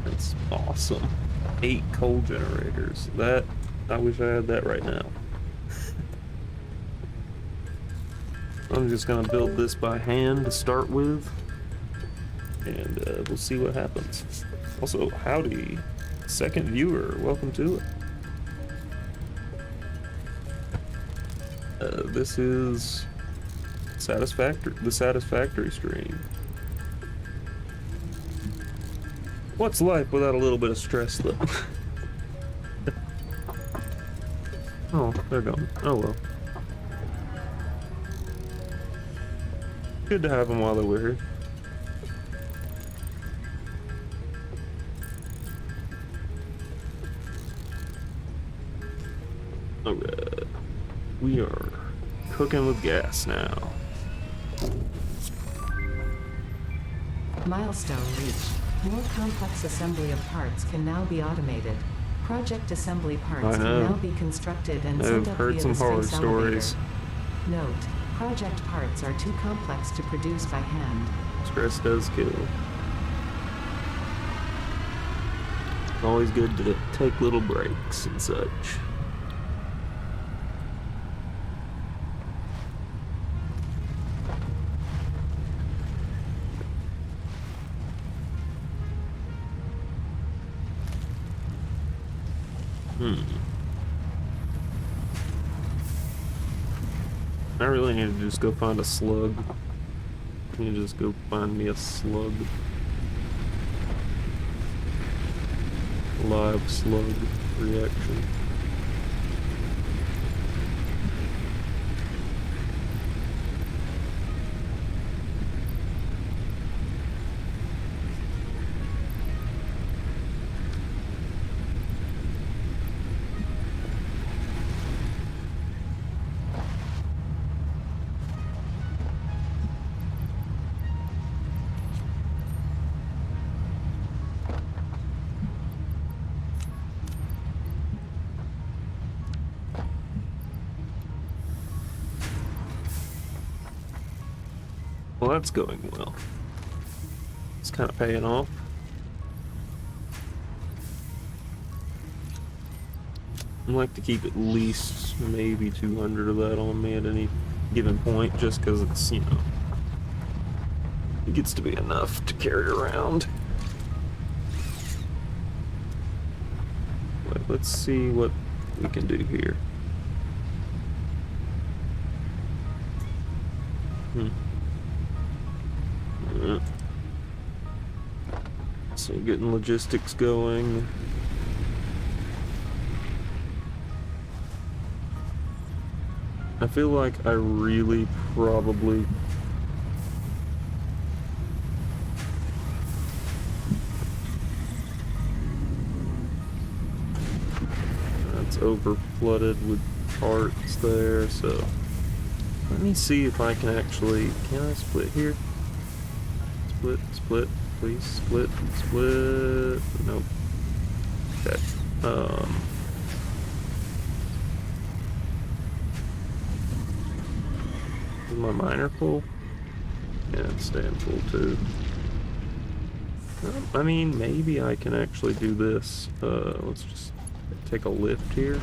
That's awesome. 8 coal generators. That, I wish I had that right now. I'm just gonna build this by hand to start with, and we'll see what happens. Also, howdy, second viewer, welcome to it. This is the Satisfactory stream. What's life without a little bit of stress, though? Oh, they're gone. Oh well. Good to have them while they were here. Alright. We are cooking with gas now. Milestone reached. More complex assembly of parts can now be automated. Project assembly parts can now be constructed and sent up via the space elevator. Note, project parts are too complex to produce by hand. Stress does kill. Always good to take little breaks and such. I really need to just go find a slug. I need to just go find me a slug. Live slug reaction. Well, that's going well. It's kind of paying off. I like to keep at least maybe 200 of that on me at any given point, just because it's, you know, it gets to be enough to carry around. But let's see what we can do here. So getting logistics going. I feel like I really probably over flooded with parts there, so let me see if I can actually, can I split here? Split, please, split. Nope. Okay. Is my miner full? Yeah, it's staying full too. I mean, maybe I can actually do this. Let's just take a lift here.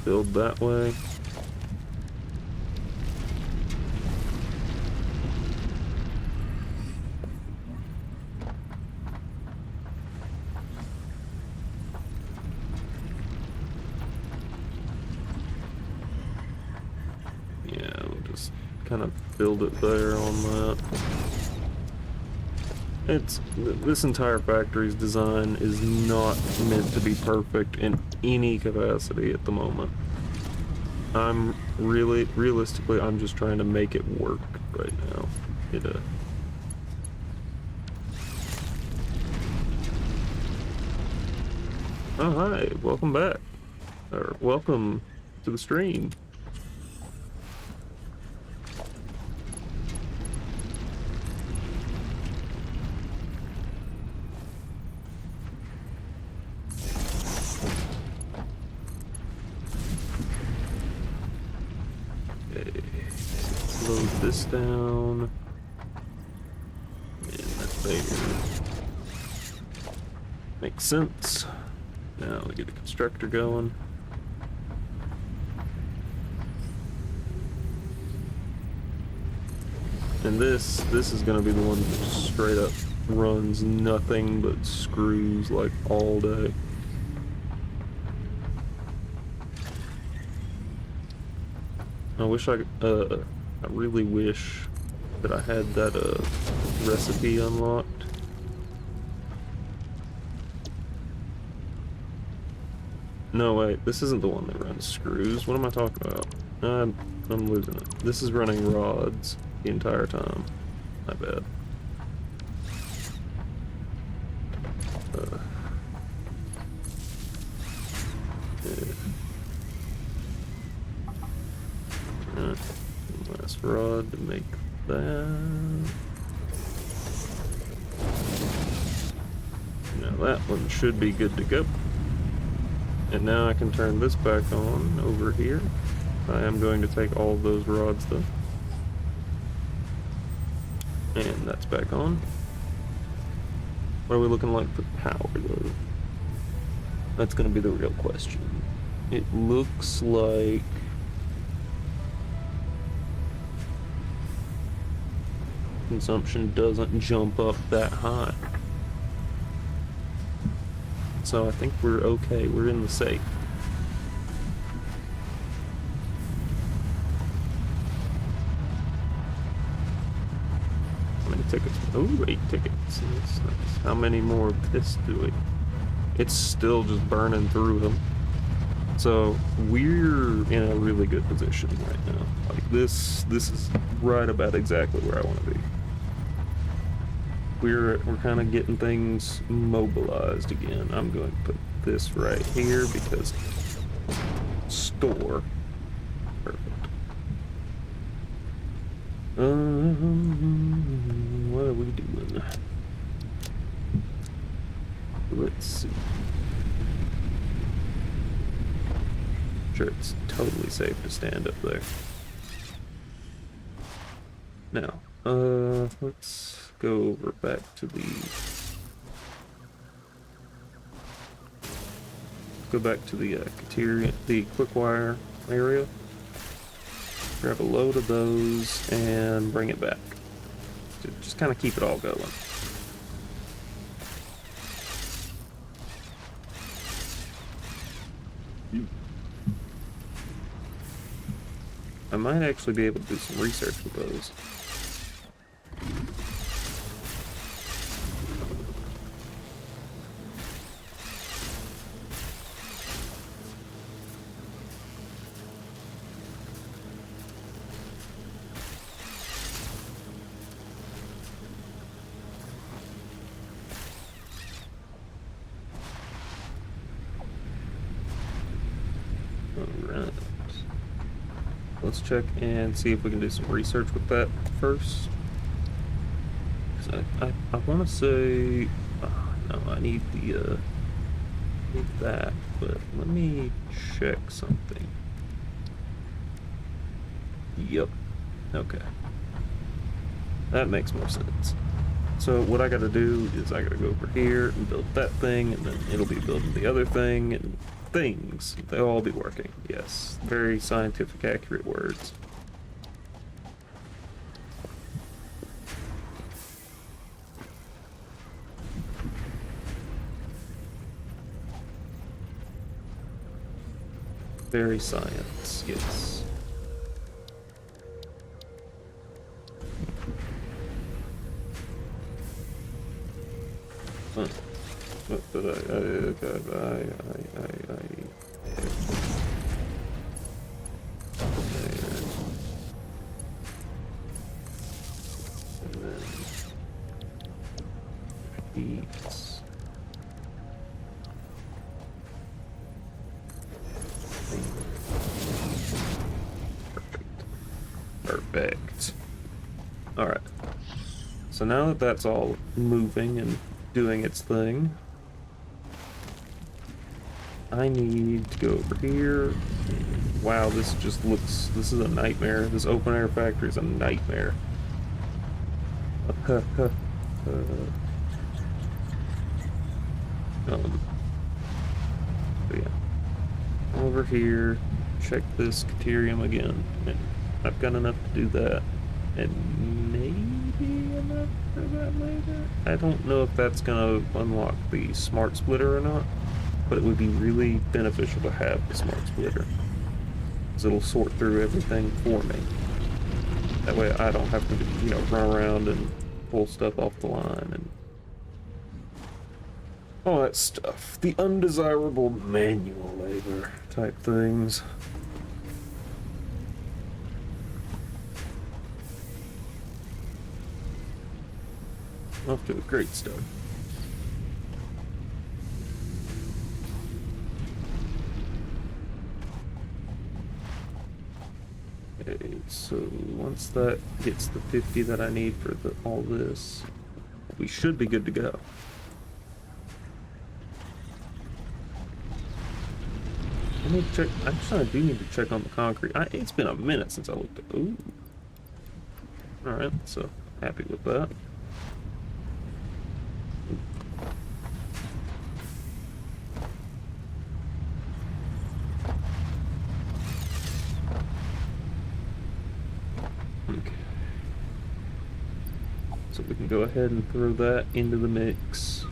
Build that way. Yeah, we'll just kind of build it there on that. This entire factory's design is not meant to be perfect in any capacity at the moment. Realistically, I'm just trying to make it work right now. Oh, hi, welcome back. Or welcome to the stream. Load this down. And that's bigger. Makes sense. Now we get the constructor going. And this is gonna be the one that just straight up runs nothing but screws like all day. I really wish that I had that recipe unlocked. No, wait, this isn't the one that runs screws. What am I talking about? I'm losing it. This is running rods the entire time. My bad. Last rod to make that. Now that one should be good to go. And now I can turn this back on over here. I am going to take all of those rods though. And that's back on. What are we looking like for power though? That's gonna be the real question. It looks like consumption doesn't jump up that high. So I think we're okay, we're in the safe. How many tickets? Oh, 8 tickets. That's nice. How many more of this do we? It's still just burning through them. So we're in a really good position right now. Like this is right about exactly where I want to be. We're kind of getting things mobilized again. I'm going to put this right here because store. Perfect. What are we doing? Let's see. Sure, it's totally safe to stand up there. Now, let's go over back to the cafeteria, the quick wire area. Grab a load of those and bring it back. Just kind of keep it all going. I might actually be able to do some research with those. let's check and see if we can do some research with that first. 'Cause I want to say, no, I need the need that, but let me check something. Yep. Okay. That makes more sense. So what I gotta do is I gotta go over here and build that thing, and then it'll be building the other thing, and things. They'll all be working. Yes. Very scientific, accurate words. Very science, yes. Huh. But and then eats. Perfect. Alright. So now that that's all moving and doing its thing, I need to go over here. Wow, this just looks... This is a nightmare. This open air factory is a nightmare. But yeah. Over here, check this Caterium again. And I've got enough to do that. And maybe enough for that later? I don't know if that's gonna unlock the smart splitter or not, but it would be really beneficial to have the smart splitter, because it'll sort through everything for me. That way I don't have to, you know, run around and pull stuff off the line and all that stuff. The undesirable manual labor type things. Off to a great start. Okay, so once that hits the 50 that I need for all this, we should be good to go. Let me check. Actually, I do need to check on the concrete. It's been a minute since I looked at. Ooh. Alright, so happy with that. Okay. So we can go ahead and throw that into the mix.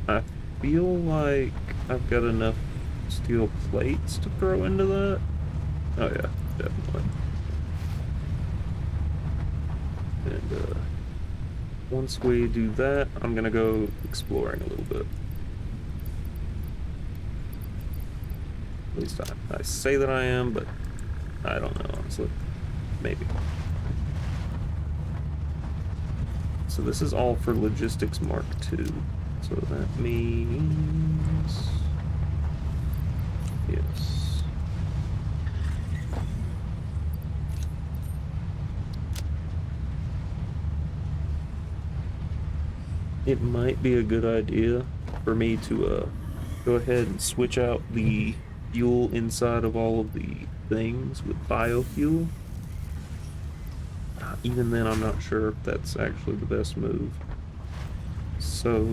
I feel like I've got enough steel plates to throw into that. Oh yeah, definitely. And once we do that, I'm gonna go exploring a little bit. At least I say that I am, but I don't know, honestly. Maybe. So this is all for Logistics Mark II. So that means... Yes. It might be a good idea for me to go ahead and switch out the fuel inside of all of the things with biofuel. Even then, I'm not sure if that's actually the best move. So...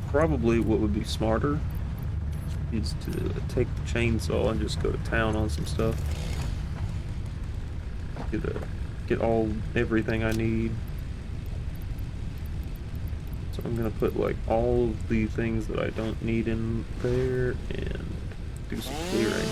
probably what would be smarter is to take the chainsaw and just go to town on some stuff. Get everything I need. So I'm gonna put like all of the things that I don't need in there and do some clearing.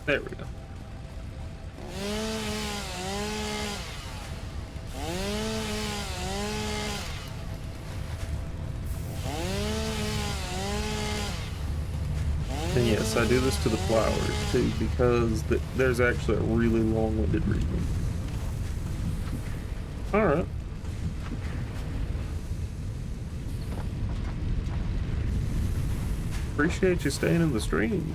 There we go. And yes, I do this to the flowers too, because there's actually a really long-winded reason. Alright. Appreciate you staying in the stream.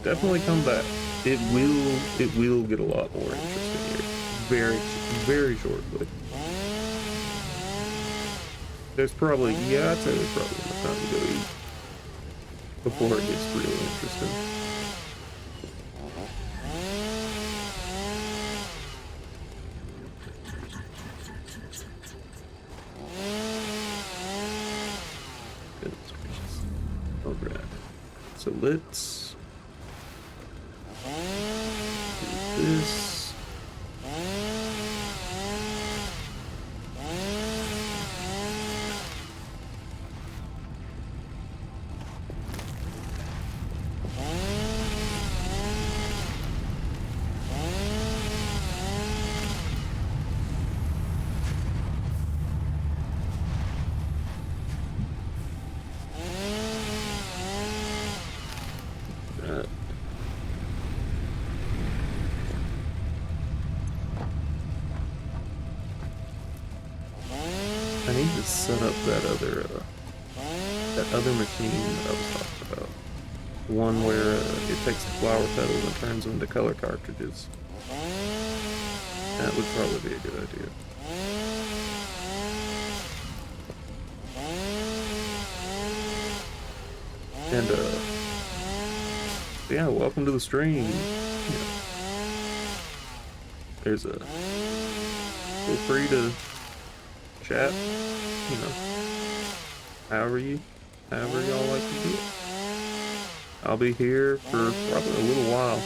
Definitely come back. It will get a lot more interesting here. Very shortly. There's probably, yeah, I'd say there's probably enough time to go eat before it gets real interesting. Goodness gracious. Alright. So let's do this. I need to set up that other machine that I was talking about. One where it takes the flower petals and turns them into color cartridges. That would probably be a good idea. And yeah, welcome to the stream. Yeah. There's a feel free to chat, you know, however y'all like to do it. I'll be here for probably a little while,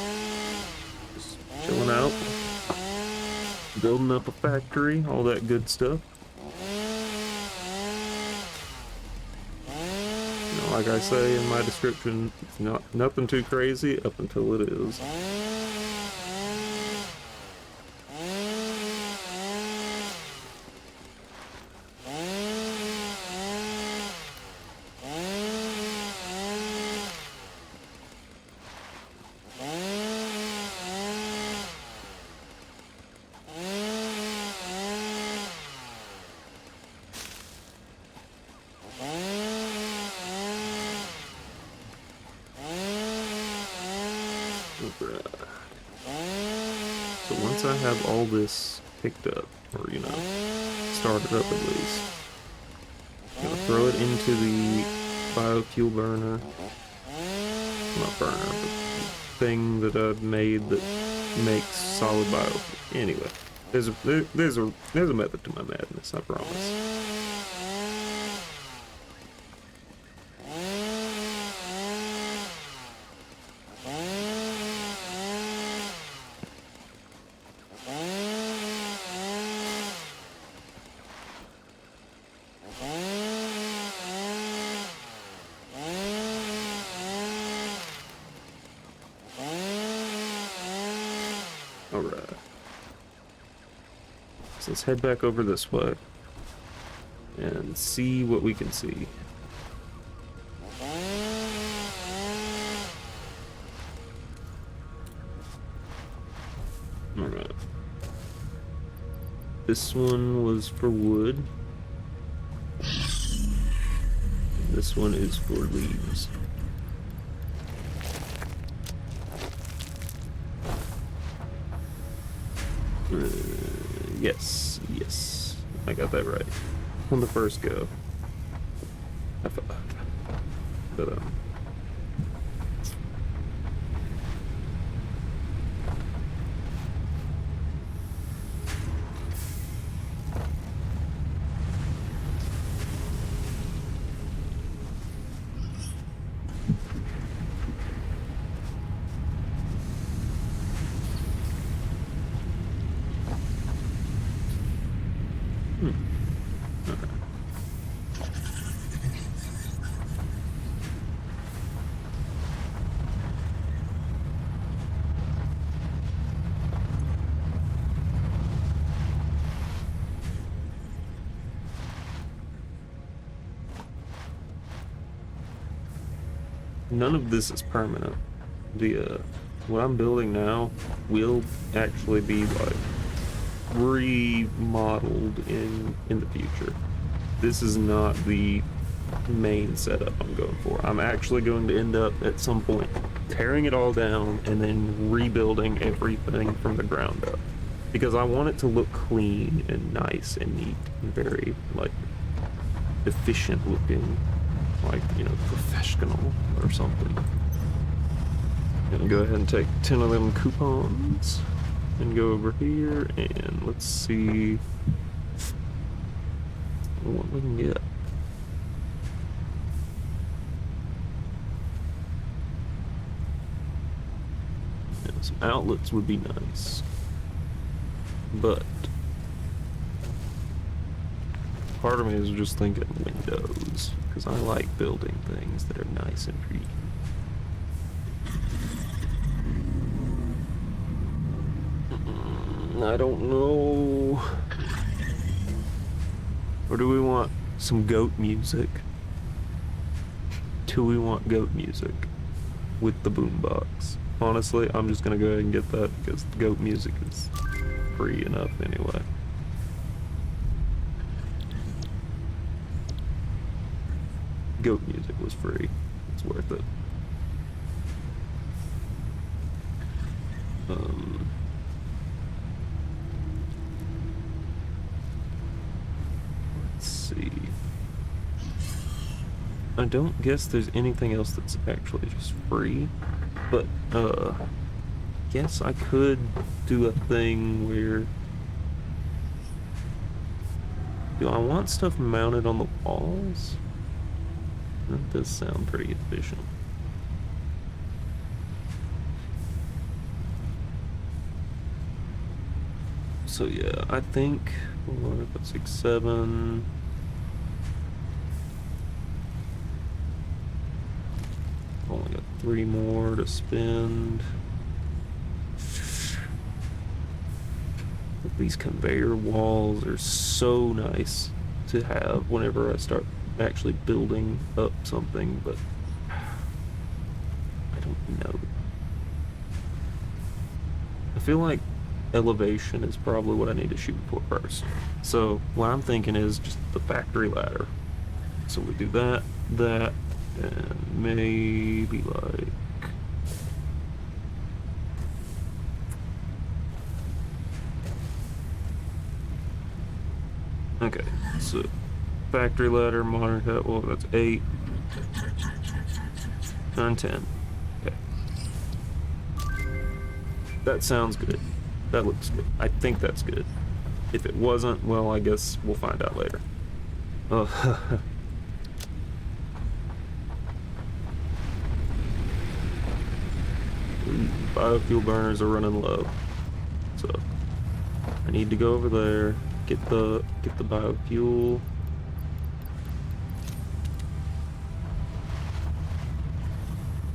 just chilling out, building up a factory, all that good stuff. You know, like I say in my description, it's nothing too crazy up until it is. So once I have all this picked up, or you know, started up at least, I'm gonna throw it into the biofuel burner, not burner, but thing that I've made that makes solid biofuel. Anyway, there's a method to my madness, I promise. Alright. So let's head back over this way and see what we can see. Alright. This one was for wood. This one is for leaves. Yes, I got that right on the first go. But none of this is permanent. The what I'm building now will actually be like remodeled in the future. This is not the main setup I'm going for. I'm actually going to end up at some point tearing it all down and then rebuilding everything from the ground up, because I want it to look clean and nice and neat and very like efficient looking, like, you know, professional or something. Gonna go ahead and take 10 of them coupons and go over here and let's see what we can get. Yeah, some outlets would be nice, but part of me is just thinking windows, because I like building things that are nice and pretty. I don't know. Or do we want some goat music? Do we want goat music with the boombox? Honestly, I'm just gonna go ahead and get that because the goat music is free enough anyway. Goat music was free. It's worth it. Let's see. I don't guess there's anything else that's actually just free, but guess I could do a thing where, do I want stuff mounted on the walls? That does sound pretty efficient. So yeah, I think 4, 5, 6, 7. Only got 3 more to spend. These conveyor walls are so nice to have whenever I start actually building up something, but I don't know. I feel like elevation is probably what I need to shoot for first. So what I'm thinking is just the factory ladder. So we do that, and maybe like, okay, so factory ladder, modern cut, well, that's 8, 9, 10. Okay. That sounds good. That looks good. I think that's good. If it wasn't, well, I guess we'll find out later. Biofuel burners are running low, so I need to go over there, get the biofuel.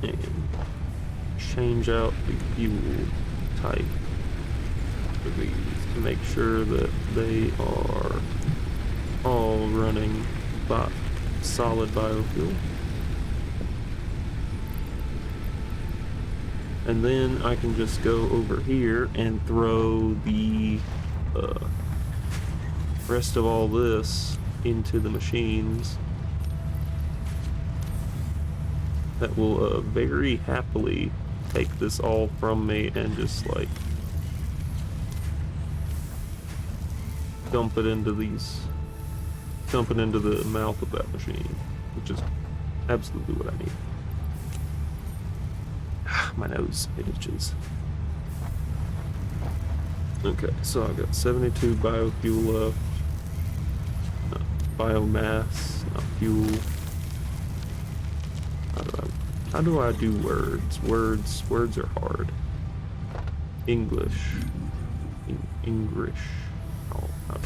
And change out the fuel type for these to make sure that they are all running solid biofuel. And then I can just go over here and throw the rest of all this into the machines that will very happily take this all from me and just like dump it into the mouth of that machine, which is absolutely what I need. My nose, it itches. Okay, so I've got 72 biofuel left. Biomass, not fuel. How do I do words? Words are hard. English. English. Oh, how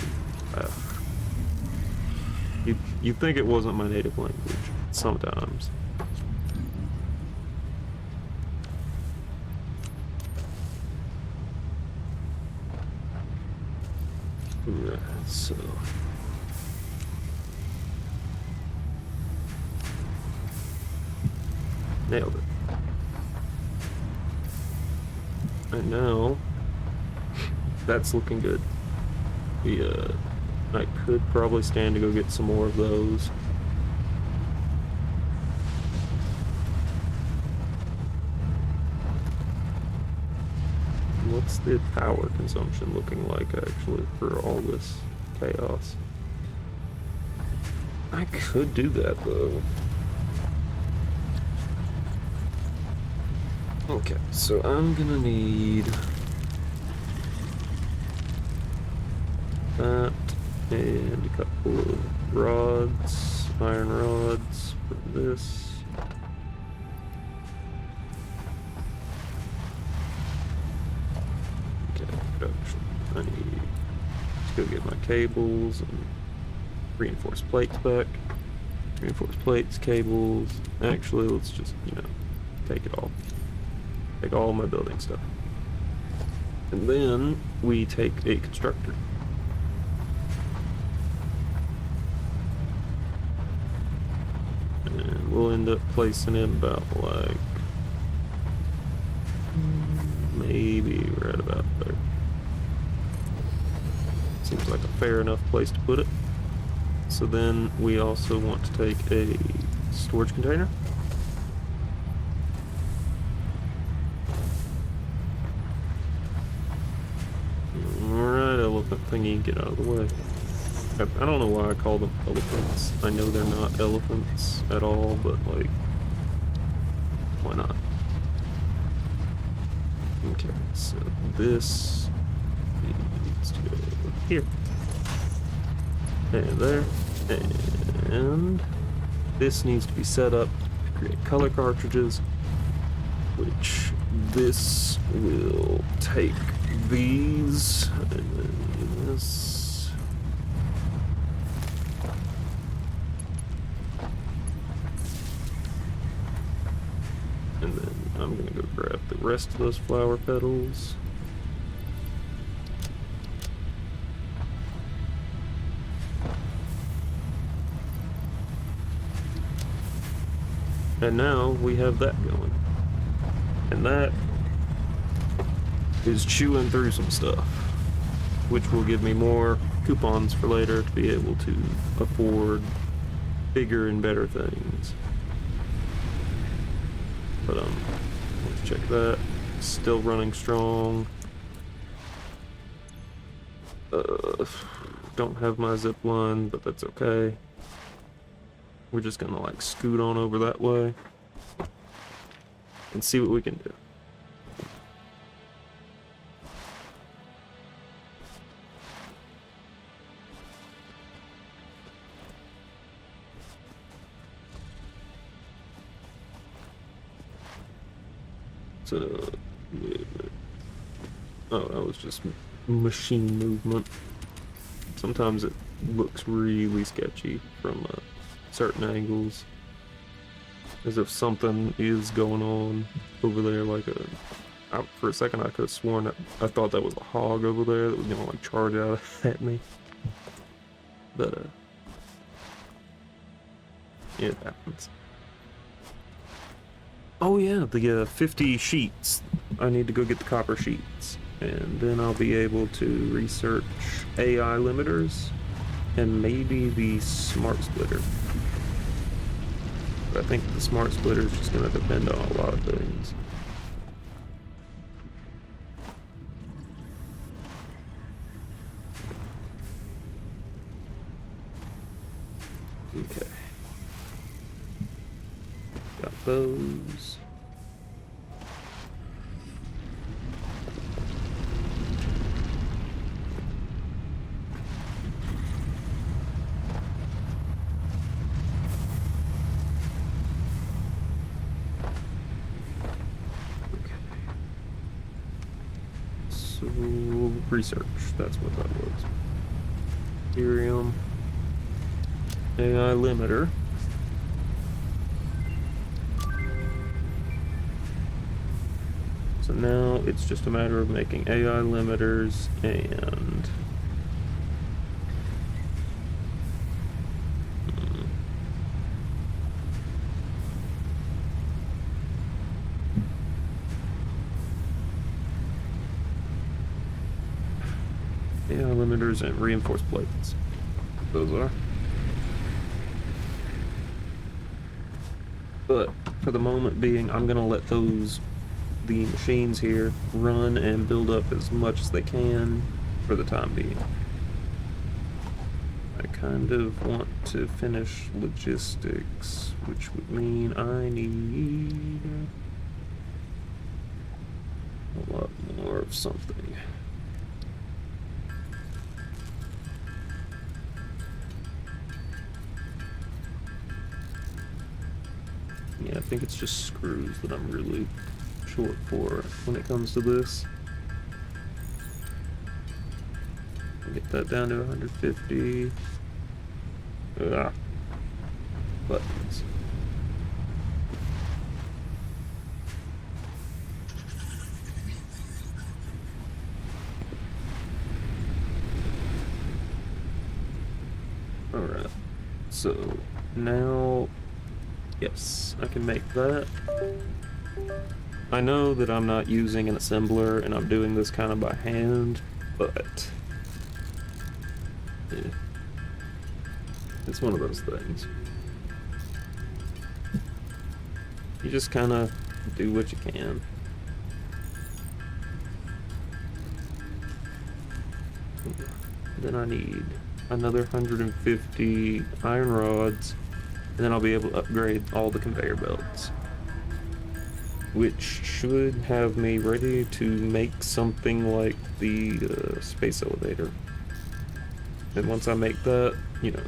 do you'd think it wasn't my native language sometimes. Right, so Nailed it. And now, that's looking good. I could probably stand to go get some more of those. What's the power consumption looking like, actually, for all this chaos? I could do that, though. Okay, so I'm gonna need that and a couple of rods, iron rods for this. Okay, production. I need to go get my cables and reinforced plates back. Reinforced plates, cables. Actually, let's just, take it all. Take all my building stuff. And then we take a constructor. And we'll end up placing it about like, maybe right about there. Seems like a fair enough place to put it. So then we also want to take a storage container. Alright, elephant thingy, get out of the way. I don't know why I call them elephants. I know they're not elephants at all, but like, why not? Okay, so this needs to go here. And there. And this needs to be set up to create color cartridges, which this will take these and then this. And then I'm gonna go grab the rest of those flower petals. And now we have that going. And that is chewing through some stuff, which will give me more coupons for later to be able to afford bigger and better things. But let's check that. Still running strong. Don't have my zip line, but that's okay. We're just gonna like scoot on over that way and see what we can do. So, wait a minute. Oh, that was just machine movement. Sometimes it looks really sketchy from certain angles, as if something is going on over there. Like for a second I could have sworn that I thought that was a hog over there that was gonna like charge out at me. But it happens. Oh yeah, the 50 sheets. I need to go get the copper sheets, and then I'll be able to research AI limiters and maybe the smart splitter. But I think the smart splitter is just going to depend on a lot of things. Okay. Got those. Research, that's what that was. Ethereum AI limiter. So now it's just a matter of making AI limiters and Yeah, limiters and reinforced plates. Those are. But for the moment being, I'm gonna let the machines here run and build up as much as they can for the time being. I kind of want to finish logistics, which would mean I need a lot more of something. Yeah, I think it's just screws that I'm really short for when it comes to this. Get that down to 150. Buttons. Alright, so now, yes, I can make that. I know that I'm not using an assembler and I'm doing this kind of by hand, but yeah, it's one of those things. You just kind of do what you can. Then I need another 150 iron rods, and then I'll be able to upgrade all the conveyor belts, which should have me ready to make something like the space elevator. And once I make that, you know,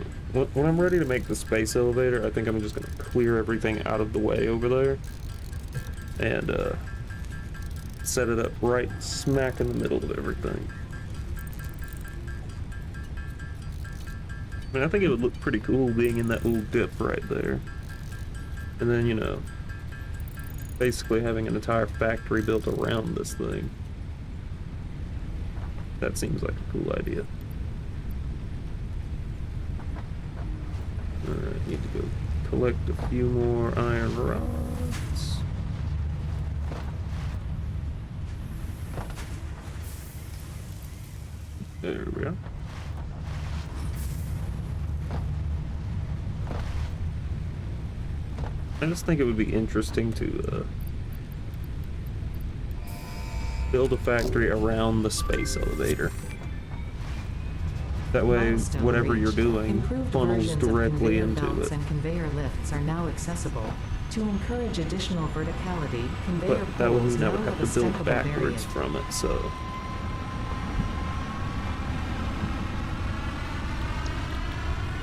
when I'm ready to make the space elevator, I think I'm just going to clear everything out of the way over there and set it up right smack in the middle of everything. I mean, I think it would look pretty cool being in that little dip right there. And then, you know, basically having an entire factory built around this thing. That seems like a cool idea. Alright, need to go collect a few more iron rods. There we are. I just think it would be interesting to build a factory around the space elevator. That way, whatever you're doing funnels directly into it. And conveyor lifts are now accessible. To encourage additional verticality, conveyor But that would poles mean I would now have have to a build stackable backwards variant. from it, so.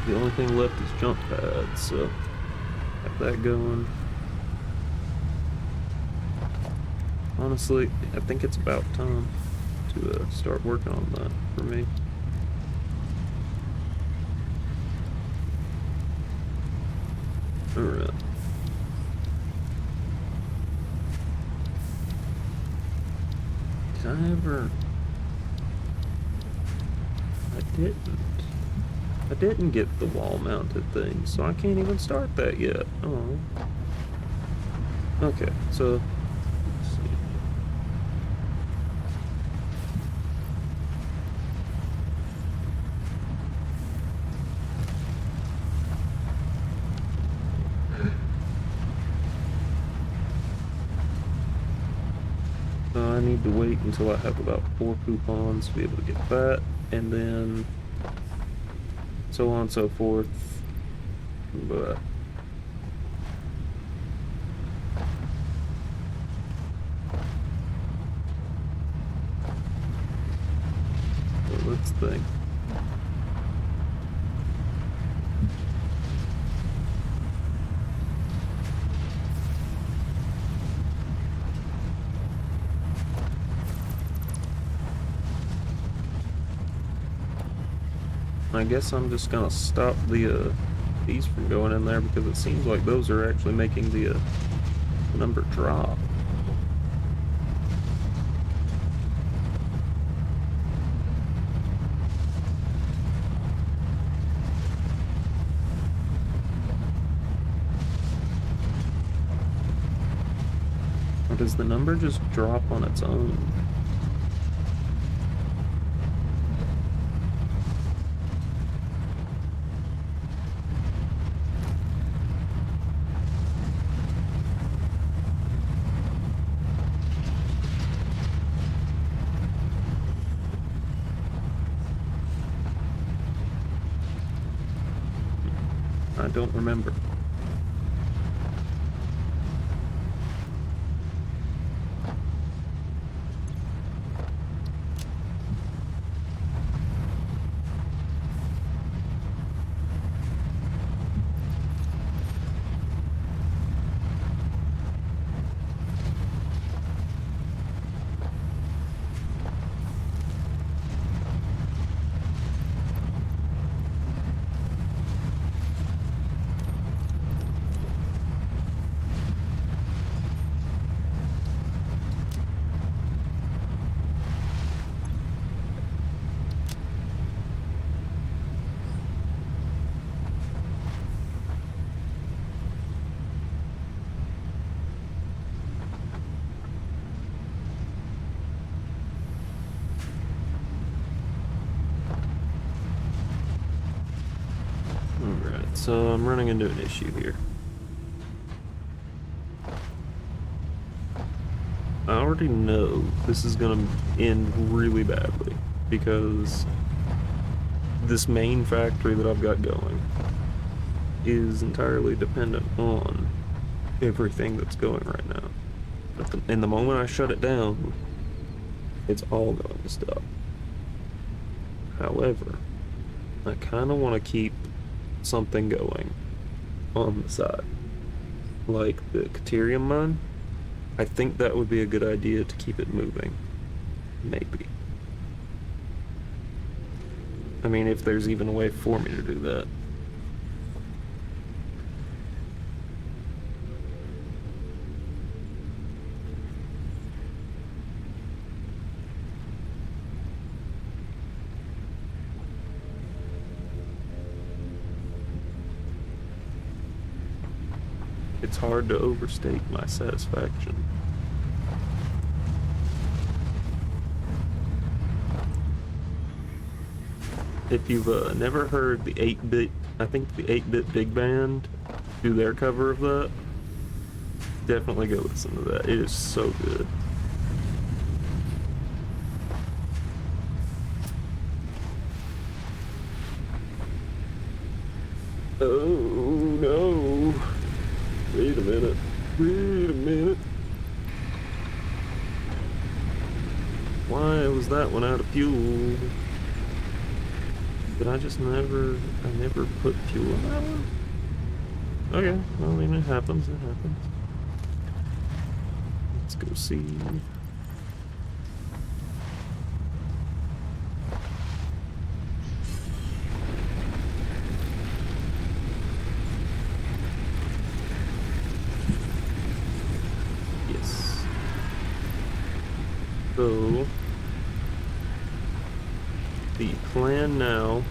The only thing left is jump pads, so have that going. Honestly, I think it's about time to start working on that for me. Alright. Did I ever... I didn't get the wall-mounted thing, so I can't even start that yet. Oh. Okay, so... let's see. I need to wait until I have about 4 coupons to be able to get that, and then so on and so forth. But so let's think. I guess I'm just gonna stop the these from going in there because it seems like those are actually making the number drop. Or does the number just drop on its own? I don't remember. Alright, so I'm running into an issue here. I already know this is gonna end really badly because this main factory that I've got going is entirely dependent on everything that's going right now. But in the moment I shut it down, it's all going to stop. However, I kind of want to keep something going on the side, like the Caterium mine. I think that would be a good idea to keep it moving. Maybe. I mean, if there's even a way for me to do that. It's hard to overstate my satisfaction. If you've never heard the 8-bit, I think the 8-bit Big Band do their cover of that, definitely go listen to that. It is so good. Oh no. Wait a minute. Wait a minute. Why was that one out of fuel? Did I just never put fuel in that one? Okay, well, I mean, it happens, it happens. Let's go see. Yes. So, the plan now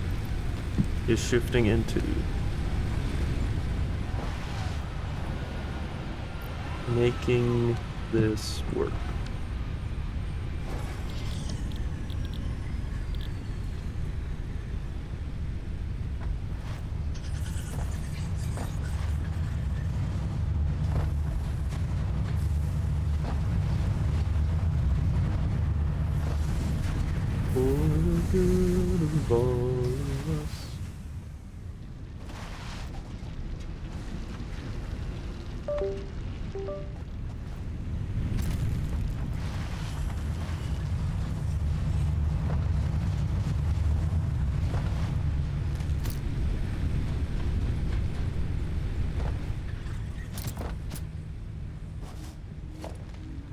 is shifting into making this work. For the good of all of us.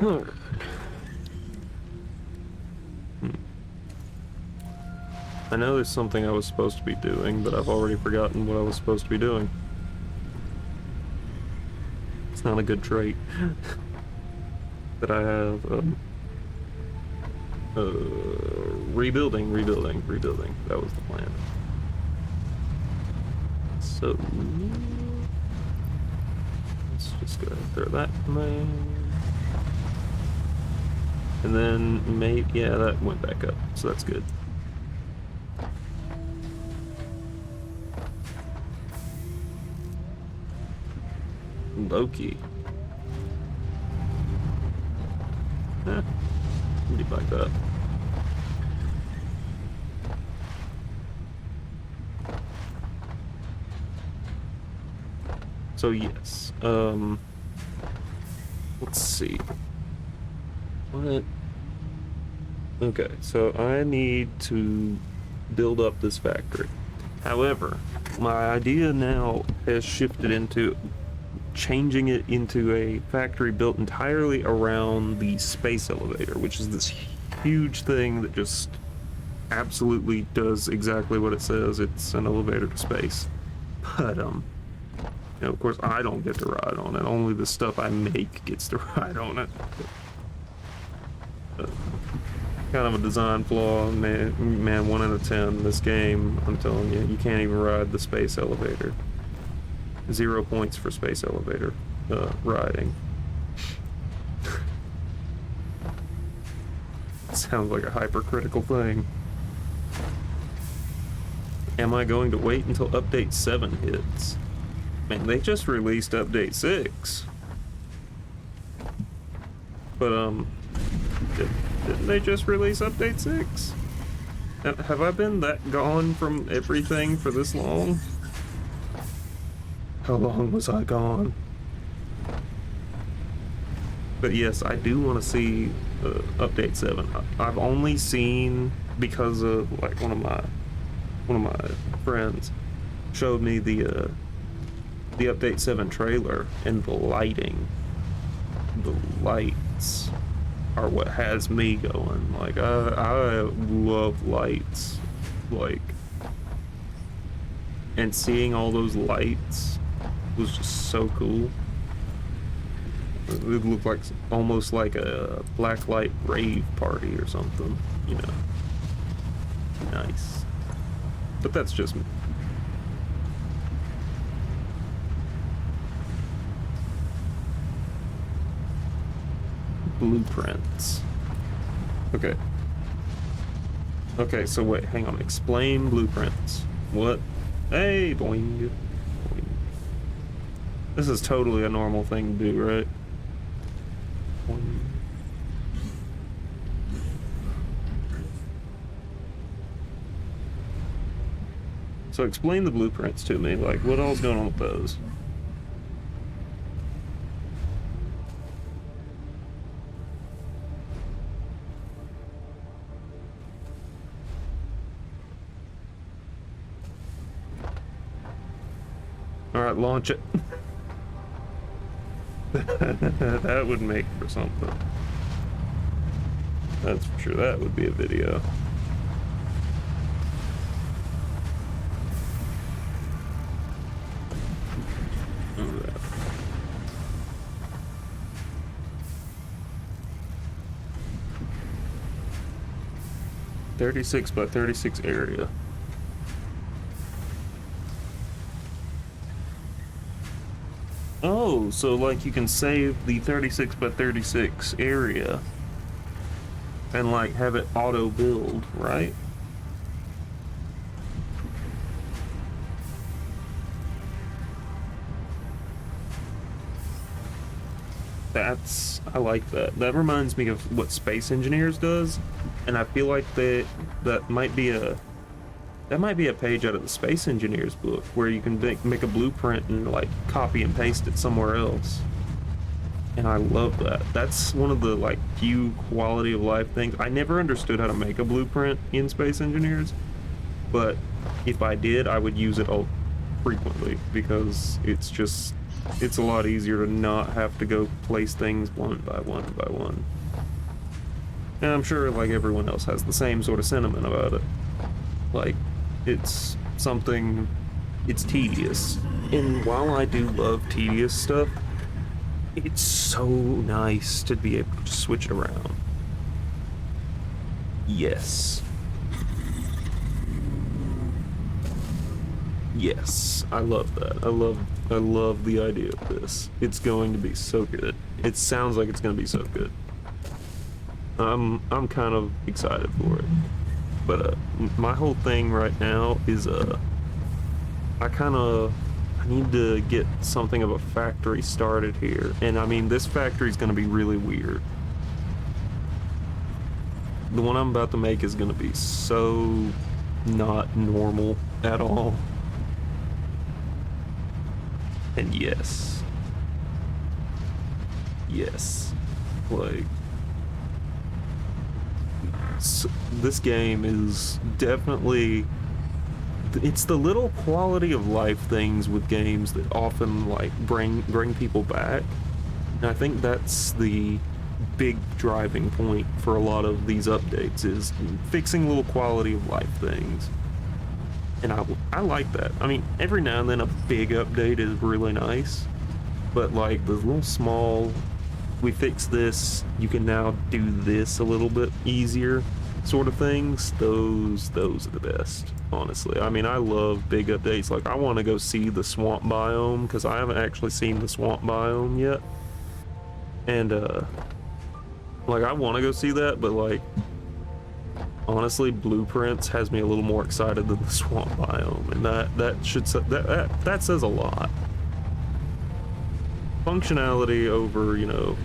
Alright. I know there's something I was supposed to be doing, but I've already forgotten what I was supposed to be doing. It's not a good trait that I have. Rebuilding. That was the plan. So let's just go ahead and throw that in there. And then maybe, yeah, that went back up, so that's good. Loki. Eh, be like that. So yes, let's see. What? Okay, so I need to build up this factory. However, my idea now has shifted into changing it into a factory built entirely around the space elevator, which is this huge thing that just absolutely does exactly what it says. It's an elevator to space. But of course I don't get to ride on it. Only the stuff I make gets to ride on it. Kind of a design flaw, man. 1 out of 10. This game, I'm telling you, you can't even ride the space elevator. 0 points for space elevator riding. Sounds like a hypercritical thing. Am I going to wait until update 7 hits? Man, they just released update 6. But didn't they just release update 6? Have I been that gone from everything for this long? How long was I gone? But yes, I do want to see update 7. I've only seen, because of like one of my friends showed me the update 7 trailer, and the lights are what has me going. Like I love lights, like, and seeing all those lights was just so cool. It looked like almost like a blacklight rave party or something, you know. Nice. But that's just me. Blueprints. Okay. Okay, so wait, hang on. Explain blueprints. What? Hey, boing. Boing. This is totally a normal thing to do, right? Boing. So explain the blueprints to me. Like, what all's going on with those? Alright, launch it. That would make for something. That's for sure. That would be a video. Alright. 36 by 36 area. Oh, so like you can save the 36 by 36 area and like have it auto build, right? I like that. That reminds me of what Space Engineers does, and I feel like that might be a page out of the Space Engineers book where you can make a blueprint and like copy and paste it somewhere else. And I love that. That's one of the like few quality of life things. I never understood how to make a blueprint in Space Engineers, but if I did, I would use it all frequently because it's a lot easier to not have to go place things one by one by one. And I'm sure like everyone else has the same sort of sentiment about it. Like, it's tedious. And while I do love tedious stuff, it's so nice to be able to switch it around. Yes. Yes, I love that. I love the idea of this. It's going to be so good. It sounds like it's going to be so good. I'm kind of excited for it. But my whole thing right now is I need to get something of a factory started here. And I mean, this factory is going to be really weird. The one I'm about to make is going to be so not normal at all. And yes, like, this game is definitely, it's the little quality of life things with games that often like bring people back. And I think that's the big driving point for a lot of these updates, is fixing little quality of life things. And I like that. I mean, every now and then a big update is really nice, but like the little small, we fixed this, you can now do this a little bit easier sort of things, those are the best, honestly. I mean, I love big updates. Like, I want to go see the swamp biome, because I haven't actually seen the swamp biome yet. And like, I want to go see that, but like, honestly, Blueprints has me a little more excited than the swamp biome, and that says a lot. Functionality over, you know,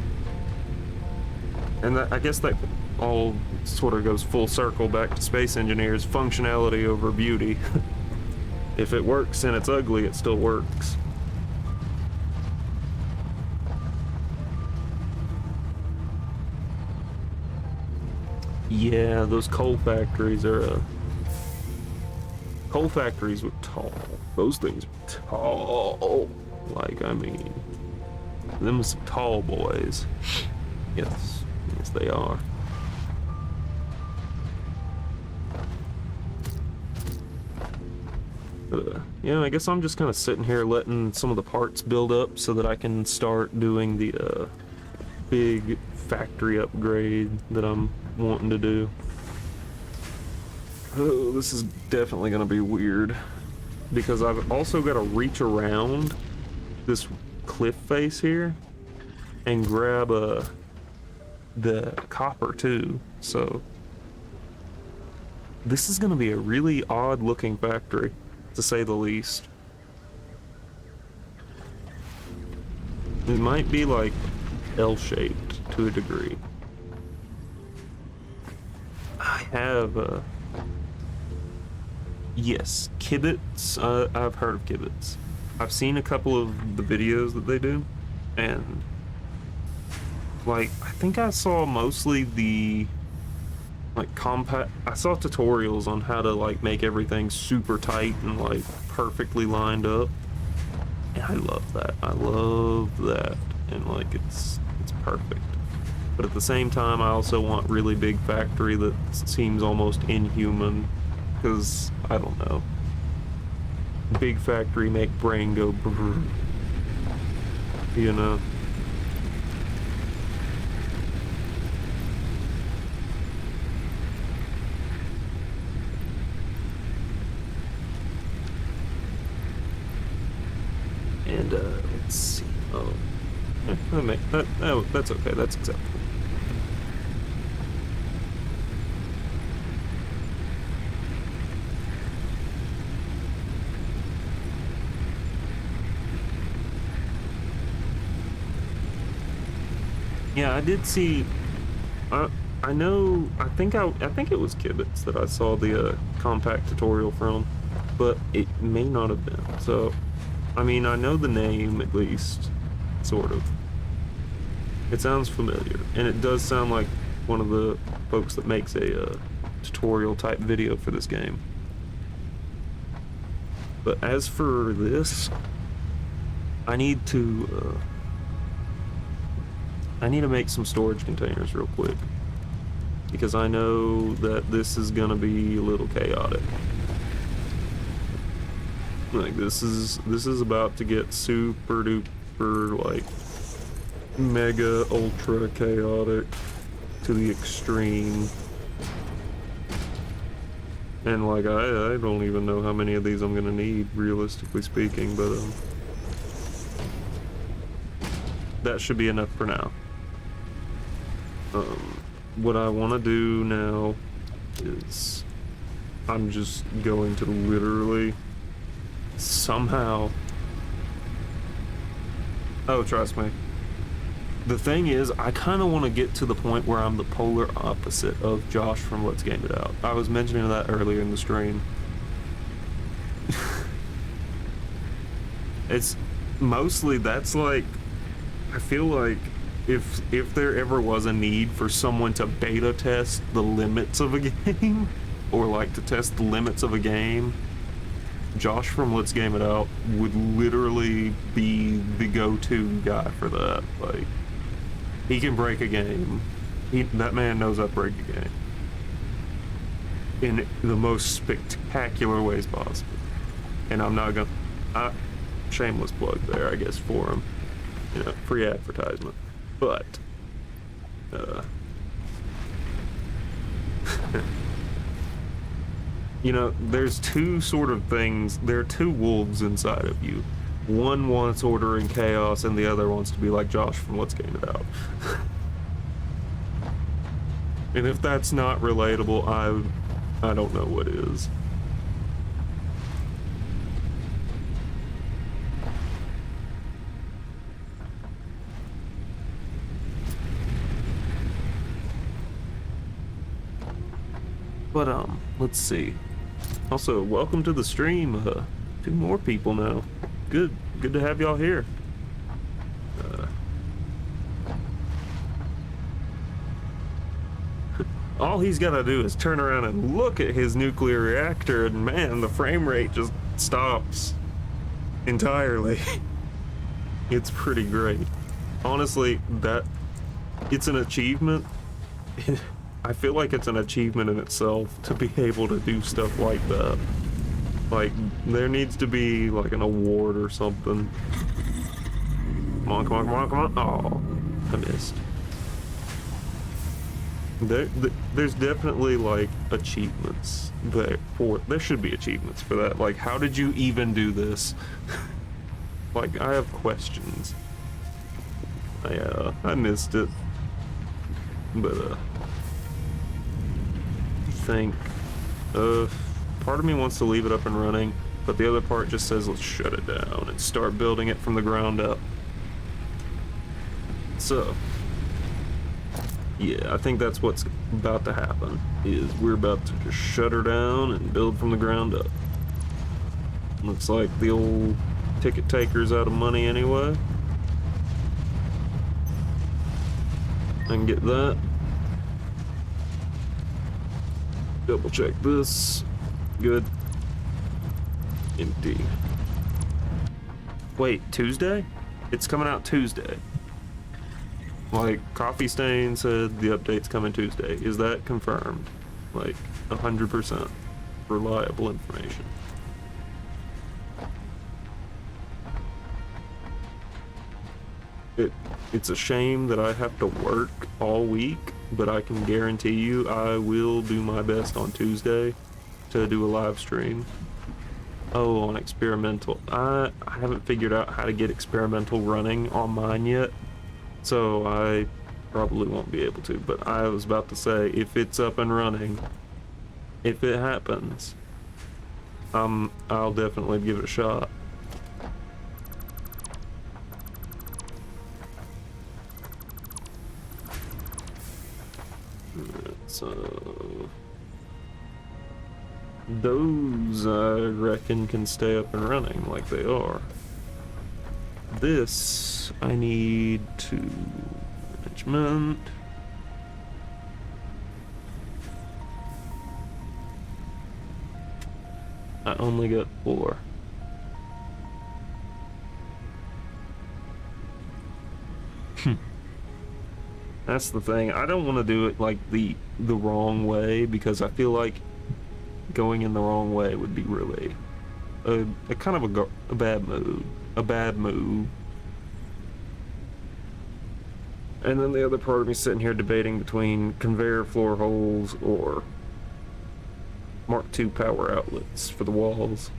and I guess that all sort of goes full circle back to Space Engineers. Functionality over beauty. If it works and it's ugly, it still works. Yeah, those coal factories are coal factories were tall. Those things were tall. Like, I mean, them are some tall boys. Yes, they are. Yeah, I guess I'm just kind of sitting here letting some of the parts build up so that I can start doing the big factory upgrade that I'm wanting to do. Oh, this is definitely going to be weird, because I've also got to reach around this cliff face here and grab the copper too. So this is going to be a really odd looking factory, to say the least. It might be like L-shaped to a degree. I have yes, Kibitz. I've heard of Kibitz. I've seen a couple of the videos that they do, and like, I think I saw mostly the like compact. I saw tutorials on how to like make everything super tight and like perfectly lined up, and I love that. I love that, and like it's perfect. But at the same time, I also want really big factory that seems almost inhuman, because I don't know. Big factory make brain go brrr, you know. And let's see. Oh, that's okay. That's acceptable. Yeah, I did see. I know. I think it was Kibitz that I saw the compact tutorial from, but it may not have been. So, I mean, I know the name at least, sort of. It sounds familiar, and it does sound like one of the folks that makes a tutorial type video for this game. But as for this, I need to make some storage containers real quick, because I know that this is gonna be a little chaotic. Like, this is about to get super duper, like, mega ultra chaotic to the extreme. And like, I don't even know how many of these I'm gonna need, realistically speaking, but that should be enough for now. What I want to do now is I'm just going to literally somehow, oh, trust me. The thing is, I kind of want to get to the point where I'm the polar opposite of Josh from Let's Game It Out. I was mentioning that earlier in the stream. mostly that's like, I feel like if there ever was a need for someone to beta test the limits of a game, or like to test the limits of a game, Josh from Let's Game It Out would literally be the go-to guy for that. Like, he can break a game. That man knows how to break a game in the most spectacular ways possible. And I'm not gonna, shameless plug there, I guess, for him. You know, free advertisement. But, you know, there's two sort of things, there are two wolves inside of you. One wants order and chaos, and the other wants to be like Josh from Let's Game It Out. And if that's not relatable, I don't know what is. But let's see. Also, welcome to the stream. 2 more people now. Good to have y'all here. All he's gotta do is turn around and look at his nuclear reactor, and man, the frame rate just stops entirely. It's pretty great. Honestly, it's an achievement. I feel like it's an achievement in itself to be able to do stuff like that. Like, there needs to be like an award or something. Come on, come on, come on, come on. Oh, I missed. There's definitely like achievements there should be achievements for that. Like, how did you even do this? Like, I have questions. I missed it, but I think part of me wants to leave it up and running, but the other part just says let's shut it down and start building it from the ground up. So yeah, I think that's what's about to happen, is we're about to just shut her down and build from the ground up. Looks like the old ticket taker's out of money anyway. I can get that. Double check this. Good. Empty. Wait, Tuesday? It's coming out Tuesday. Like, Coffee Stain said the update's coming Tuesday. Is that confirmed? Like, 100% reliable information. It's a shame that I have to work all week, but I can guarantee you I will do my best on Tuesday to do a live stream. Oh, on experimental. I haven't figured out how to get experimental running on mine yet, so I probably won't be able to, but I was about to say, if it's up and running, if it happens, I'll definitely give it a shot. So those, I reckon, can stay up and running like they are. This I need to management. I only got 4. That's the thing. I don't want to do it like the wrong way, because I feel like going in the wrong way would be really a kind of a bad move. A bad move. And then the other part of me sitting here debating between conveyor floor holes or Mark II power outlets for the walls.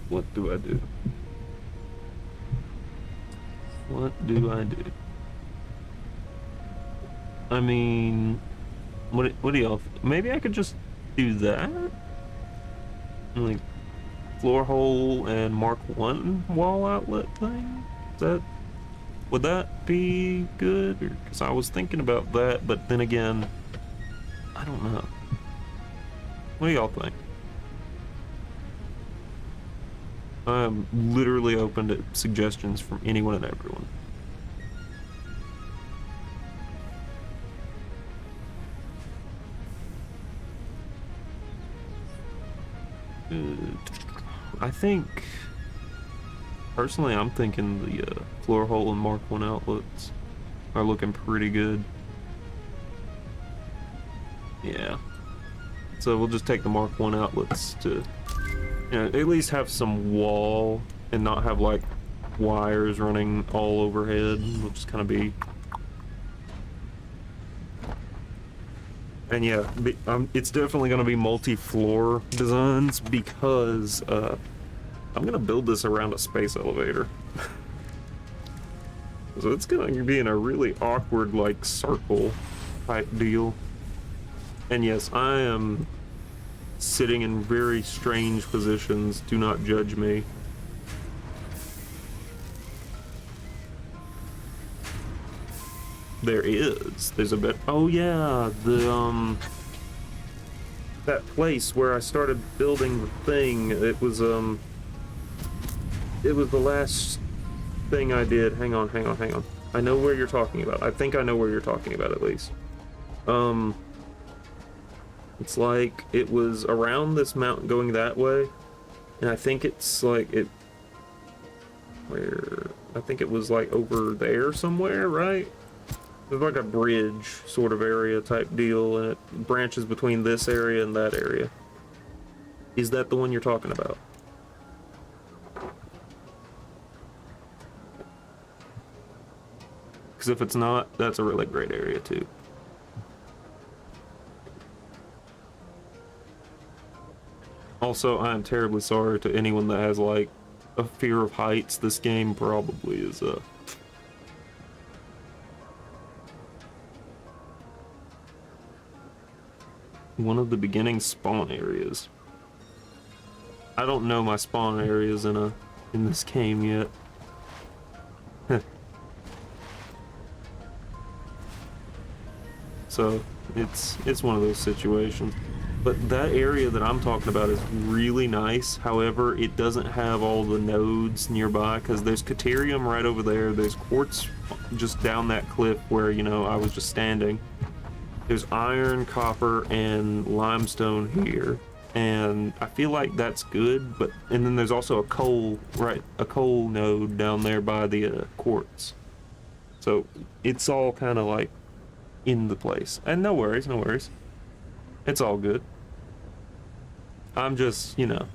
What do I do? What do I do? I mean, what do y'all? Maybe I could just do that, like floor hole and Mark I wall outlet thing. Would that be good? Because I was thinking about that, but then again, I don't know. What do y'all think? I'm literally open to suggestions from anyone and everyone. I think, personally, I'm thinking the floor hole and Mark 1 outlets are looking pretty good. Yeah. So we'll just take the Mark 1 outlets to, at least have some wall and not have like wires running all overhead. We'll just kind of be. And yeah, it's definitely going to be multi-floor designs because I'm going to build this around a space elevator. So it's going to be in a really awkward, like, circle type deal. And yes, I am sitting in very strange positions. Do not judge me. There's a bit. Oh yeah, that place where I started building the thing. It was the last thing I did. Hang on. I know where you're talking about. I think I know where you're talking about at least. It's like it was around this mountain going that way, and I think it's like I think it was like over there somewhere, right? There's like a bridge sort of area type deal, and it branches between this area and that area. Is that the one you're talking about? Because if it's not, that's a really great area too. Also, I am terribly sorry to anyone that has like a fear of heights. This game probably is one of the beginning spawn areas. I don't know my spawn areas in this game yet. So it's one of those situations. But that area that I'm talking about is really nice. However, it doesn't have all the nodes nearby because there's Caterium right over there. There's quartz just down that cliff where, I was just standing. There's iron, copper, and limestone here. And I feel like that's good, and then there's also a coal node down there by the quartz. So it's all kind of like in the place. And no worries. It's all good. I'm just, I'm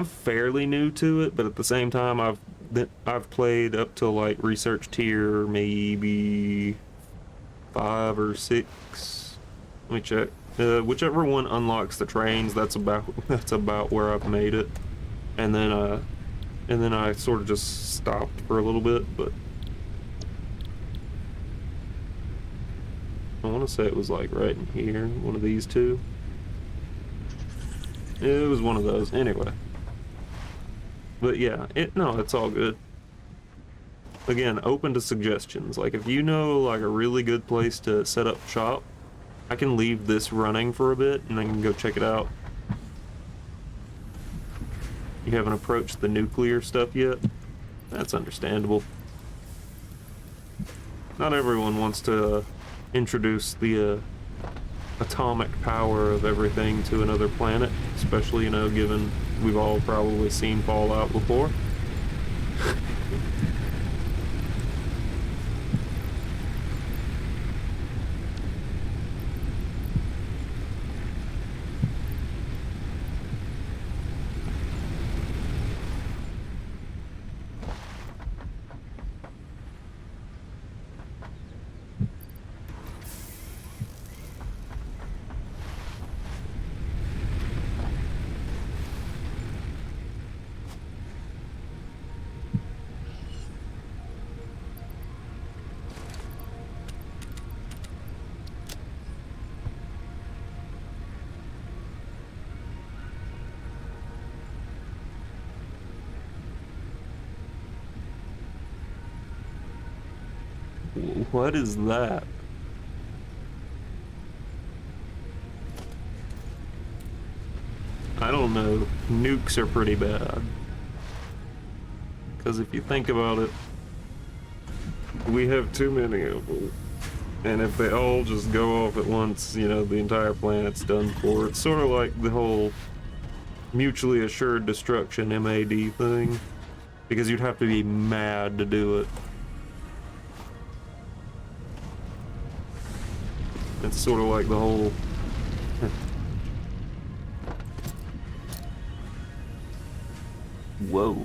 fairly new to it, but at the same time, I've played up to like research tier maybe 5 or 6. Let me check. Whichever one unlocks the trains, that's about where I've made it. And then I sort of just stopped for a little bit, but I want to say it was like right in here, one of these two. It was one of those, anyway. But yeah, it's all good. Again, open to suggestions. Like if you know like a really good place to set up shop, I can leave this running for a bit and I can go check it out. You haven't approached the nuclear stuff yet? That's understandable. Not everyone wants to introduce the atomic power of everything to another planet, especially, given we've all probably seen Fallout before. What is that? I don't know. Nukes are pretty bad. Because if you think about it, we have too many of them. And if they all just go off at once, you know, the entire planet's done for. It's sort of like the whole mutually assured destruction MAD thing. Because you'd have to be mad to do it. It's sort of like the whole... Whoa.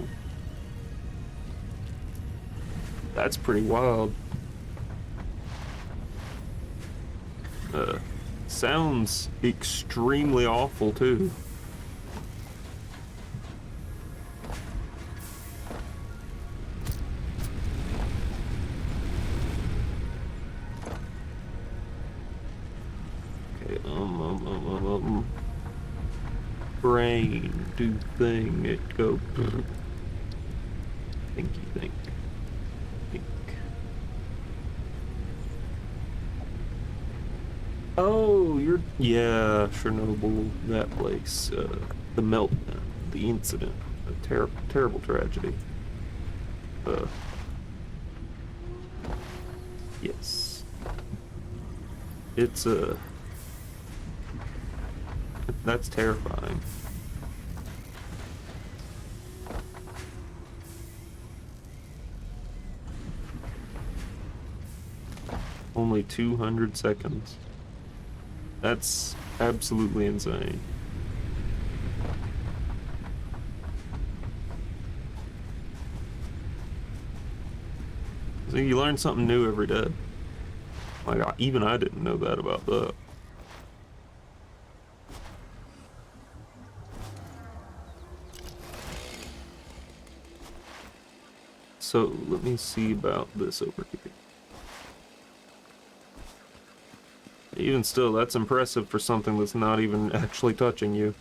That's pretty wild. Sounds extremely awful too. Okay, brain, do thing, it go. Thinky think. Oh, yeah, Chernobyl, that place, the meltdown, the incident, a terrible tragedy. Yes. It's, that's terrifying. Only 200 seconds. That's absolutely insane. So you learn something new every day. Like, even I didn't know that about that. So, let me see about this over here. Even still, that's impressive for something that's not even actually touching you.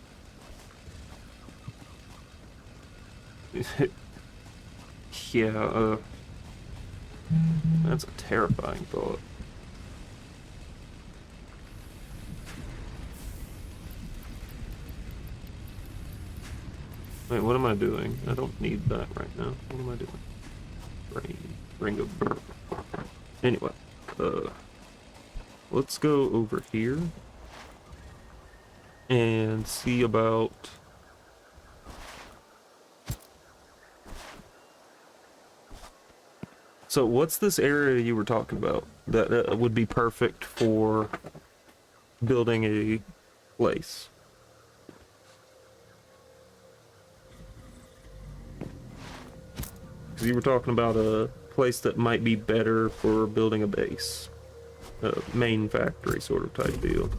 Yeah, that's a terrifying thought. Wait, what am I doing? I don't need that right now. What am I doing? Ring of... Anyway, let's go over here and see about... So what's this area you were talking about that would be perfect for building a place? You were talking about a place that might be better for building a base. A main factory sort of type deal.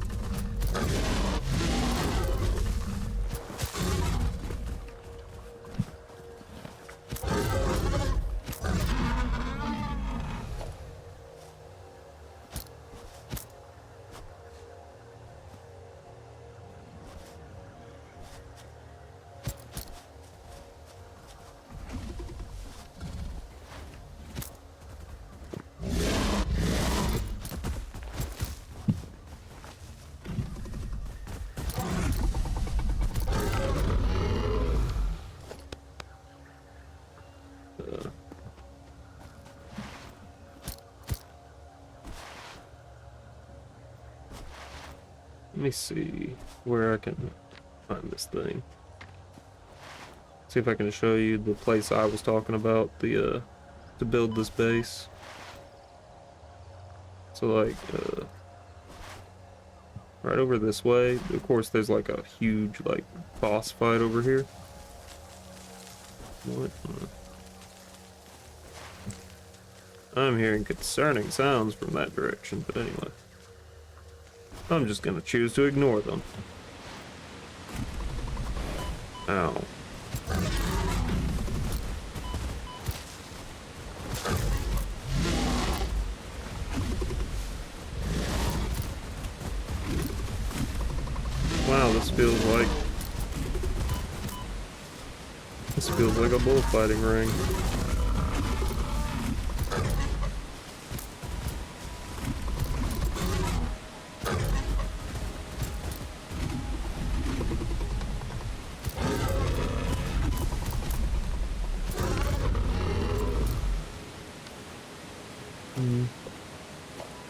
Let me see where I can find this thing. See if I can show you the place I was talking about, the to build this base. So like right over this way, of course there's like a huge like boss fight over here. What? I'm hearing concerning sounds from that direction, but anyway. I'm just gonna choose to ignore them. Ow. Wow, this feels like a bullfighting ring.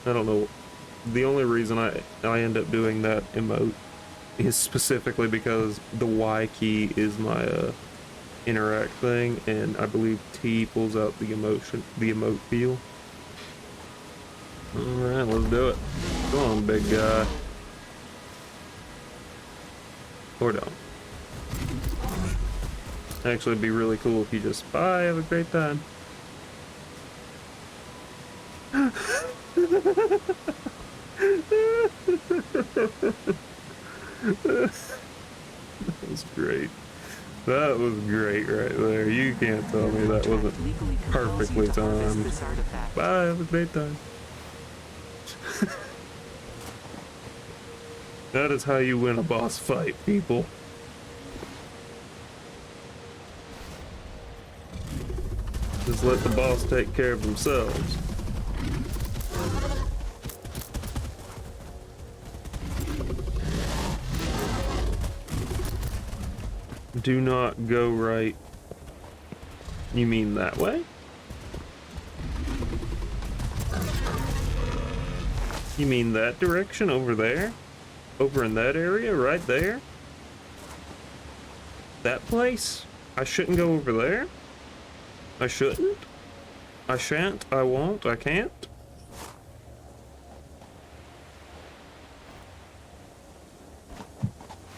I don't know. The only reason I end up doing that emote is specifically because the Y key is my interact thing, and I believe T pulls out the emote feel. Alright, let's do it. Come on, big guy. Or don't. Actually, it'd be really cool if you just, bye, have a great time. That was great. That was great right there. You can't tell me that wasn't perfectly timed. Bye, have a great time. That is how you win a boss fight, people. Just let the boss take care of themselves. Do not go right. You mean that way? You mean that direction over there? Over in that area right there? That place? I shouldn't go over there? I shouldn't? I shan't, I won't, I can't?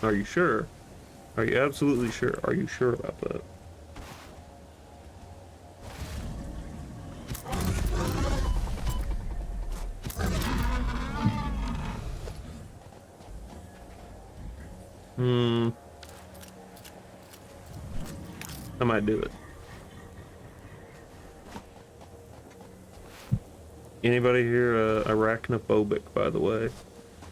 Are you sure? Are you absolutely sure? Are you sure about that? I might do it. Anybody here arachnophobic, by the way?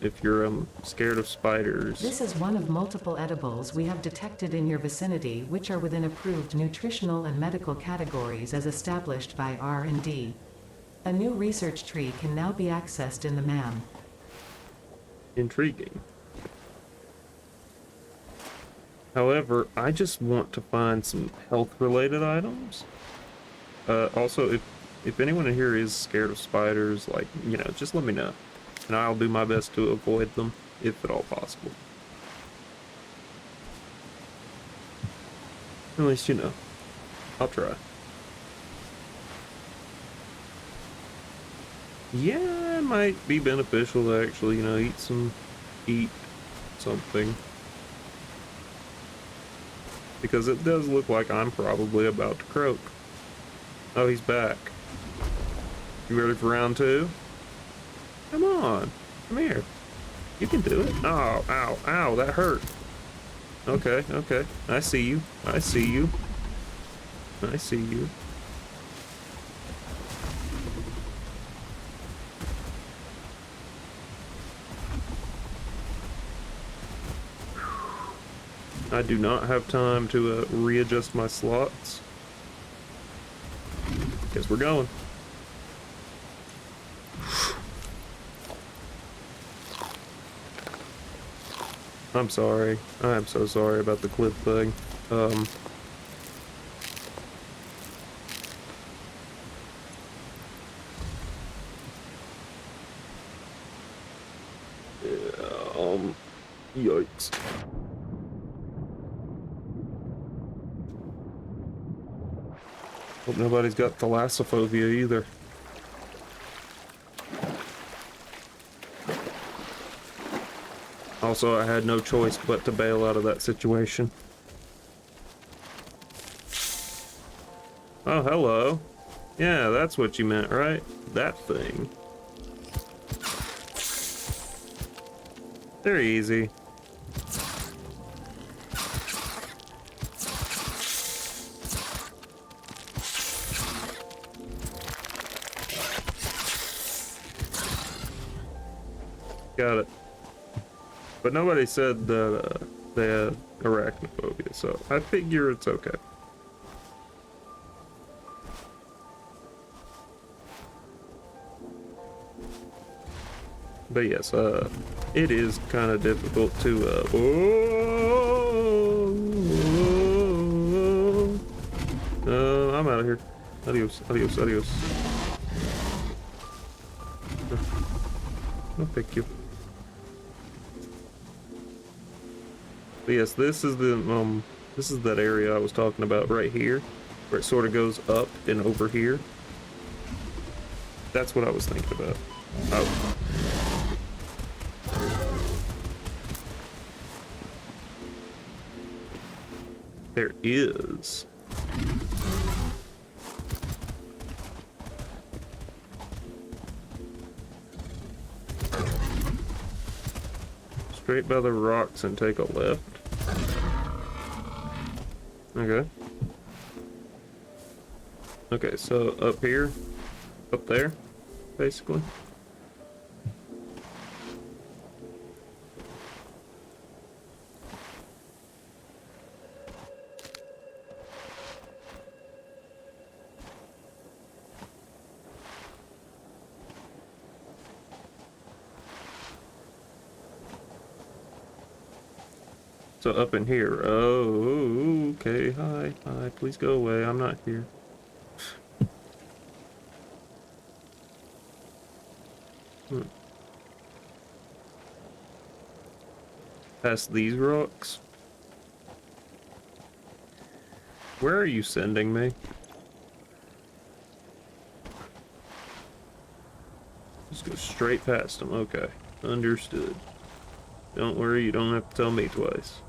If you're scared of spiders. This is one of multiple edibles we have detected in your vicinity which are within approved nutritional and medical categories as established by R&D. A new research tree can now be accessed in the MAM. Intriguing. However, I just want to find some health-related items. Also, if anyone in here is scared of spiders, like, you know, just let me know. And I'll do my best to avoid them, if at all possible. At least, you know, I'll try. Yeah, it might be beneficial to actually, you know, eat something. Because it does look like I'm probably about to croak. Oh, he's back. You ready for round two? Come on, come here. You can do it. Oh, ow, ow, that hurt. Okay, okay. I see you. I see you. I see you. I do not have time to readjust my slots. Guess we're going. I'm sorry. I am so sorry about the clip thing. Yikes. Hope nobody's got thalassophobia either. Also, I had no choice but to bail out of that situation. Oh, hello. Yeah, that's what you meant, right? That thing. They're easy. Got it. But nobody said that they had arachnophobia, so I figure it's okay. But yes, it is kind of difficult to, I'm out of here. Adios, adios, adios. pick you. But yes, this is that area I was talking about right here, where it sort of goes up and over here. That's what I was thinking about. Oh. There is. Straight by the rocks and take a left. Okay. Okay, so up here, up there, basically. So up in here. Oh, okay. Hi, hi. Please go away. I'm not here. Past these rocks. Where are you sending me? Just go straight past them. Okay. Understood. Don't worry, you don't have to tell me twice.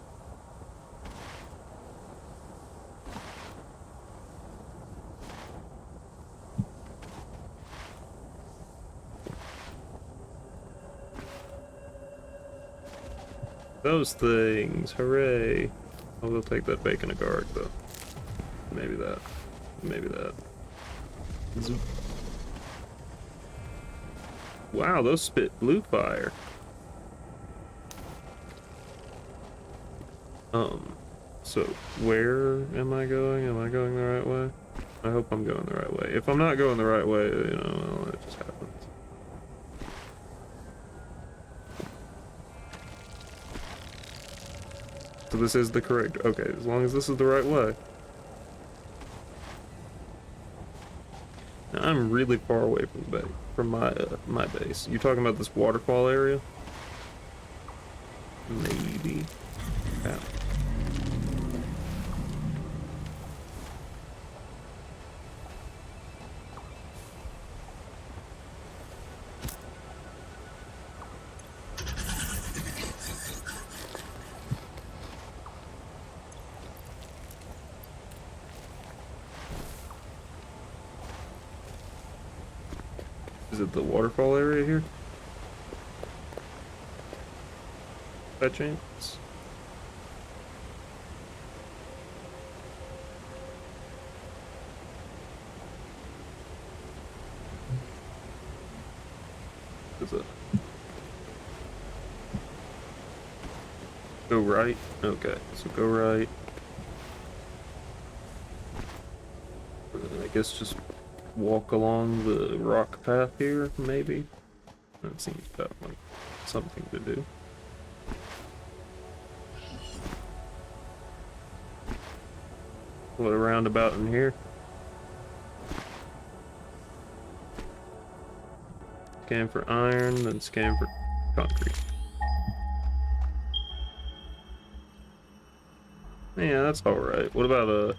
Those things, hooray. I will take that bacon a guard though. Maybe that. Maybe that. Zoop. Wow, those spit blue fire. So where am I going? Am I going the right way? I hope I'm going the right way. If I'm not going the right way, you know, well, it just happens. So this is the correct, okay, as long as this is the right way. Now, I'm really far away from the base, from my base. You talking about this waterfall area? Maybe. Yeah. Is it the waterfall area here? By chance? Is it? Go right? Okay, so go right. I guess just walk along the rock path here, maybe? That seems about like something to do. What a roundabout in here. Scan for iron, then scan for concrete. Yeah, that's alright. What about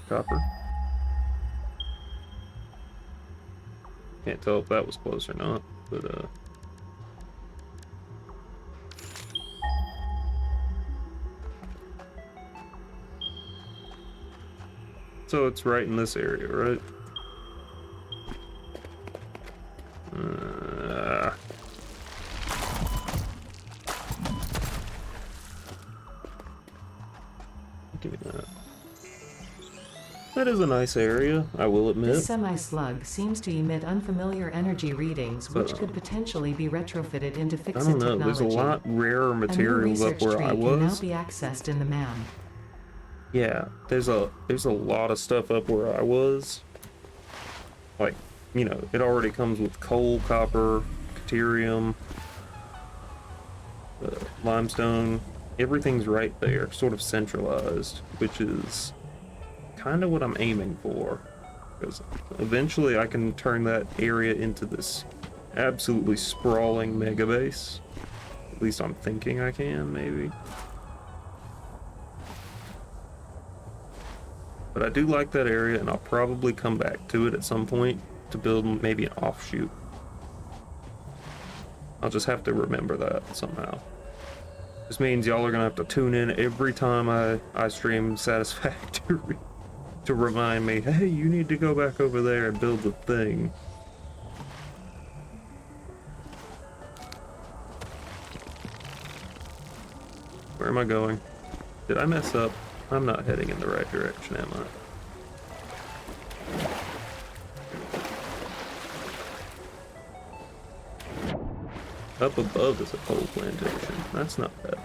copper? Can't tell if that was close or not, but so it's right in this area, right? Give me that. That is a nice area, I will admit. This semi-slug seems to emit unfamiliar energy readings, which could potentially be retrofitted into I fix-it don't know, technology. there's a lot rarer materials up where I A new research tree can now was. be accessed in the MAM. Yeah, there's a lot of stuff up where I was. Like, you know, it already comes with coal, copper, deuterium, limestone. Everything's right there, sort of centralized, which is kind of what I'm aiming for. Because eventually I can turn that area into this absolutely sprawling mega base. At least I'm thinking I can, maybe. But I do like that area, and I'll probably come back to it at some point to build maybe an offshoot. I'll just have to remember that somehow. This means y'all are gonna have to tune in every time I stream Satisfactory to remind me, hey, you need to go back over there and build the thing. Where am I going? Did I mess up? I'm not heading in the right direction, am I? Up above is a coal plantation. That's not bad.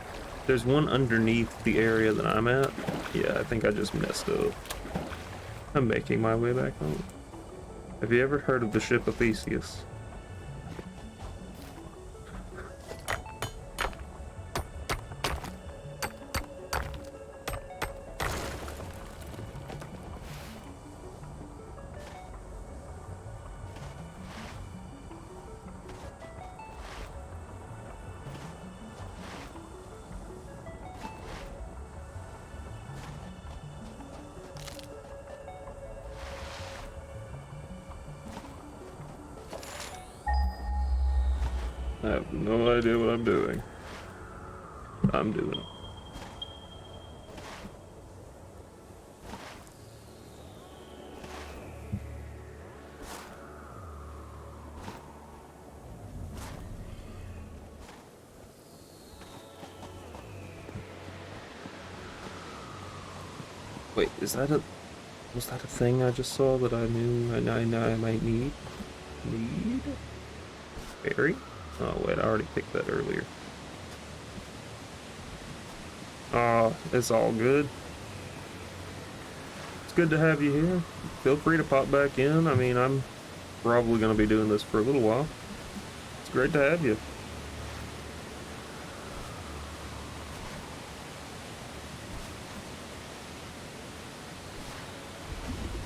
There's one underneath the area that I'm at. Yeah, I think I just messed up. I'm making my way back home. Have you ever heard of the ship of Theseus? I have no idea what I'm doing. I'm doing it. Wait, was that a thing I just saw that I knew I might need? Berry? Oh wait, I already picked that earlier. It's all good. It's good to have you here. Feel free to pop back in. I mean, I'm probably going to be doing this for a little while. It's great to have you.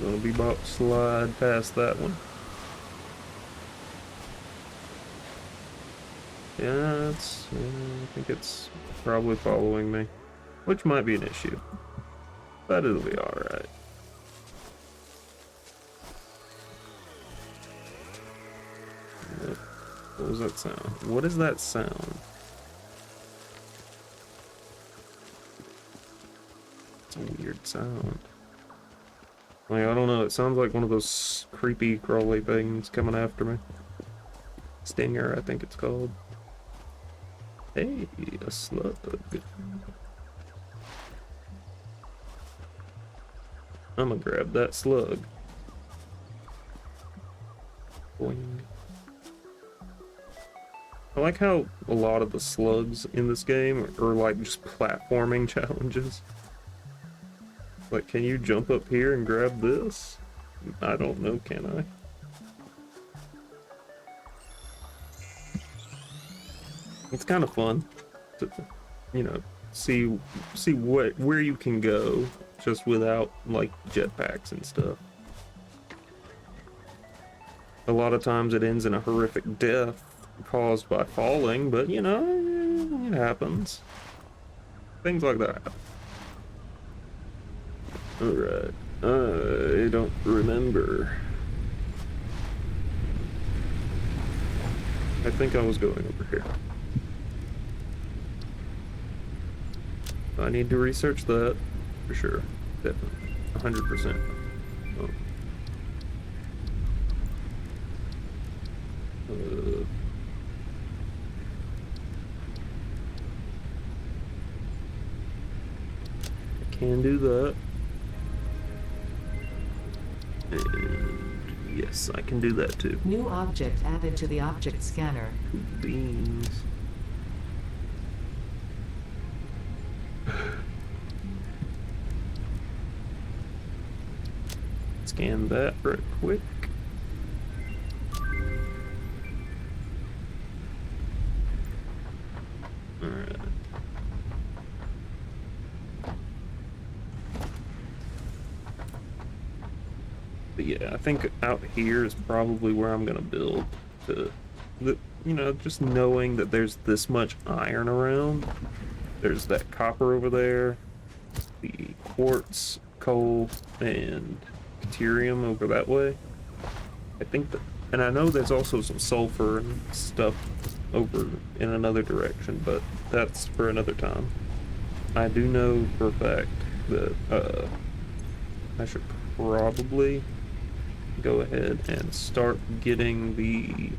Gonna be about to slide past that one. Yeah, I think it's probably following me, which might be an issue, but it'll be alright. What was that sound? What is that sound? It's a weird sound. Like, I don't know, it sounds like one of those creepy crawly things coming after me. Stinger, I think it's called. Hey, a slug. I'm gonna grab that slug. Boing. I like how a lot of the slugs in this game are like just platforming challenges. Like, can you jump up here and grab this? I don't know, can I? It's kind of fun to, you know, see where you can go just without like jetpacks and stuff. A lot of times it ends in a horrific death caused by falling, but you know, it happens. Things like that happen. Alright, I don't remember. I think I was going over here. I need to research that, for sure. Definitely. 100%. Oh. I can do that. And yes, I can do that too. New object added to the object scanner. Beans. Scan that right quick. Alright. But yeah, I think out here is probably where I'm gonna build to the, just knowing that there's this much iron around. There's that copper over there, the quartz, coal, and deuterium over that way. I think that, and I know there's also some sulfur and stuff over in another direction, but that's for another time. I do know for a fact that I should probably go ahead and start getting the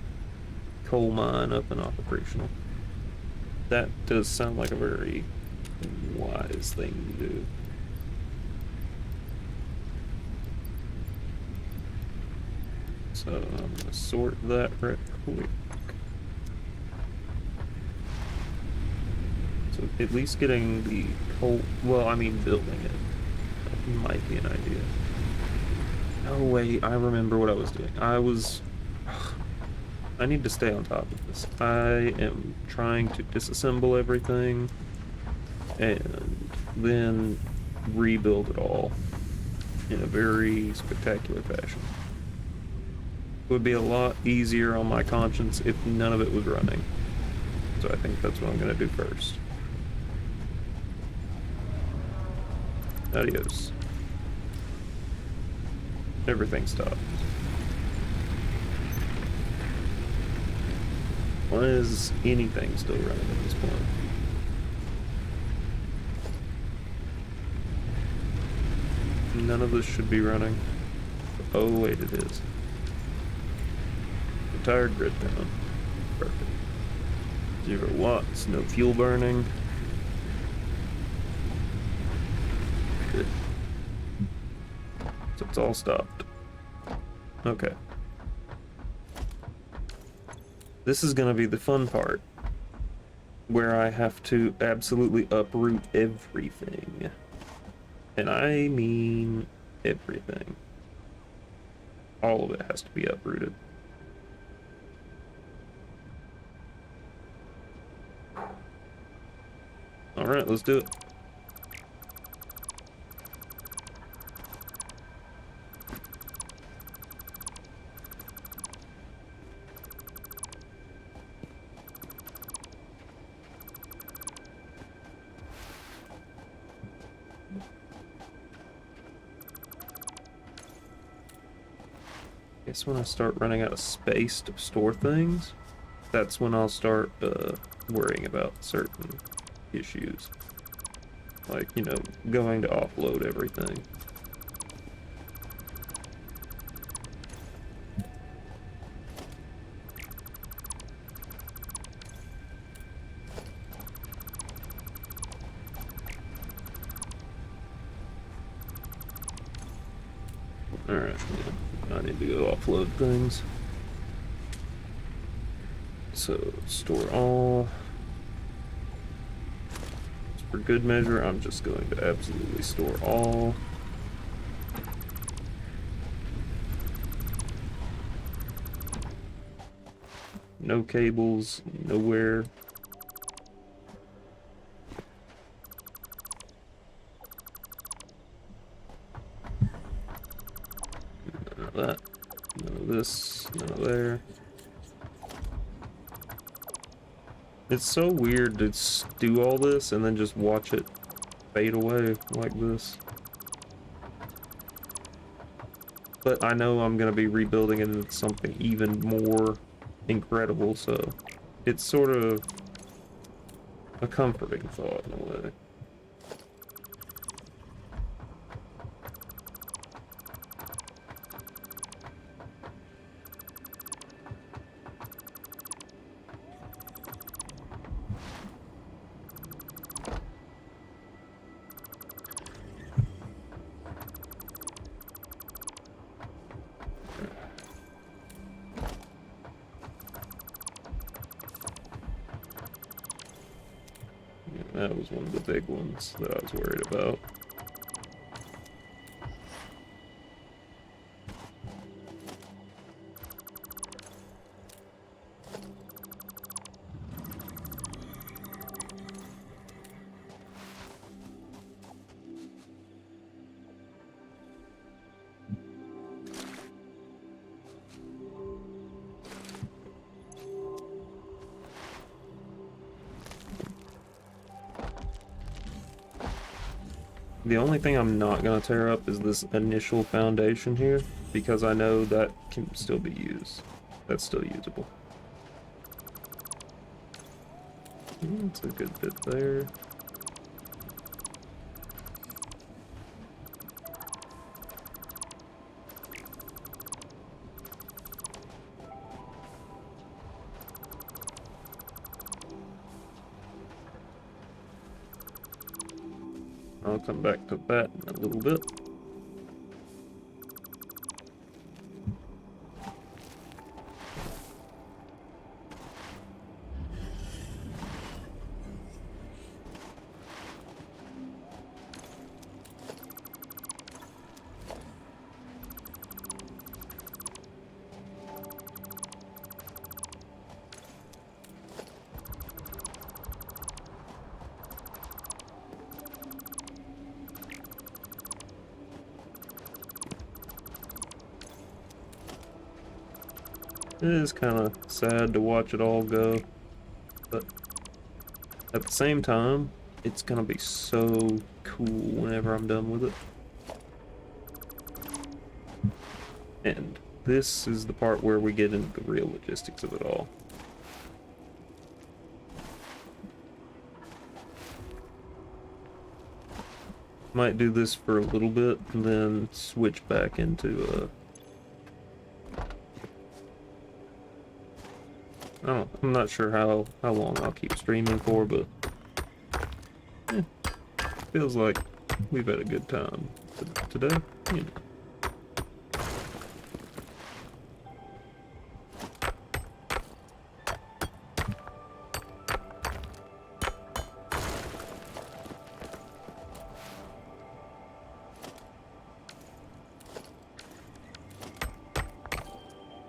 coal mine up and operational. That does sound like a very wise thing to do. So I'm gonna sort that right quick. So at least getting the coal, well, I mean building it, that might be an idea. Oh wait, I remember what I was doing. I need to stay on top of this. I am trying to disassemble everything and then rebuild it all in a very spectacular fashion. It would be a lot easier on my conscience if none of it was running. So I think that's what I'm gonna do first. Adios. Everything stopped. Why is anything still running at this point? None of this should be running. Oh wait, it is. Entire grid down. Perfect. 0 watts, no fuel burning. Good. So it's all stopped. Okay. This is gonna be the fun part, where I have to absolutely uproot everything. And I mean everything. All of it has to be uprooted. Alright, let's do it. Guess when I start running out of space to store things, that's when I'll start worrying about certain issues. Like, going to offload everything. Alright, yeah. I need to go offload things. So, store all. For good measure, I'm just going to absolutely store all. No cables, nowhere. None of that. None of this. None of there. It's so weird to do all this and then just watch it fade away like this. But I know I'm going to be rebuilding it into something even more incredible, so it's sort of a comforting thought in a way. That was one of the big ones that I was worried about. The only thing I'm not going to tear up is this initial foundation here, because I know that can still be used. That's still usable. That's a good bit there. I'll come back to that in a little bit. It is kind of sad to watch it all go, but at the same time, it's gonna be so cool whenever I'm done with it. And this is the part where we get into the real logistics of it all. Might do this for a little bit and then switch back into I'm not sure how long I'll keep streaming for, but feels like we've had a good time today, you know.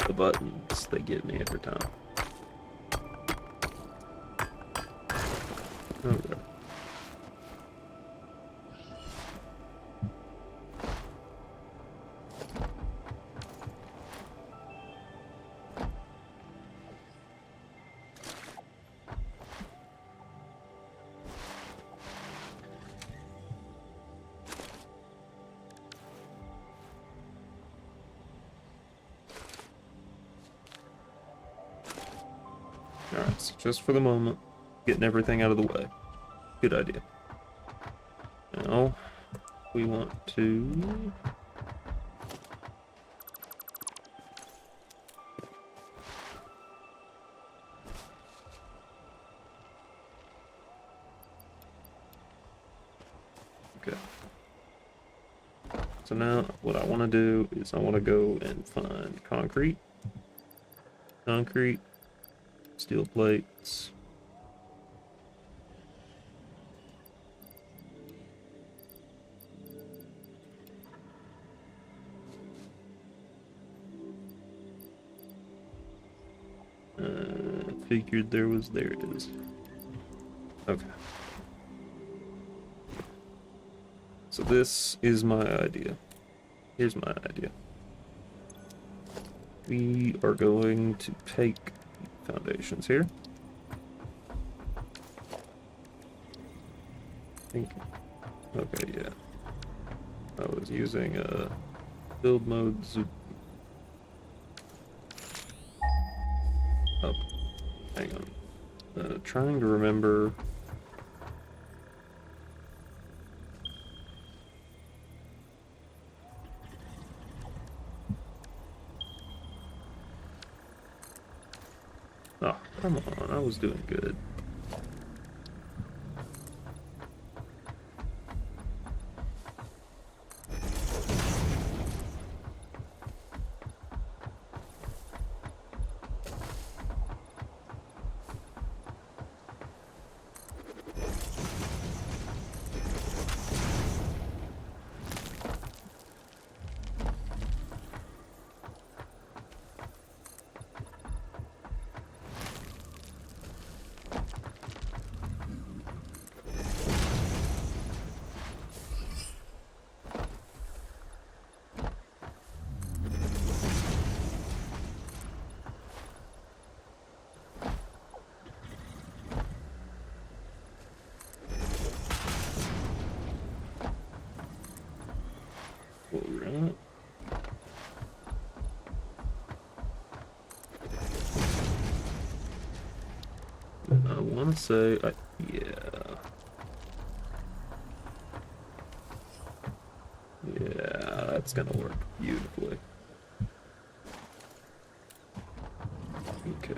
The buttons, they get me every time. Okay. Alright, so just for the moment, getting everything out of the way. Good idea. Now, we want to... Okay. So now, what I want to do is I want to go and find concrete. Concrete. Steel plates. Figured there it is. Okay. So this is my idea. Here's my idea. We are going to take foundations here. Okay, yeah. I was using build mode zoom. Up. Hang on. Trying to remember. Oh, come on. I was doing good. want to say, yeah. Yeah, that's gonna work beautifully. Okay.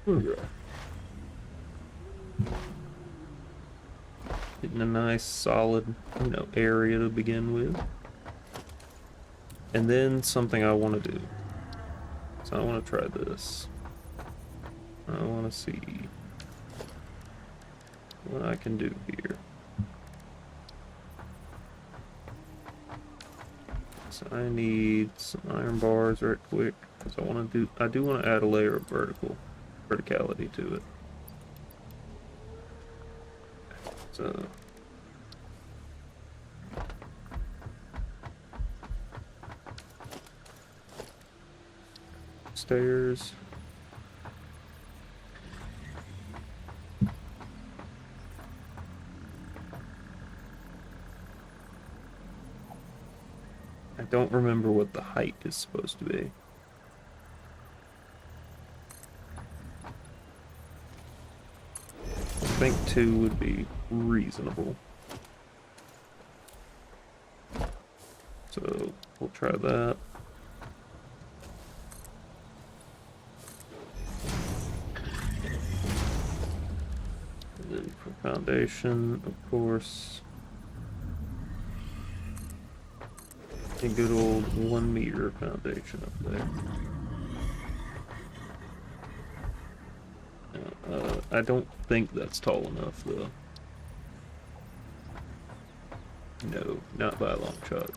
Okay. Getting a nice solid, area to begin with. And then something I want to do. So I want to try this. I want to see what I can do here. So I need some iron bars right quick because I do want to add a layer of verticality to it. So stairs. I don't remember what the height is supposed to be. I think 2 would be reasonable. So we'll try that. And then for foundation, of course, a good old 1 meter foundation up there. I don't think that's tall enough, though. No, not by a long shot.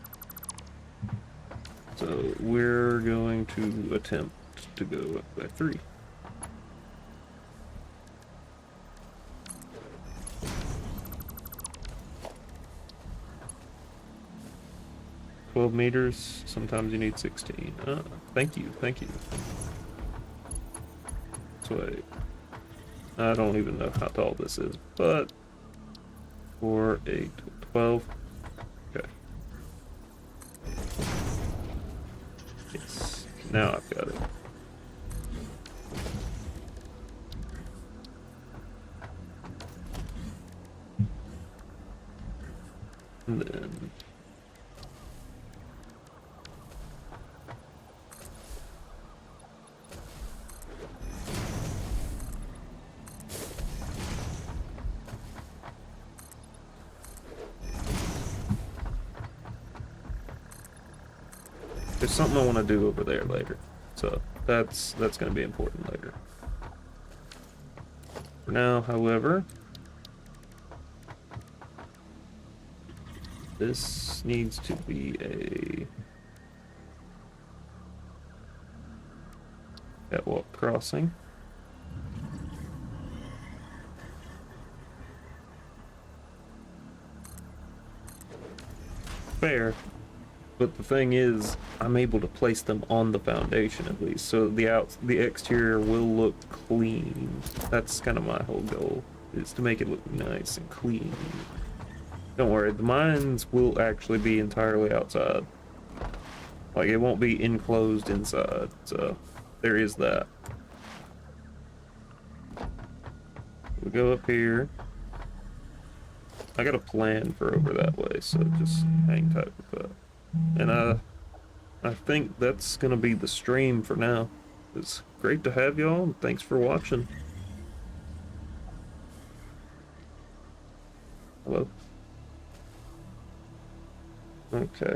So we're going to attempt to go up by 3. $12 meters. Sometimes you need 16. Thank you. So I don't even know how tall this is, but for a 12. Okay. Yes. Now I've got it. And then there's something I want to do over there later, so that's going to be important later. For now, however, this needs to be a catwalk crossing. Fair. But the thing is, I'm able to place them on the foundation at least, so the exterior will look clean. That's kind of my whole goal, is to make it look nice and clean. Don't worry, the mines will actually be entirely outside. Like, it won't be enclosed inside, so there is that. We go up here. I got a plan for over that way, so just hang tight with that. And I think that's gonna be the stream for now. It's great to have y'all, and thanks for watching. Hello? Okay.